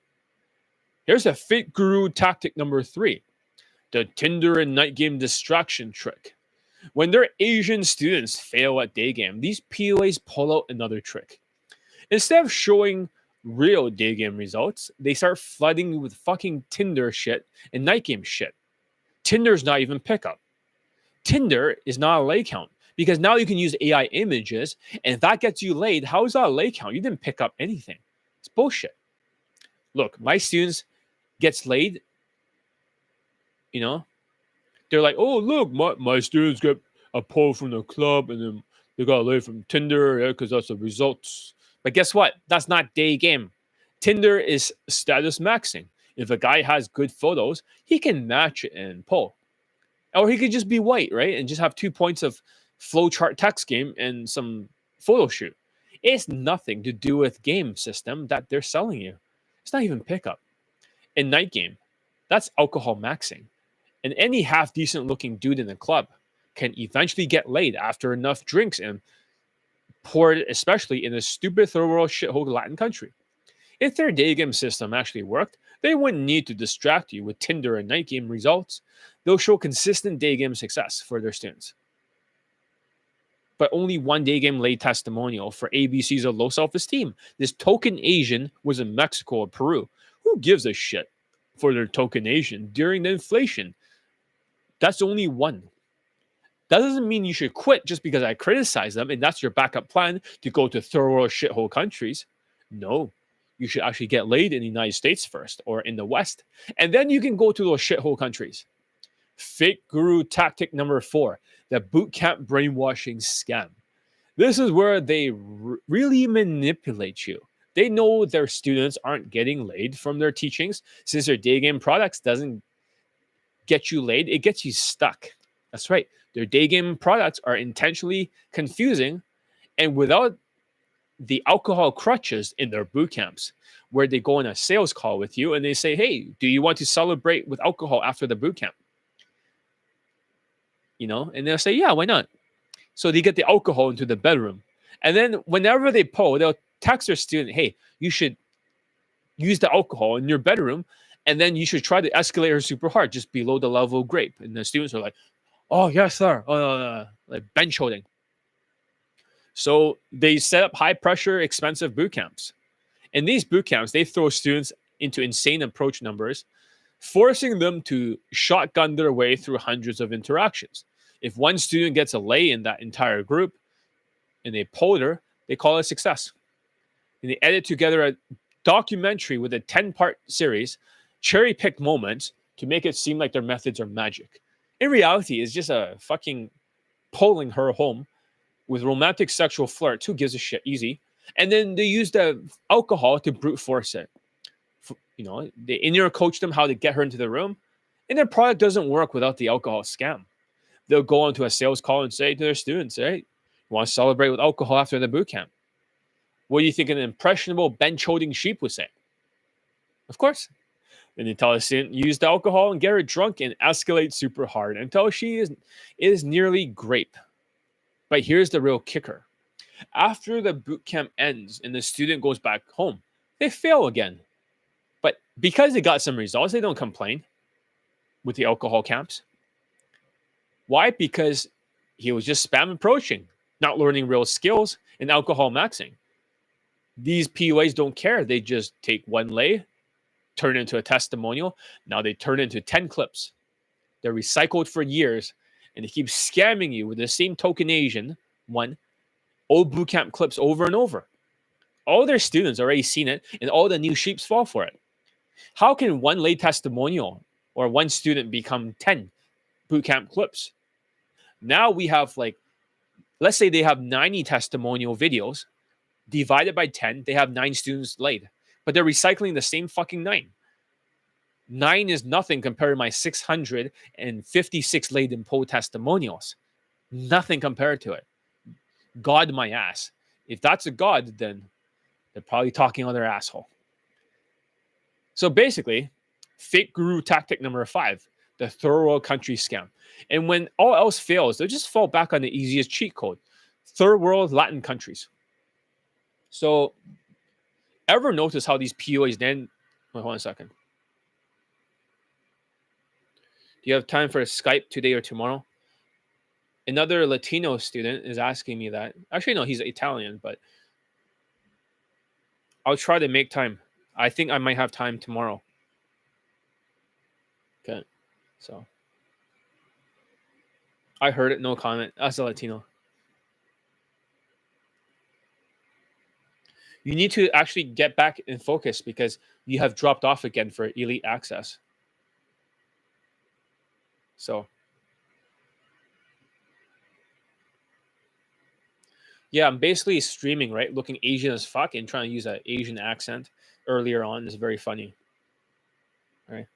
Here's a fake guru tactic number 3, the Tinder and night game distraction trick. When their Asian students fail at day game, these PUAs pull out another trick. Instead of showing real day game results, they start flooding you with fucking Tinder shit and night game shit. Tinder's not even pickup. Tinder is not a lay count. Because now you can use AI images, and if that gets you laid, how is that a lay count? You didn't pick up anything. It's bullshit. Look, my students gets laid, they're like, oh, look, my students get a pull from the club, and then they got laid from Tinder, because that's the results. But guess what? That's not day game. Tinder is status maxing. If a guy has good photos, he can match it and pull. Or he could just be white, right? And just have 2 points of flowchart text game and some photo shoot. It's nothing to do with game system that they're selling you. It's not even pickup. In night game, that's alcohol maxing. And any half decent looking dude in the club can eventually get laid after enough drinks and poured, especially in a stupid third world shithole Latin country. If their day game system actually worked, they wouldn't need to distract you with Tinder and night game results. They'll show consistent day game success for their students. But only one day game late testimonial for ABCs of low self-esteem. This token Asian was in Mexico or Peru. Who gives a shit for their token Asian during the inflation? That's only one. That doesn't mean you should quit just because I criticize them and that's your backup plan to go to third world shithole countries. No, you should actually get laid in the United States first or in the West, and then you can go to those shithole countries. Fake guru tactic number 4, the boot camp brainwashing scam. This is where they really manipulate you. They know their students aren't getting laid from their teachings. Since their day game products doesn't get you laid, it gets you stuck. That's right. Their day game products are intentionally confusing, and without the alcohol crutches in their boot camps, where they go on a sales call with you and they say, "Hey, do you want to celebrate with alcohol after the boot camp?" And they'll say, "Yeah, why not?" So they get the alcohol into the bedroom, and then whenever they pull, they'll text their student, "Hey, you should use the alcohol in your bedroom, and then you should try to escalate her super hard, just below the level of grape." And the students are like, "Oh yes, sir," like bench holding. So they set up high pressure, expensive boot camps. In these boot camps, they throw students into insane approach numbers, forcing them to shotgun their way through hundreds of interactions. If one student gets a lay in that entire group and they pull her, they call it a success. And they edit together a documentary with a 10-part series, cherry-picked moments to make it seem like their methods are magic. In reality, it's just a fucking pulling her home with romantic sexual flirts. Who gives a shit? Easy. And then they use the alcohol to brute force it. They in-ear coach them how to get her into the room, and their product doesn't work without the alcohol scam. They'll go onto a sales call and say to their students, "Hey, you want to celebrate with alcohol after the boot camp?" What do you think an impressionable bench-holding sheep would say? Of course. Then they tell the student, use the alcohol and get her drunk and escalate super hard until she is nearly grape. But here's the real kicker. After the boot camp ends and the student goes back home, they fail again. But because they got some results, they don't complain with the alcohol camps. Why? Because he was just spam approaching, not learning real skills, and alcohol maxing. These PUAs don't care. They just take one lay, turn it into a testimonial. Now they turn it into 10 clips. They're recycled for years, and they keep scamming you with the same token Asian old bootcamp clips over and over. All their students already seen it, and all the new sheeps fall for it. How can one lay testimonial or one student become 10 bootcamp clips? Now we have let's say they have 90 testimonial videos. Divided by 10, they have 9 students laid. But they're recycling the same fucking 9. 9 is nothing compared to my 656 laid in poll testimonials. Nothing compared to it. God my ass. If that's a god, then they're probably talking on their asshole. So basically, fake guru tactic number 5, the third world country scam. And when all else fails, they'll just fall back on the easiest cheat code. Third world Latin countries. So, ever notice how these PUAs then... Wait, hold on a second. Do you have time for a Skype today or tomorrow? Another Latino student is asking me that. Actually, no, he's Italian, but I'll try to make time. I think I might have time tomorrow. Okay, so I heard it, no comment. As a Latino. You need to actually get back in focus because you have dropped off again for elite access. So, yeah, I'm basically streaming, right? Looking Asian as fuck and trying to use an Asian accent earlier on. It's very funny. All right.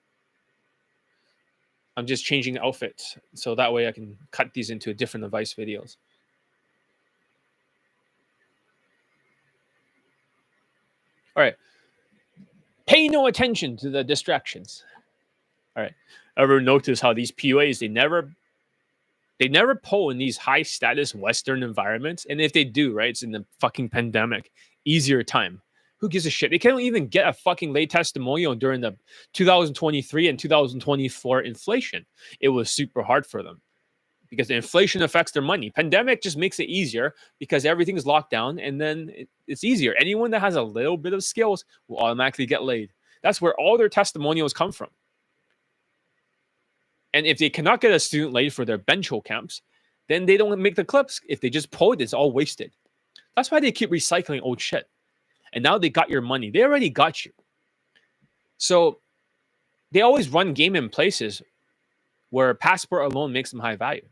I'm just changing outfits so that way I can cut these into different device videos. All right. Pay no attention to the distractions. All right. Ever notice how these PUAs, they never pull in these high status Western environments? And if they do, right, it's in the fucking pandemic, easier time. Who gives a shit? They can't even get a fucking lay testimonial during the 2023 and 2024 inflation. It was super hard for them because the inflation affects their money. Pandemic just makes it easier because everything's locked down, and then it's easier. Anyone that has a little bit of skills will automatically get laid. That's where all their testimonials come from. And if they cannot get a student laid for their bench hole camps, then they don't make the clips. If they just pull it, it's all wasted. That's why they keep recycling old shit. And now they got your money. They already got you. So they always run game in places where passport alone makes them high value.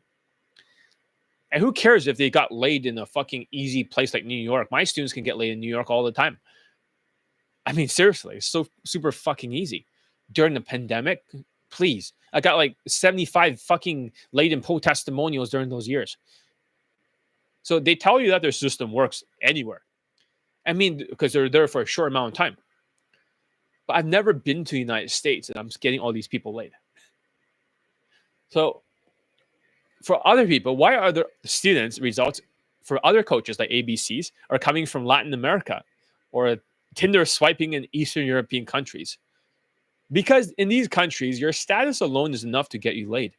And who cares if they got laid in a fucking easy place like New York? My students can get laid in New York all the time. I mean, seriously, it's so super fucking easy. During the pandemic, please. I got like 75 fucking laid in poll testimonials during those years. So they tell you that their system works anywhere. I mean, because they're there for a short amount of time. But I've never been to the United States and I'm just getting all these people laid. So for other people, why are the students' results for other coaches like ABCs are coming from Latin America or Tinder swiping in Eastern European countries? Because in these countries, your status alone is enough to get you laid.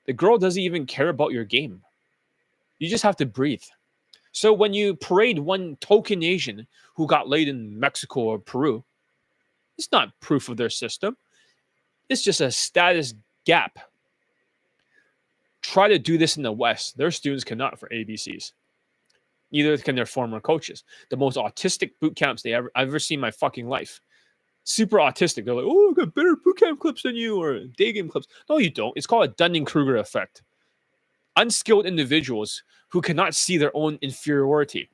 The girl doesn't even care about your game. You just have to breathe. So when you parade one token Asian who got laid in Mexico or Peru, it's not proof of their system. It's just a status gap. Try to do this in the West. Their students cannot for ABCs. Neither can their former coaches. The most autistic boot camps I've ever seen in my fucking life. Super autistic. They're like, oh, I got better boot camp clips than you or day game clips. No, you don't. It's called a Dunning-Kruger effect. Unskilled individuals who cannot see their own inferiority.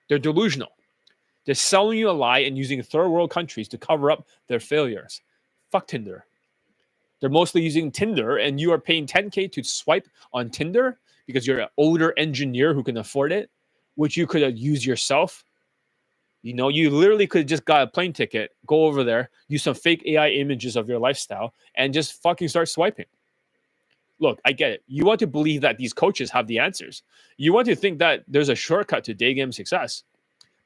They're delusional. They're selling you a lie and using third world countries to cover up their failures. Fuck Tinder. They're mostly using Tinder, and you are paying $10K to swipe on Tinder because you're an older engineer who can afford it, which you could have used yourself. You know, you literally could have just got a plane ticket, go over there, use some fake AI images of your lifestyle, and just fucking start swiping. Look, I get it. You want to believe that these coaches have the answers. You want to think that there's a shortcut to day game success.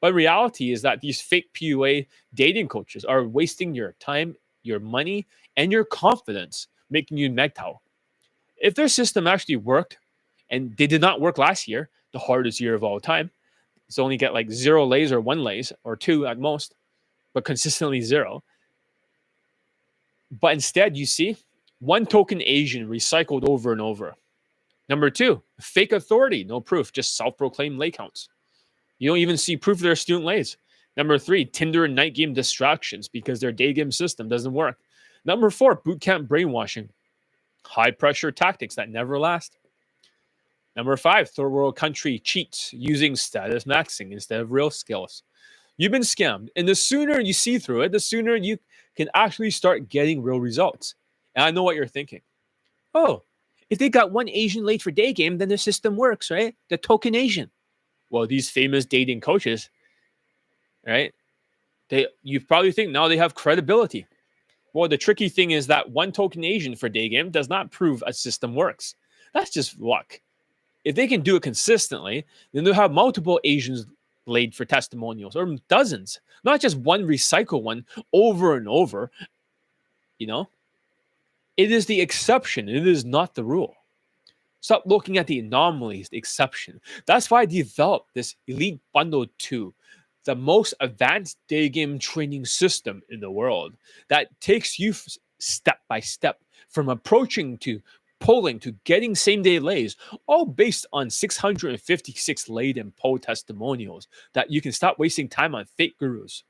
But reality is that these fake PUA dating coaches are wasting your time, your money, and your confidence, making you megtao. If their system actually worked, and they did not work last year, the hardest year of all time, it's only get like 0 lays or 1 lays or 2 at most, but consistently 0. But instead, you see, one token Asian recycled over and over. Number 2, fake authority, no proof, just self-proclaimed lay counts. You don't even see proof of their student lays. Number 3, Tinder and night game distractions because their day game system doesn't work. Number 4, bootcamp brainwashing. High pressure tactics that never last. Number 5, third world country cheats using status maxing instead of real skills. You've been scammed. And the sooner you see through it, the sooner you can actually start getting real results. And I know what you're thinking. Oh, if they got one Asian late for day game, then the system works, right? The token Asian. Well, these famous dating coaches, right? You probably think now they have credibility. Well, the tricky thing is that one token Asian for day game does not prove a system works. That's just luck. If they can do it consistently, then they'll have multiple Asians laid for testimonials or dozens, not just one recycle one over and over. You know, it is the exception. It is not the rule. Stop looking at the anomalies, the exception. That's why I developed this Elite Bundle 2, the most advanced day game training system in the world that takes you step by step from approaching to polling to getting same day lays, all based on 656 laid and poll testimonials that you can stop wasting time on fake gurus.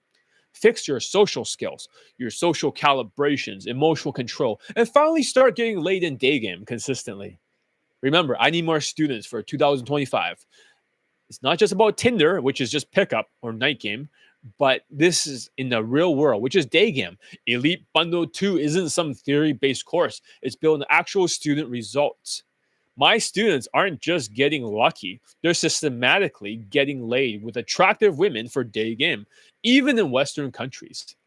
Fix your social skills, your social calibrations, emotional control, and finally start getting laid in day game consistently. Remember, I need more students for 2025. It's not just about Tinder, which is just pickup or night game, but this is in the real world, which is day game. Elite Bundle 2 isn't some theory-based course. It's building actual student results. My students aren't just getting lucky. They're systematically getting laid with attractive women for day game, even in Western countries,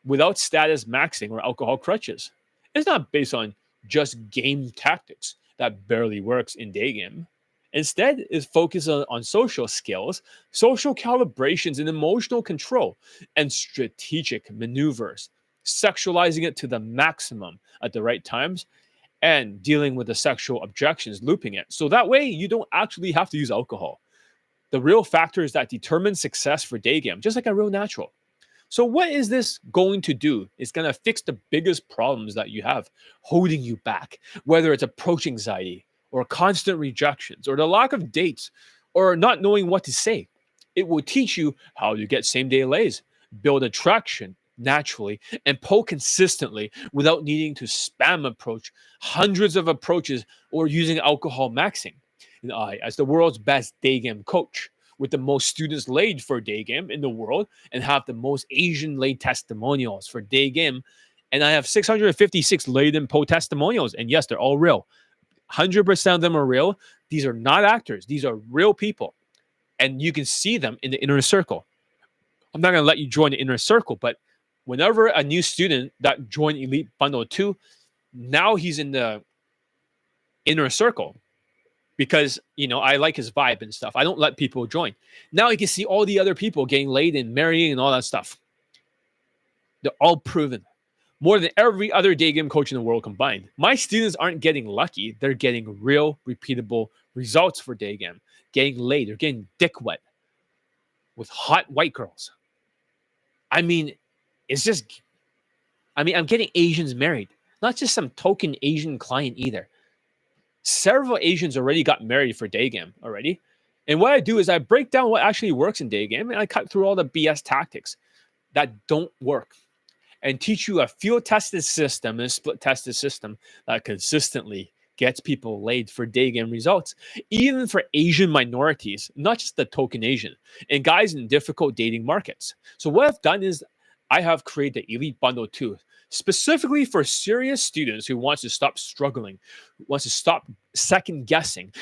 without status maxing or alcohol crutches. It's not based on just game tactics that barely works in day game. Instead, is focused on social skills, social calibrations, and emotional control, and strategic maneuvers, sexualizing it to the maximum at the right times, and dealing with the sexual objections, looping it. So that way, you don't actually have to use alcohol. The real factors that determine success for day game, just like a real natural. So what is this going to do? It's going to fix the biggest problems that you have holding you back, whether it's approach anxiety or constant rejections, or the lack of dates, or not knowing what to say. It will teach you how to get same day lays, build attraction naturally, and pull consistently without needing to spam approach hundreds of approaches or using alcohol maxing. And I, as the world's best day game coach, with the most students laid for day game in the world and have the most Asian laid testimonials for day game. And I have 656 laid in po testimonials. And yes, they're all real. 100% of them are real. These are not actors. These are real people. And you can see them in the inner circle. I'm not going to let you join the inner circle, but whenever a new student that joined Elite Bundle 2, now he's in the inner circle because, I like his vibe and stuff. I don't let people join. Now you can see all the other people getting laid and marrying and all that stuff. They're all proven. More than every other day game coach in the world combined. My students aren't getting lucky. They're getting real, repeatable results for day game. Getting laid. They're getting dick wet with hot white girls. I'm getting Asians married. Not just some token Asian client either. Several Asians already got married for day game already. And what I do is I break down what actually works in day game and I cut through all the BS tactics that don't work and teach you a field tested system and a split tested system that consistently gets people laid for day game results, even for Asian minorities, not just the token Asian, and guys in difficult dating markets. So what I've done is I have created the Elite Bundle 2 specifically for serious students who wants to stop struggling, who wants to stop second guessing,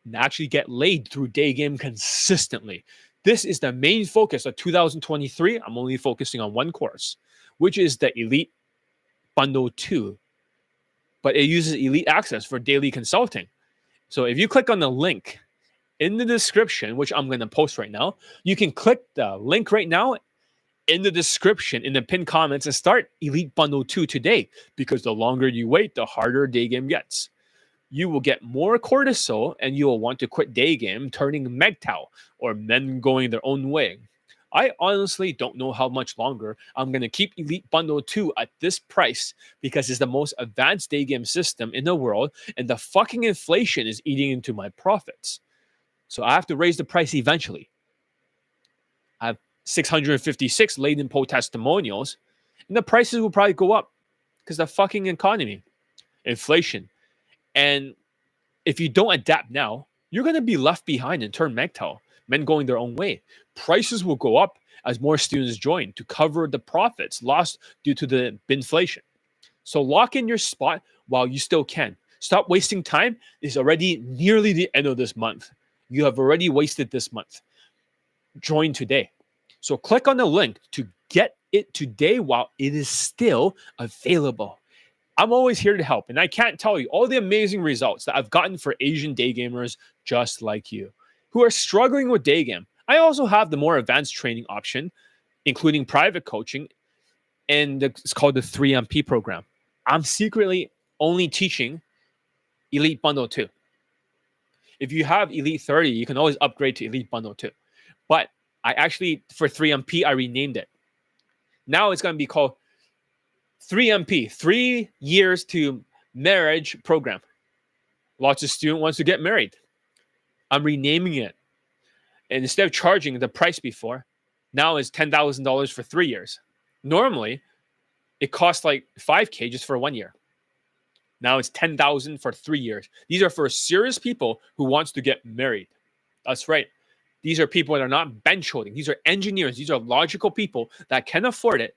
and actually get laid through day game consistently. This is the main focus of 2023. I'm only focusing on one course, which is the Elite Bundle 2. But it uses Elite Access for daily consulting. So if you click on the link in the description, which I'm going to post right now, you can click the link right now in the description, in the pinned comments, and start Elite Bundle 2 today, because the longer you wait, the harder day game gets. You will get more cortisol and you will want to quit day game, turning MGTOW or men going their own way. I honestly don't know how much longer I'm going to keep Elite Bundle 2 at this price because it's the most advanced day game system in the world and the fucking inflation is eating into my profits. So I have to raise the price eventually. I have 656 laid in po testimonials and the prices will probably go up because the fucking economy, inflation. And if you don't adapt now, you're going to be left behind and turn MGTOW, men going their own way. Prices will go up as more students join to cover the profits lost due to the inflation. So lock in your spot while you still can. Stop wasting time. It's already nearly the end of this month. You have already wasted this month. Join today. So click on the link to get it today while it is still available. I'm always here to help, and I can't tell you all the amazing results that I've gotten for Asian day gamers just like you who are struggling with day game. I also have the more advanced training option, including private coaching, and it's called the 3MP program. I'm secretly only teaching Elite Bundle 2. If you have Elite 30, you can always upgrade to Elite Bundle 2. But I actually, for 3MP, I renamed it. Now it's going to be called 3MP, 3 years to marriage program. Lots of students wants to get married. I'm renaming it. And instead of charging the price before, now it's $10,000 for 3 years. Normally, it costs like $5,000 just for 1 year. Now it's $10,000 for 3 years. These are for serious people who wants to get married. That's right. These are people that are not bench holding. These are engineers. These are logical people that can afford it.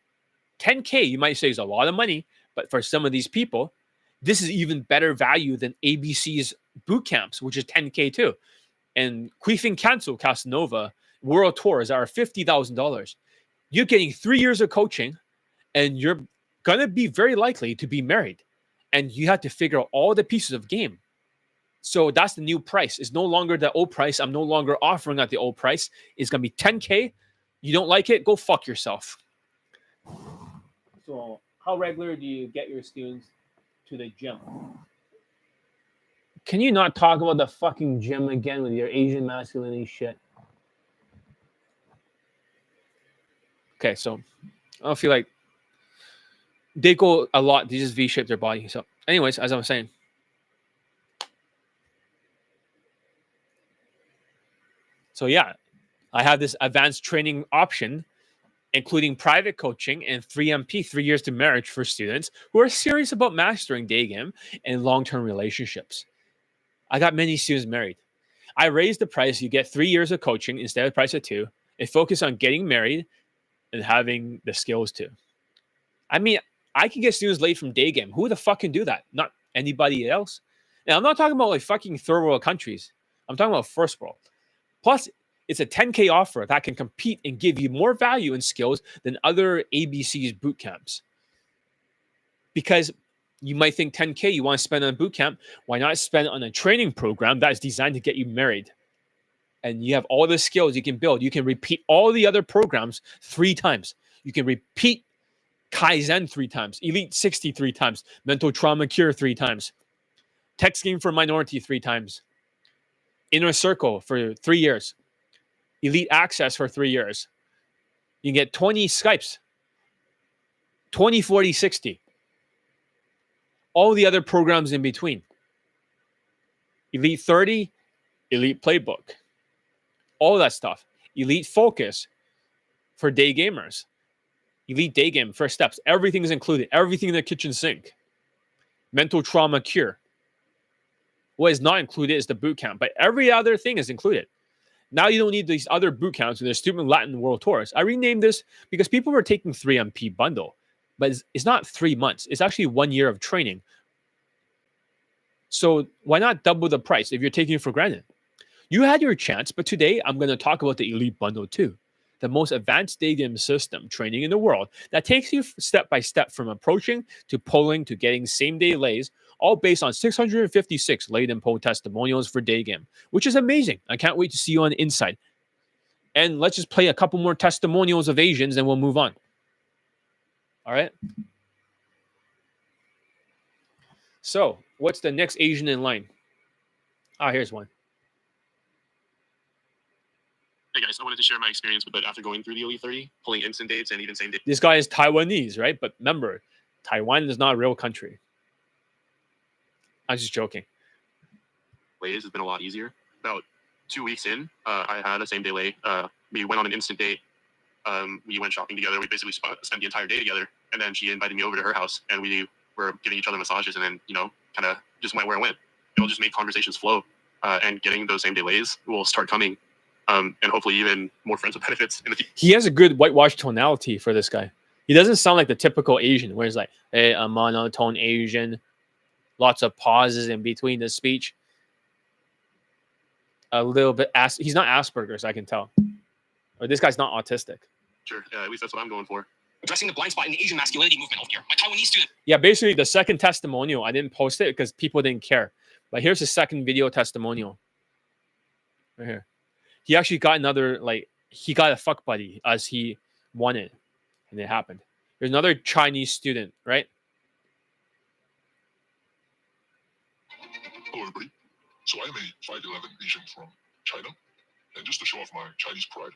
$10,000, you might say, is a lot of money, but for some of these people, this is even better value than ABC's boot camps, which is $10,000 too. And Queefing Cancel Casanova World Tours are $50,000. You're getting 3 years of coaching, and you're gonna be very likely to be married, and you have to figure out all the pieces of game. So that's the new price. It's no longer the old price. I'm no longer offering at the old price. It's gonna be $10,000. You don't like it? Go fuck yourself. So, how regular do you get your students to the gym? Can you not talk about the fucking gym again with your Asian masculinity shit? Okay, so I don't feel like they go a lot. They just V-shape their body. So, anyways, as I was saying, So yeah, I have this advanced training option, including private coaching and 3MP, 3 years to marriage for students who are serious about mastering Daygame and long-term relationships. I got many students married. I raised the price. You get 3 years of coaching instead of the price of 2. And focus on getting married and having the skills too. I mean, I can get students laid from Daygame. Who the fuck can do that? Not anybody else. Now, I'm not talking about like fucking third world countries. I'm talking about first world. Plus, it's a 10K offer that can compete and give you more value and skills than other ABC's boot camps. Because you might think 10K you want to spend on a boot camp. Why not spend on a training program that is designed to get you married? And you have all the skills you can build. You can repeat all the other programs 3 times. You can repeat Kaizen 3 times, Elite 60 3 times, Mental Trauma Cure 3 times, Tech Scheme for Minority 3 times, Inner Circle for 3 years, Elite Access for 3 years. You can get 20 Skypes, 20, 40, 60. All the other programs in between. Elite 30, Elite Playbook. All that stuff. Elite Focus for day gamers. Elite Daygame, first steps. Everything is included. Everything in the kitchen sink. Mental Trauma Cure. What is not included is the boot camp, but every other thing is included. Now you don't need these other boot camps with the stupid Latin World Tours. I renamed this because people were taking 3MP bundle, but it's not 3 months. It's actually 1 year of training. So why not double the price if you're taking it for granted? You had your chance, but today I'm going to talk about the Elite Bundle too. The most advanced Daygame system training in the world that takes you step by step from approaching to polling to getting same-day lays, all based on 656 laid and poll testimonials for Daygame, which is amazing. I can't wait to see you on the inside. And let's just play a couple more testimonials of Asians and we'll move on. All right? So, what's the next Asian in line? Here's one. Hey guys, I wanted to share my experience with it after going through the Elite 30, pulling instant dates and even same day. This guy is Taiwanese, right? But remember, Taiwan is not a real country. I'm just joking. Lays has been a lot easier. About 2 weeks in, I had a same day lay. We went on an instant date. We went shopping together. We basically spent the entire day together. And then she invited me over to her house, and we were giving each other massages, and then, kind of just went where it went. It'll just make conversations flow, and getting those same day lays will start coming. And hopefully even more friends with benefits in the future. He has a good whitewash tonality for this guy. He doesn't sound like the typical Asian, where he's like, hey, a monotone Asian, lots of pauses in between the speech. A little bit, he's not Asperger's, I can tell. Or this guy's not autistic. Sure, at least that's what I'm going for. Addressing the blind spot in the Asian masculinity movement healthcare. My Taiwanese student. Yeah, basically the second testimonial, I didn't post it because people didn't care. But here's the second video testimonial. Right here. He actually got another, he got a fuck buddy as he wanted. And it happened. There's another Chinese student, right? Hello, everybody. So I am a 5'11" Asian from China, and just to show off my Chinese pride,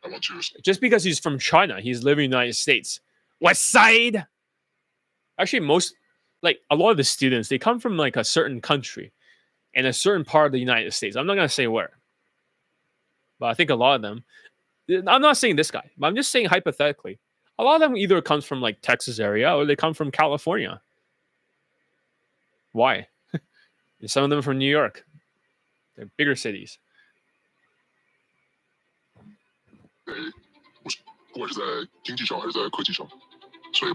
I want to... Just because he's from China, he's living in the United States. West Side! Actually, a lot of the students, they come from, a certain country and a certain part of the United States. I'm not going to say where. But I think a lot of them, I'm not saying this guy, but I'm just saying hypothetically, a lot of them either comes from Texas area or they come from California. Why? And some of them from New York. They're bigger cities. 不管是在经济上还是在科技上，所以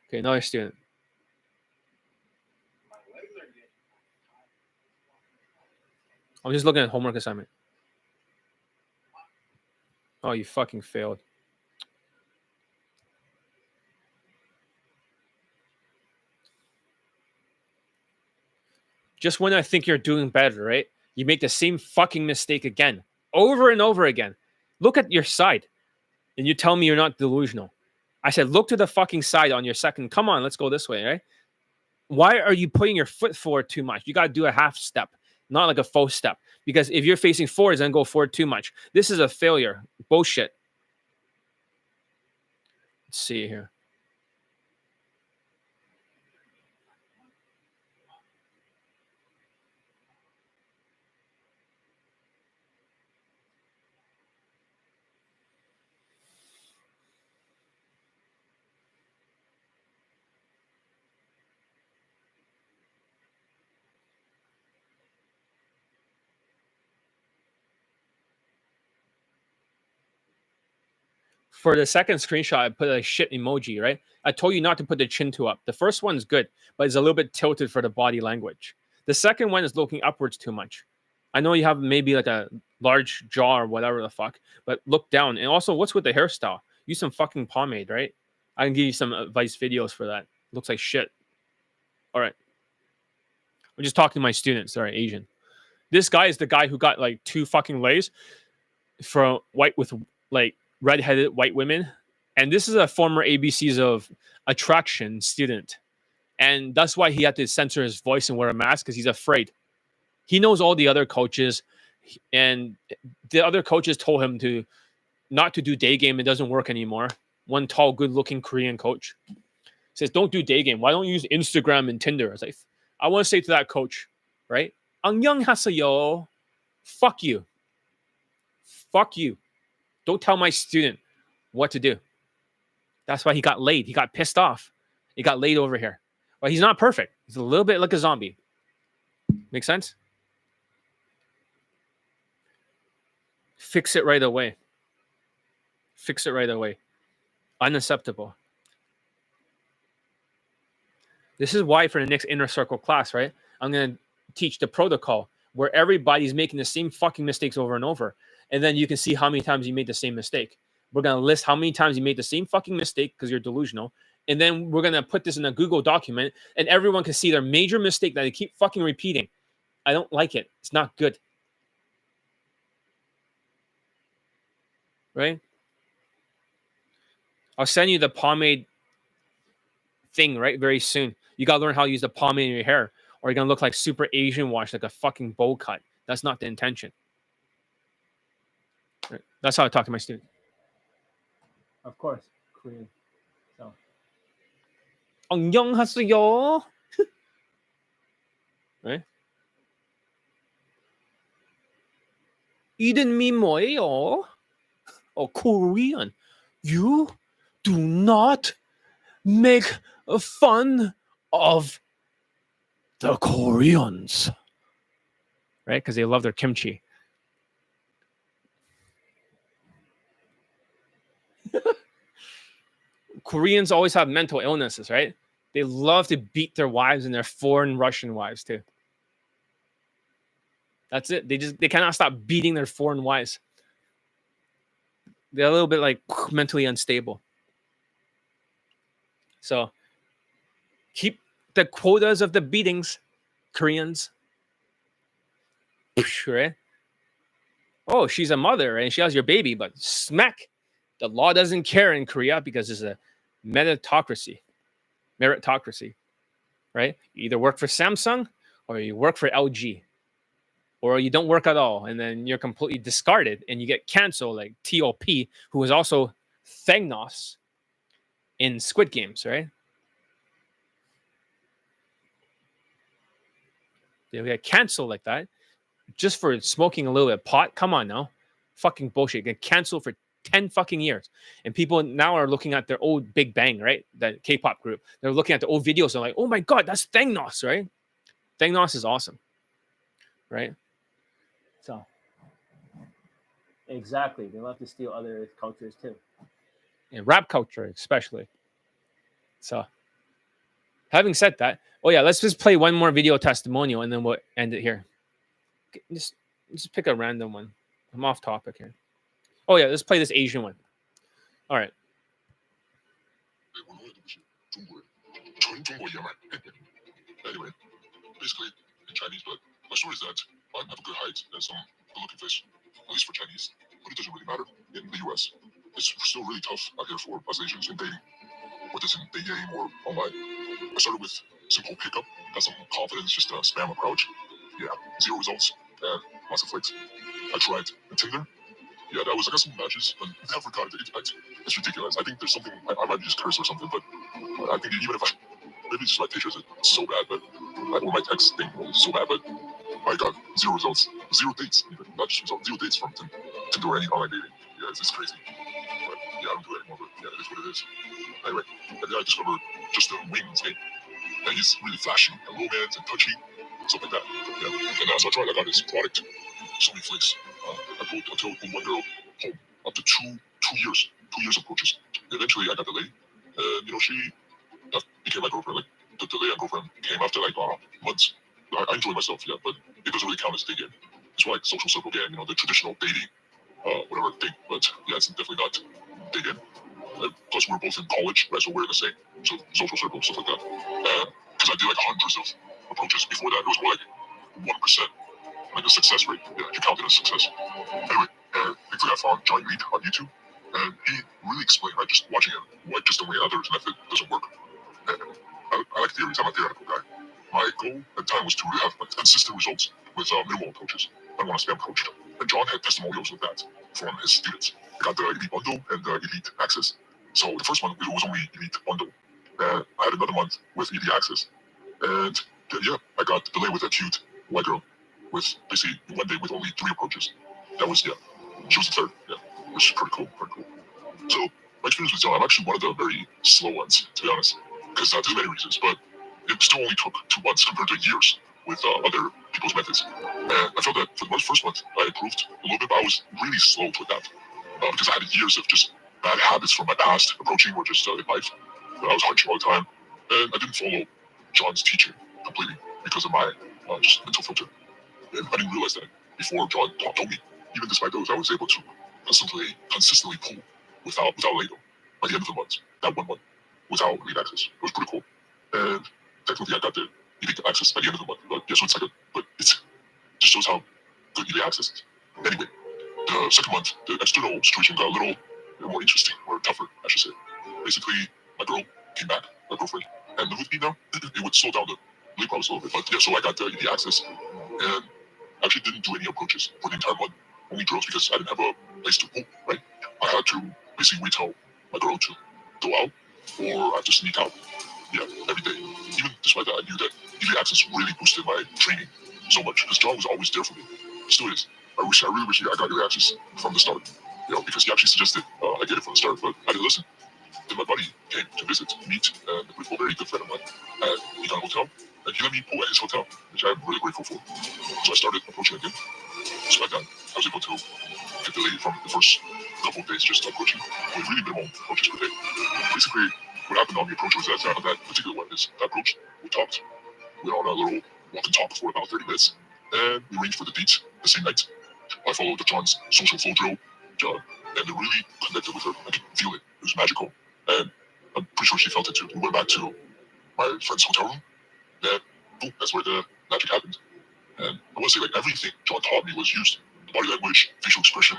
Okay, another student. I'm just looking at homework assignment. Oh, you fucking failed. Just when I think you're doing better, right? You make the same fucking mistake again. Over and over again. Look at your side. And you tell me you're not delusional. I said, look to the fucking side on your second. Come on, let's go this way, right? Why are you putting your foot forward too much? You got to do a half step, not like a full step. Because if you're facing forwards, then go forward too much. This is a failure. Bullshit. Let's see here. For the second screenshot, I put a shit emoji, right? I told you not to put the chin too up. The first one's good, but it's a little bit tilted for the body language. The second one is looking upwards too much. I know you have maybe like a large jaw or whatever the fuck, but look down. And also, what's with the hairstyle? Use some fucking pomade, right? I can give you some advice videos for that. Looks like shit. All right. I'm just talking to my students. Sorry, Asian. This guy is the guy who got like 2 fucking lays from white with like redheaded white women. And this is a former ABCs of Attraction student. And that's why he had to censor his voice and wear a mask, because he's afraid. He knows all the other coaches, and the other coaches told him to not to do Daygame. It doesn't work anymore. One tall, good-looking Korean coach says, "Don't do Daygame. Why don't you use Instagram and Tinder?" I was like, I want to say to that coach, right? 안녕하세요. Fuck you. Fuck you. Don't tell my student what to do. That's why he got laid. He got pissed off. He got laid over here. Well, he's not perfect. He's a little bit like a zombie. Make sense? Fix it right away. Fix it right away. Unacceptable. This is why for the next inner circle class, right? I'm going to teach the protocol where everybody's making the same fucking mistakes over and over. And then you can see how many times you made the same mistake. We're going to list how many times you made the same fucking mistake because you're delusional. And then we're going to put this in a Google document and everyone can see their major mistake that they keep fucking repeating. I don't like it. It's not good. Right? I'll send you the pomade thing, right? Very soon. You got to learn how to use the pomade in your hair, or you're going to look like super Asian wash, like a fucking bowl cut. That's not the intention. Right? That's how I talk to my students. Of course, Korean. So. 안녕하세요. Right? 이름이 뭐예요? Oh, Korean. You do not make fun of the Koreans. Right? Because they love their kimchi. Koreans always have mental illnesses, right? They love to beat their wives and their foreign Russian wives too. That's it. They cannot stop beating their foreign wives. They're a little bit like mentally unstable. So keep the quotas of the beatings, Koreans. Right? Oh, she's a mother and she has your baby, but smack. The law doesn't care in Korea because it's a meritocracy. Right? You either work for Samsung or you work for LG. Or you don't work at all, and then you're completely discarded, and you get canceled, like TOP, who was also Thanos in Squid Games, right? They get canceled like that just for smoking a little bit of pot. Come on now. Fucking bullshit. Get canceled for 10 fucking years. And people now are looking at their old Big Bang, right? That K-pop group. They're looking at the old videos and like, oh my God, that's Thanos, right? Thanos is awesome, right? So, exactly. They love to steal other cultures too. And rap culture, especially. So, having said that, oh yeah, let's just play one more video testimonial and then we'll end it here. Just pick a random one. I'm off topic here. Oh yeah, let's play this Asian one. All right. Anyway, basically in Chinese, but my story is that I have a good height and some good-looking face, at least for Chinese. But it doesn't really matter in the US. It's still really tough out here for us Asians in dating, whether it's in Daygame or online. I started with simple pickup, got some confidence, just a spam approach. Yeah, 0 results, and lots of flicks. I tried Tinder. Yeah, I got some matches, but never got it. It's ridiculous. I think there's something, I might just curse or something, but I think even if maybe it's just my pictures are so bad, but or my text thing is so bad, but I got 0 results, 0 dates, even not just results, 0 dates from Tinder or any online dating. Yeah, it's crazy. But yeah, I don't do it anymore, but yeah, it is what it is. Anyway, and then I discovered just the wings game. And he's really flashy and romance and touchy, stuff like that. Yeah. And so I got this product, so many flicks. I told one girl home up to two years of coaches. Eventually, I got delayed, and she became my girlfriend. Like the delay on girlfriend came after like months. I enjoy myself, yeah, but it doesn't really count as a dating. It's more like social circle game, the traditional dating, whatever thing. But yeah, it's definitely not dating. Plus, we're both in college, right? So we're in the same social circle, stuff like that. Because I did like hundreds of approaches before that. It was more like 1%, like the success rate. Yeah, you count it as success. Anyway, thankfully I found John Reed on YouTube, and he really explained, right, just watching him, what just the way others method doesn't work. And I like theories. I'm a theoretical guy. My goal at the time was to really have like, consistent results with minimal approaches. I don't want to spam coach. And John had testimonials of that from his students. I got the Elite Bundle and the Elite Access. So the first one, it was only Elite Bundle. I had another month with Elite Access. And yeah, I got the delay with that cute white girl with basically one day with only 3 approaches. That was, yeah, she was the third. Yeah, which is pretty cool. So my experience with John, I'm actually one of the very slow ones, to be honest. Because there's many reasons, but it still only took 2 months compared to years with other people's methods. And I felt that for the first month, I improved a little bit, but I was really slow with that. Because I had years of just bad habits from my past approaching or just in life. But I was hunching all the time. And I didn't follow John's teaching completely because of my just mental filter. And I didn't realize that before John told me. Even despite those, I was able to consistently pull without label by the end of the month, that 1 month, without Elite Access. It was pretty cool. And technically I got the Elite Access by the end of the month. But yeah, so it's like but it just shows how good Elite Access is. Anyway, the second month, the external situation got a little more interesting, or tougher, I should say. Basically, my girl came back, my girlfriend, and lived with me now. It would slow down the lead process a little bit. But yeah, so I got the Elite Access, and I actually didn't do any approaches for the entire month. Only drills because I didn't have a place to pull, right? I had to basically tell my girl to go out, or I had to sneak out, yeah, every day. Even despite that, I knew that Elite Access really boosted my training so much because John was always there for me. He still is. I really wish I got Elite Access from the start, because he actually suggested I get it from the start, but I didn't listen. Then my buddy came to meet, and with a very good friend of mine at Egon Hotel, and he let me pull at his hotel, which I'm really grateful for. So I started approaching again. Despite that, I was able to get delayed from the first couple of days just approaching with really minimal approaches per day. Basically, what happened on the approach was that on that particular one is that approach, we talked. We went on a little walk and talk for about 30 minutes, and we arranged for the date the same night. I followed John's social flow drill, and it really connected with her. I could feel it. It was magical. And I'm pretty sure she felt it too. We went back to my friend's hotel room, and boom, that's where the magic happened. And I want to say, like, everything John taught me was used. Body language, facial expression,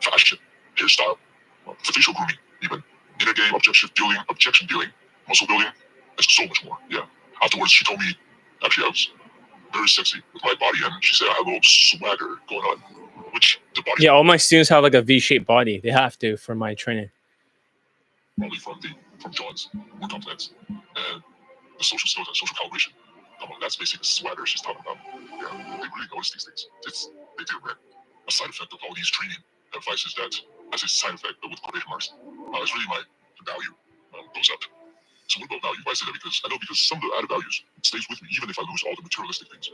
fashion, hairstyle, the facial grooming, even. Inner game, objection dealing, muscle building, and so much more. Yeah. Afterwards, she told me, actually, I was very sexy with my body, and she said I had a little swagger going on, which the body. Yeah, all my students have like a V-shaped body. They have to for my training. Probably from John's workout plans and the social skills and social calibration. That's basically the swagger she's talking about. Yeah, they really notice these things. They do, man. A side effect of all these training advices that, as a side effect, but with quotation marks, is really my value goes up. So what about value? Why I say that? Because I know some of the added values stays with me even if I lose all the materialistic things.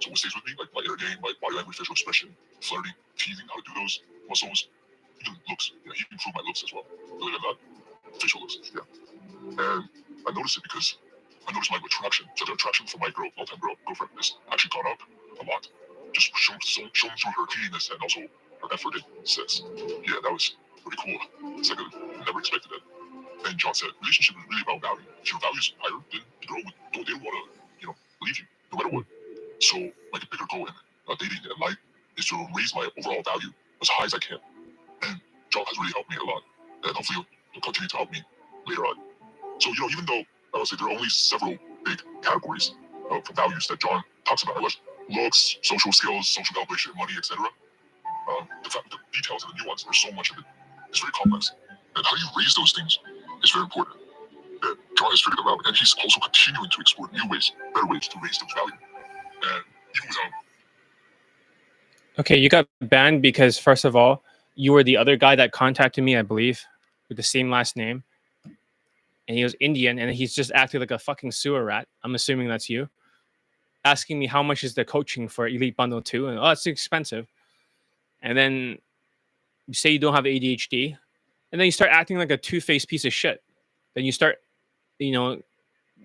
So what stays with me, like my inner game, my body language, facial expression, flirting, teasing, how to do those muscles, even looks. Yeah, he improved my looks as well. Believe it or not, facial looks. Yeah, and I noticed it because I noticed my attraction, so the attraction for my all-time girlfriend, has actually gone up a lot. Just shown through her cleanliness and also her effort in sex. Yeah, that was pretty cool. It's like I never expected that. And John said, relationship is really about value. If your value is higher, then the girl they don't want to, leave you, no matter what. So, like a bigger goal in dating and life is to raise my overall value as high as I can. And John has really helped me a lot, and hopefully he'll continue to help me later on. So, even though I would say there are only several big categories of values that John talks about, like looks, social skills, social calibration, money, etc. The details and the nuance, there's so much of it. It's very complex. And how you raise those things is very important. And John has figured them out, and he's also continuing to explore new ways, better ways to raise those values. And even without. Okay, you got banned because, first of all, you were the other guy that contacted me, I believe, with the same last name. And he was Indian, and he's just acting like a fucking sewer rat. I'm assuming that's you. Asking me how much is the coaching for Elite Bundle 2, and it's expensive. And then You say you don't have ADHD, and then you start acting like a two-faced piece of shit. Then you start,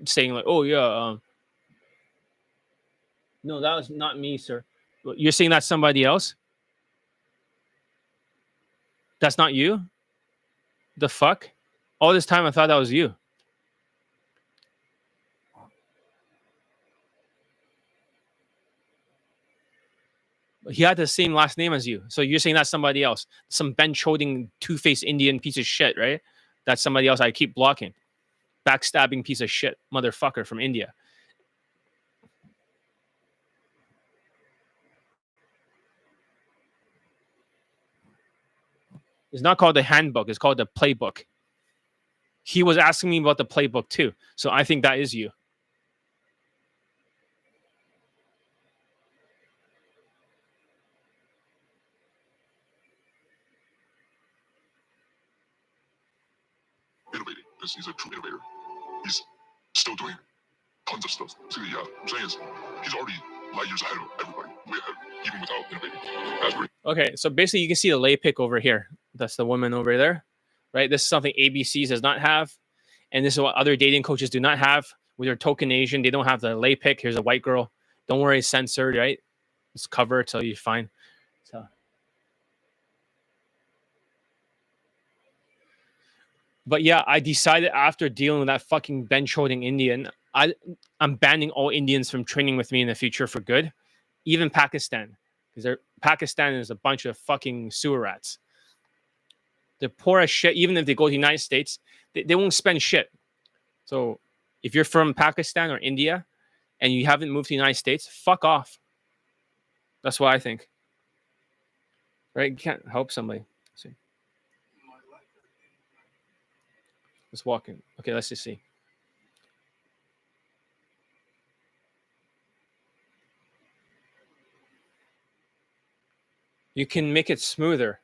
saying like, "Oh yeah, no, that was not me, sir." You're saying that's somebody else. That's not you. The fuck? All this time I thought that was you. He had the same last name as you. So you're saying that's somebody else. Some bench-holding, two-faced Indian piece of shit, right? That's somebody else I keep blocking. Backstabbing piece of shit motherfucker from India. It's not called the handbook. It's called the playbook. He was asking me about the playbook too. So I think that is you. Innovating. He's a true innovator. He's still doing tons of stuff. So yeah, I'm saying is he's already light years ahead of everybody, way ahead, even without innovating. That's great. Okay, so basically you can see the lay pick over here. That's the woman over there, right? This is something ABC does not have, and this is what other dating coaches do not have. With their token Asian, they don't have the lay pick. Here's a white girl. Don't worry, it's censored, right? It's covered, so you're fine. So, but yeah, I decided after dealing with that fucking bench holding Indian, I'm banning all Indians from training with me in the future for good, even Pakistan, because Pakistan is a bunch of fucking sewer rats. They're poor as shit. Even if they go to the United States, they won't spend shit. So if you're from Pakistan or India and you haven't moved to the United States, fuck off. That's what I think. Right? You can't help somebody. Let's see. Let's walk in. Okay, let's just see. You can make it smoother,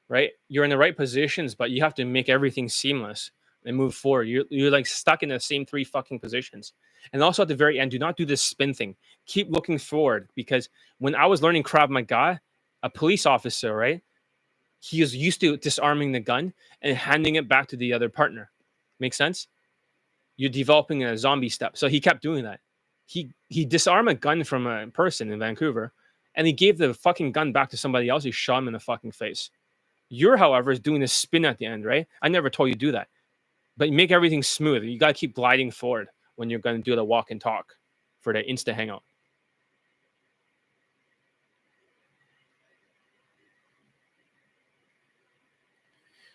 right? You're in the right positions, but you have to make everything seamless and move forward. You're like stuck in the same three fucking positions. And also at the very end, do not do this spin thing. Keep looking forward, because when I was learning Krav Maga, a police officer, right? He is used to disarming the gun and handing it back to the other partner. Make sense? You're developing a zombie step. So he kept doing that. He disarmed a gun from a person in Vancouver, and he gave the fucking gun back to somebody else. He shot him in the fucking face. You're, however, is doing this spin at the end, right? I never told you to do that. But make everything smooth. You got to keep gliding forward when you're going to do the walk and talk for the Insta hangout.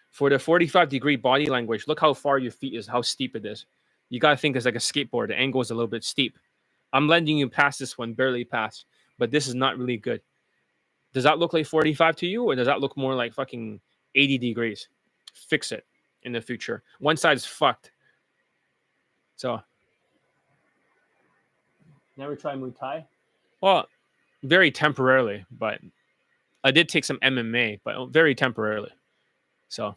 For the 45-degree body language, look how far your feet is, how steep it is. You got to think it's like a skateboard. The angle is a little bit steep. I'm letting you pass this one, barely pass. But this is not really good. Does that look like 45 to you, or does that look more like fucking 80 degrees? Fix it in the future. One side's fucked. So, never try Muay Thai? Well, very temporarily, but I did take some MMA, but very temporarily. So,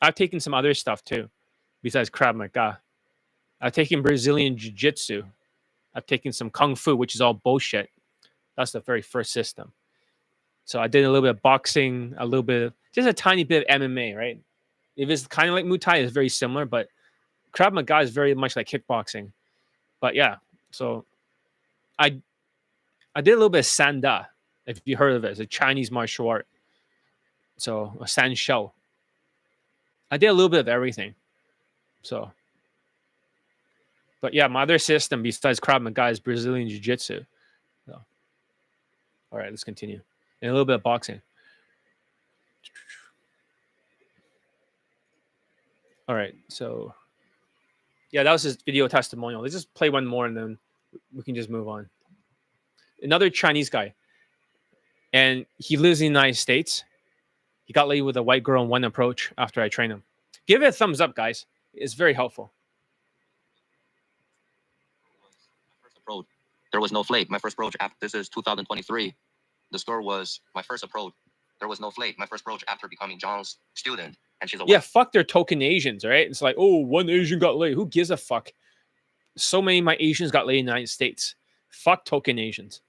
I've taken some other stuff too, besides Krav Maga. I've taken Brazilian Jiu-Jitsu. I've taken some Kung Fu, which is all bullshit. That's the very first system. So I did a little bit of boxing, a little bit of, just a tiny bit of MMA, right? If it's kind of like Muay Thai, it's very similar, but Krav Maga is very much like kickboxing. But yeah, so I did a little bit of Sanda, if you heard of it. It's a Chinese martial art. So a San Shou. I did a little bit of everything. So, but yeah, my other system besides Krav Maga is Brazilian Jiu-Jitsu. So, all right, let's continue. And a little bit of boxing. All right, so yeah, that was his video testimonial. Let's just play one more and then we can just move on. Another Chinese guy, and he lives in the United States. He got laid with a white girl in one approach after I trained him. Give it a thumbs up, guys. It's very helpful. First approach, there was no flake. My first approach after this is 2023. The score was my first approach. There was no flake. My first approach after becoming John's student, and she's a yeah. Fuck their token Asians, right? It's like, oh, one Asian got laid. Who gives a fuck? So many of my Asians got laid in the United States. Fuck token Asians.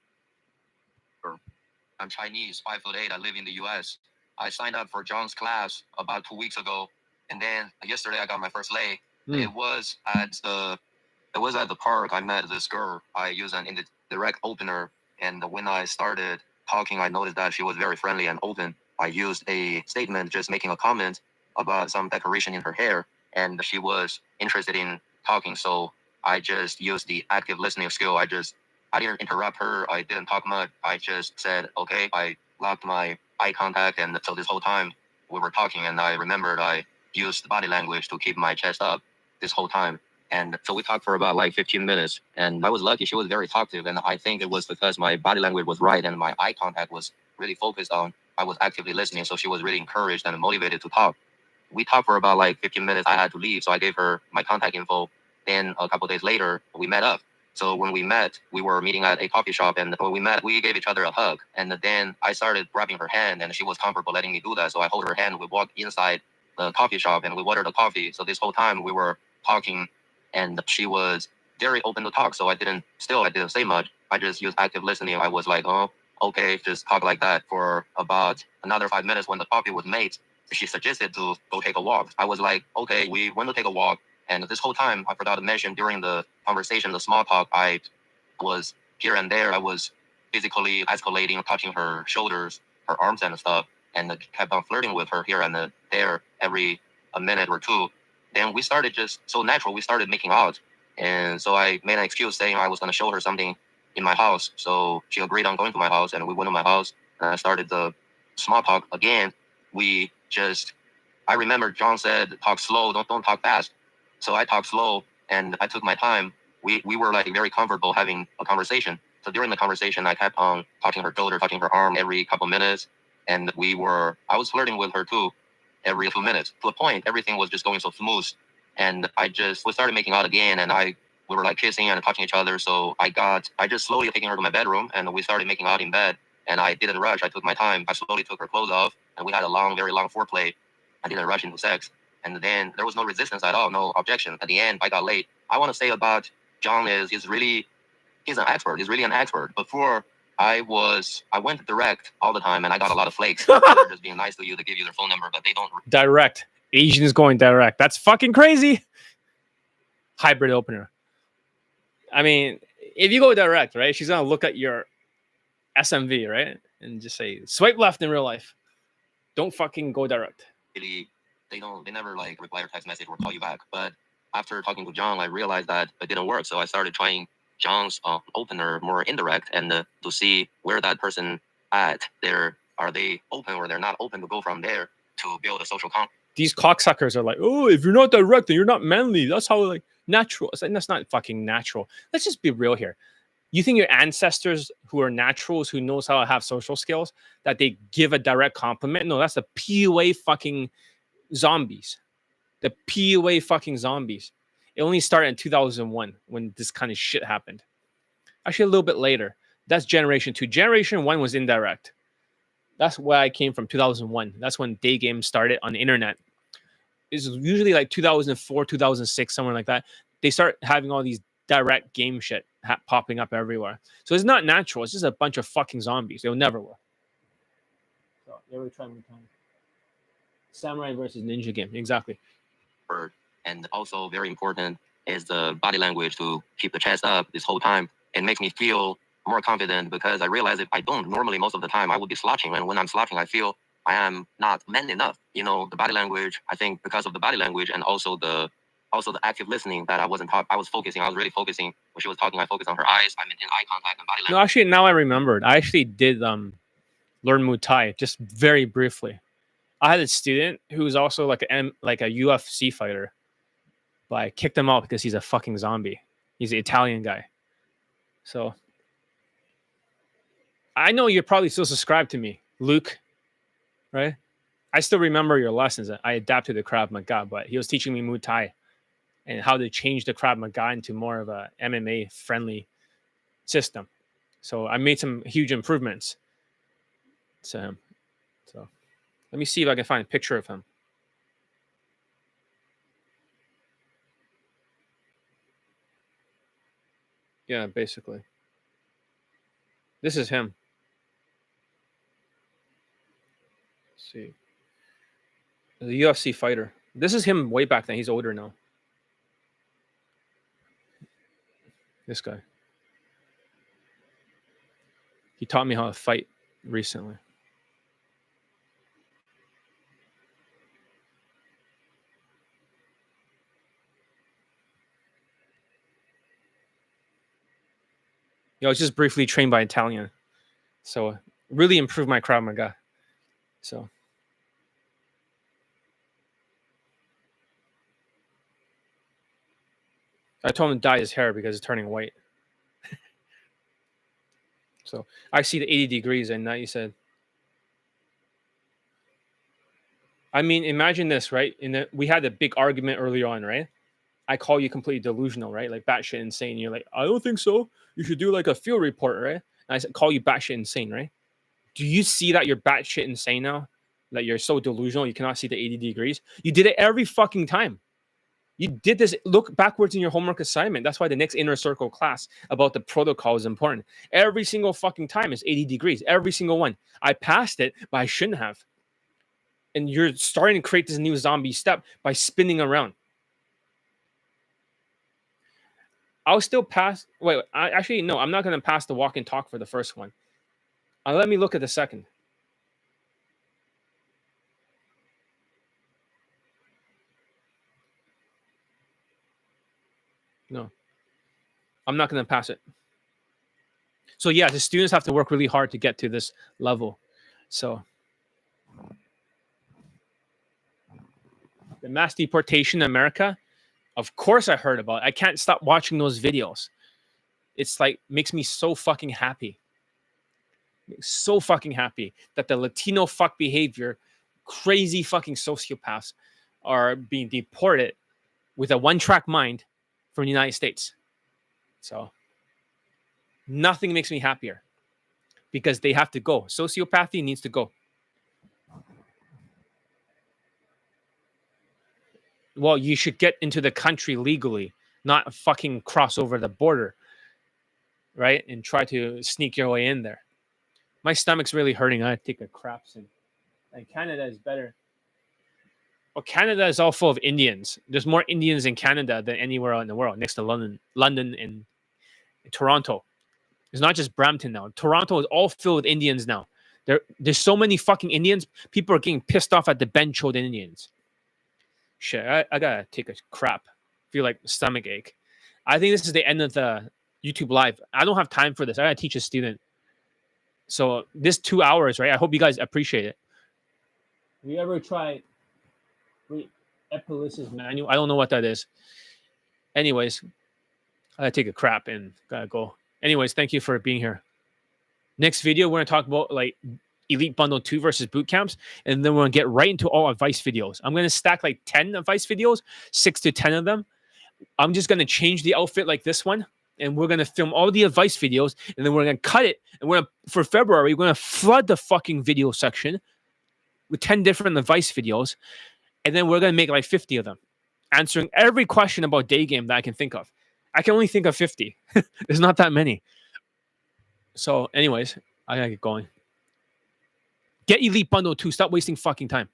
I'm Chinese, 5'8". I live in the U.S. I signed up for John's class about 2 weeks ago, and then yesterday I got my first lay. Mm. It was at the park. I met this girl. I used an indirect opener, and when I started talking, I noticed that she was very friendly and open. I used a statement, just making a comment about some decoration in her hair, and she was interested in talking. So I just used the active listening skill. I didn't interrupt her. I didn't talk much. I just said, okay. I locked my eye contact, and so this whole time we were talking, and I remembered I used body language to keep my chest up this whole time. And so we talked for about like 15 minutes, and I was lucky. She was very talkative, and I think it was because my body language was right and my eye contact was really focused on. I was actively listening, so she was really encouraged and motivated to talk. We talked for about like 15 minutes. I had to leave, so I gave her my contact info. Then a couple days later, we met up. So when we met, we were meeting at a coffee shop, and when we met, we gave each other a hug. And then I started grabbing her hand, and she was comfortable letting me do that. So I hold her hand. We walked inside the coffee shop, and we ordered the coffee. So this whole time we were talking, and she was very open to talk. So I didn't say much. I just used active listening. I was like, oh, okay, just talk like that for about another 5 minutes. When the coffee was made, she suggested to go take a walk. I was like, okay, we went to take a walk. And this whole time, I forgot to mention during the conversation, the small talk, I was here and there. I was physically escalating, touching her shoulders, her arms and stuff, and kept on flirting with her here and there every a minute or two. Then we started just so natural. We started making out. And so I made an excuse saying I was going to show her something in my house. So she agreed on going to my house, and we went to my house, and I started the small talk again. I remember John said, talk slow, don't talk fast. So I talked slow, and I took my time. We were like very comfortable having a conversation. So during the conversation, I kept on touching her shoulder, touching her arm every couple minutes. And I was flirting with her too every 2 minutes. To a point, everything was just going so smooth. And we started making out again, and we were like kissing and touching each other. So I just slowly taking her to my bedroom, and we started making out in bed. And I didn't rush. I took my time. I slowly took her clothes off, and we had a very long foreplay. I didn't rush into sex. And then there was no resistance at all, no objection. At the end, I got late. I want to say about John he's an expert. He's really an expert. Before I went direct all the time, and I got a lot of flakes. They're just being nice to you to give you their phone number, but they don't. Direct. Asians going direct. That's fucking crazy. Hybrid opener. I mean, if you go direct, right, she's gonna look at your SMV, right, and just say swipe left in real life. Don't fucking go direct. Really, they never like reply or text message or call you back. But after talking to John, I realized that it didn't work. So I started trying John's opener more indirect, and to see where that person at. Are they open or they're not open, to go from there to build a social contact. These cocksuckers are like, oh, if you're not direct, then you're not manly. That's how like natural. It's like, that's not fucking natural. Let's just be real here. You think your ancestors who are naturals, who knows how to have social skills, that they give a direct compliment? No, that's the PUA fucking zombies. The PUA fucking zombies. It only started in 2001 when this kind of shit happened. Actually, a little bit later. That's generation 2. Generation 1 was indirect. That's where I came from, 2001. That's when Daygame started on the internet. It's usually like 2004, 2006, somewhere like that. They start having all these direct game shit popping up everywhere. So it's not natural. It's just a bunch of fucking zombies. They'll never work. So they were trying to Samurai versus Ninja game. Exactly. And also very important is the body language to keep the chest up this whole time. It makes me feel more confident, because I realize if I don't, normally most of the time I would be slouching. And when I'm slouching, I feel I am not man enough. You know, the body language, I think because of the body language and also the active listening that I wasn't taught. I was really focusing. When she was talking, I focused on her eyes. I maintained eye contact and body language. No, actually, now I remembered. I actually did learn Muay Thai just very briefly. I had a student who was also like a UFC fighter, but I kicked him out because he's a fucking zombie. He's an Italian guy. So I know you're probably still subscribed to me, Luke, right? I still remember your lessons. I adapted the Krav Maga, but he was teaching me Muay Thai and how to change the Krav Maga into more of a MMA friendly system. So I made some huge improvements to him. So let me see if I can find a picture of him. Yeah, basically. This is him. Let's see. The UFC fighter. This is him way back then. He's older now. This guy. He taught me how to fight recently. I was just briefly trained by Italian. So really improved my Krav Maga. So I told him to dye his hair because it's turning white. So I see the 80 degrees, and now you said. I mean, imagine this, right? We had a big argument early on, right? I call you completely delusional, right? Like batshit insane. You're like, I don't think so. You should do like a field report, right? And I call you batshit insane, right? Do you see that you're batshit insane now? That you're so delusional, you cannot see the 80 degrees? You did it every fucking time. You did this. Look backwards in your homework assignment. That's why the next inner circle class about the protocol is important. Every single fucking time is 80 degrees. Every single one. I passed it, but I shouldn't have. And you're starting to create this new zombie step by spinning around. I'll still pass. Wait, actually, no, I'm not going to pass the walk and talk for the first one. Let me look at the second. No, I'm not going to pass it. So yeah, the students have to work really hard to get to this level. So the mass deportation in America, of course I heard about it. I can't stop watching those videos. It's like makes me so fucking happy. So fucking happy that the Latino fuck behavior, crazy fucking sociopaths are being deported with a one-track mind from the United States. So nothing makes me happier because they have to go. Sociopathy needs to go. Well, you should get into the country legally, not fucking cross over the border, right? And try to sneak your way in there. My stomach's really hurting. I take a crap soon. And Canada is better. Well, Canada is all full of Indians. There's more Indians in Canada than anywhere else in the world, next to London and Toronto. It's not just Brampton now. Toronto is all filled with Indians now. There's so many fucking Indians. People are getting pissed off at the bench-toed Indians. Shit, I gotta take a crap. Feel like stomach ache. I think this is the end of the YouTube live. I don't have time for this. I gotta teach a student. So this 2 hours, right? I hope you guys appreciate it. We ever try Epilysis manual? I don't know what that is. Anyways, I gotta take a crap and gotta go. Anyways, thank you for being here. Next video, we're gonna talk about like Elite Bundle 2 versus boot camps, and then we're gonna get right into all advice videos. I'm gonna stack like 10 advice videos, 6 to 10 of them. I'm just gonna change the outfit like this one, and we're gonna film all the advice videos, and then we're gonna cut it, and we're gonna, for February, we're gonna flood the fucking video section with 10 different advice videos, and then we're gonna make like 50 of them, answering every question about Daygame that I can think of. I can only think of 50. There's not that many. So, anyways, I gotta get going. Get Elite Bundle 2. Stop wasting fucking time.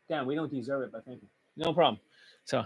Damn, we don't deserve it, but thank you. No problem. So.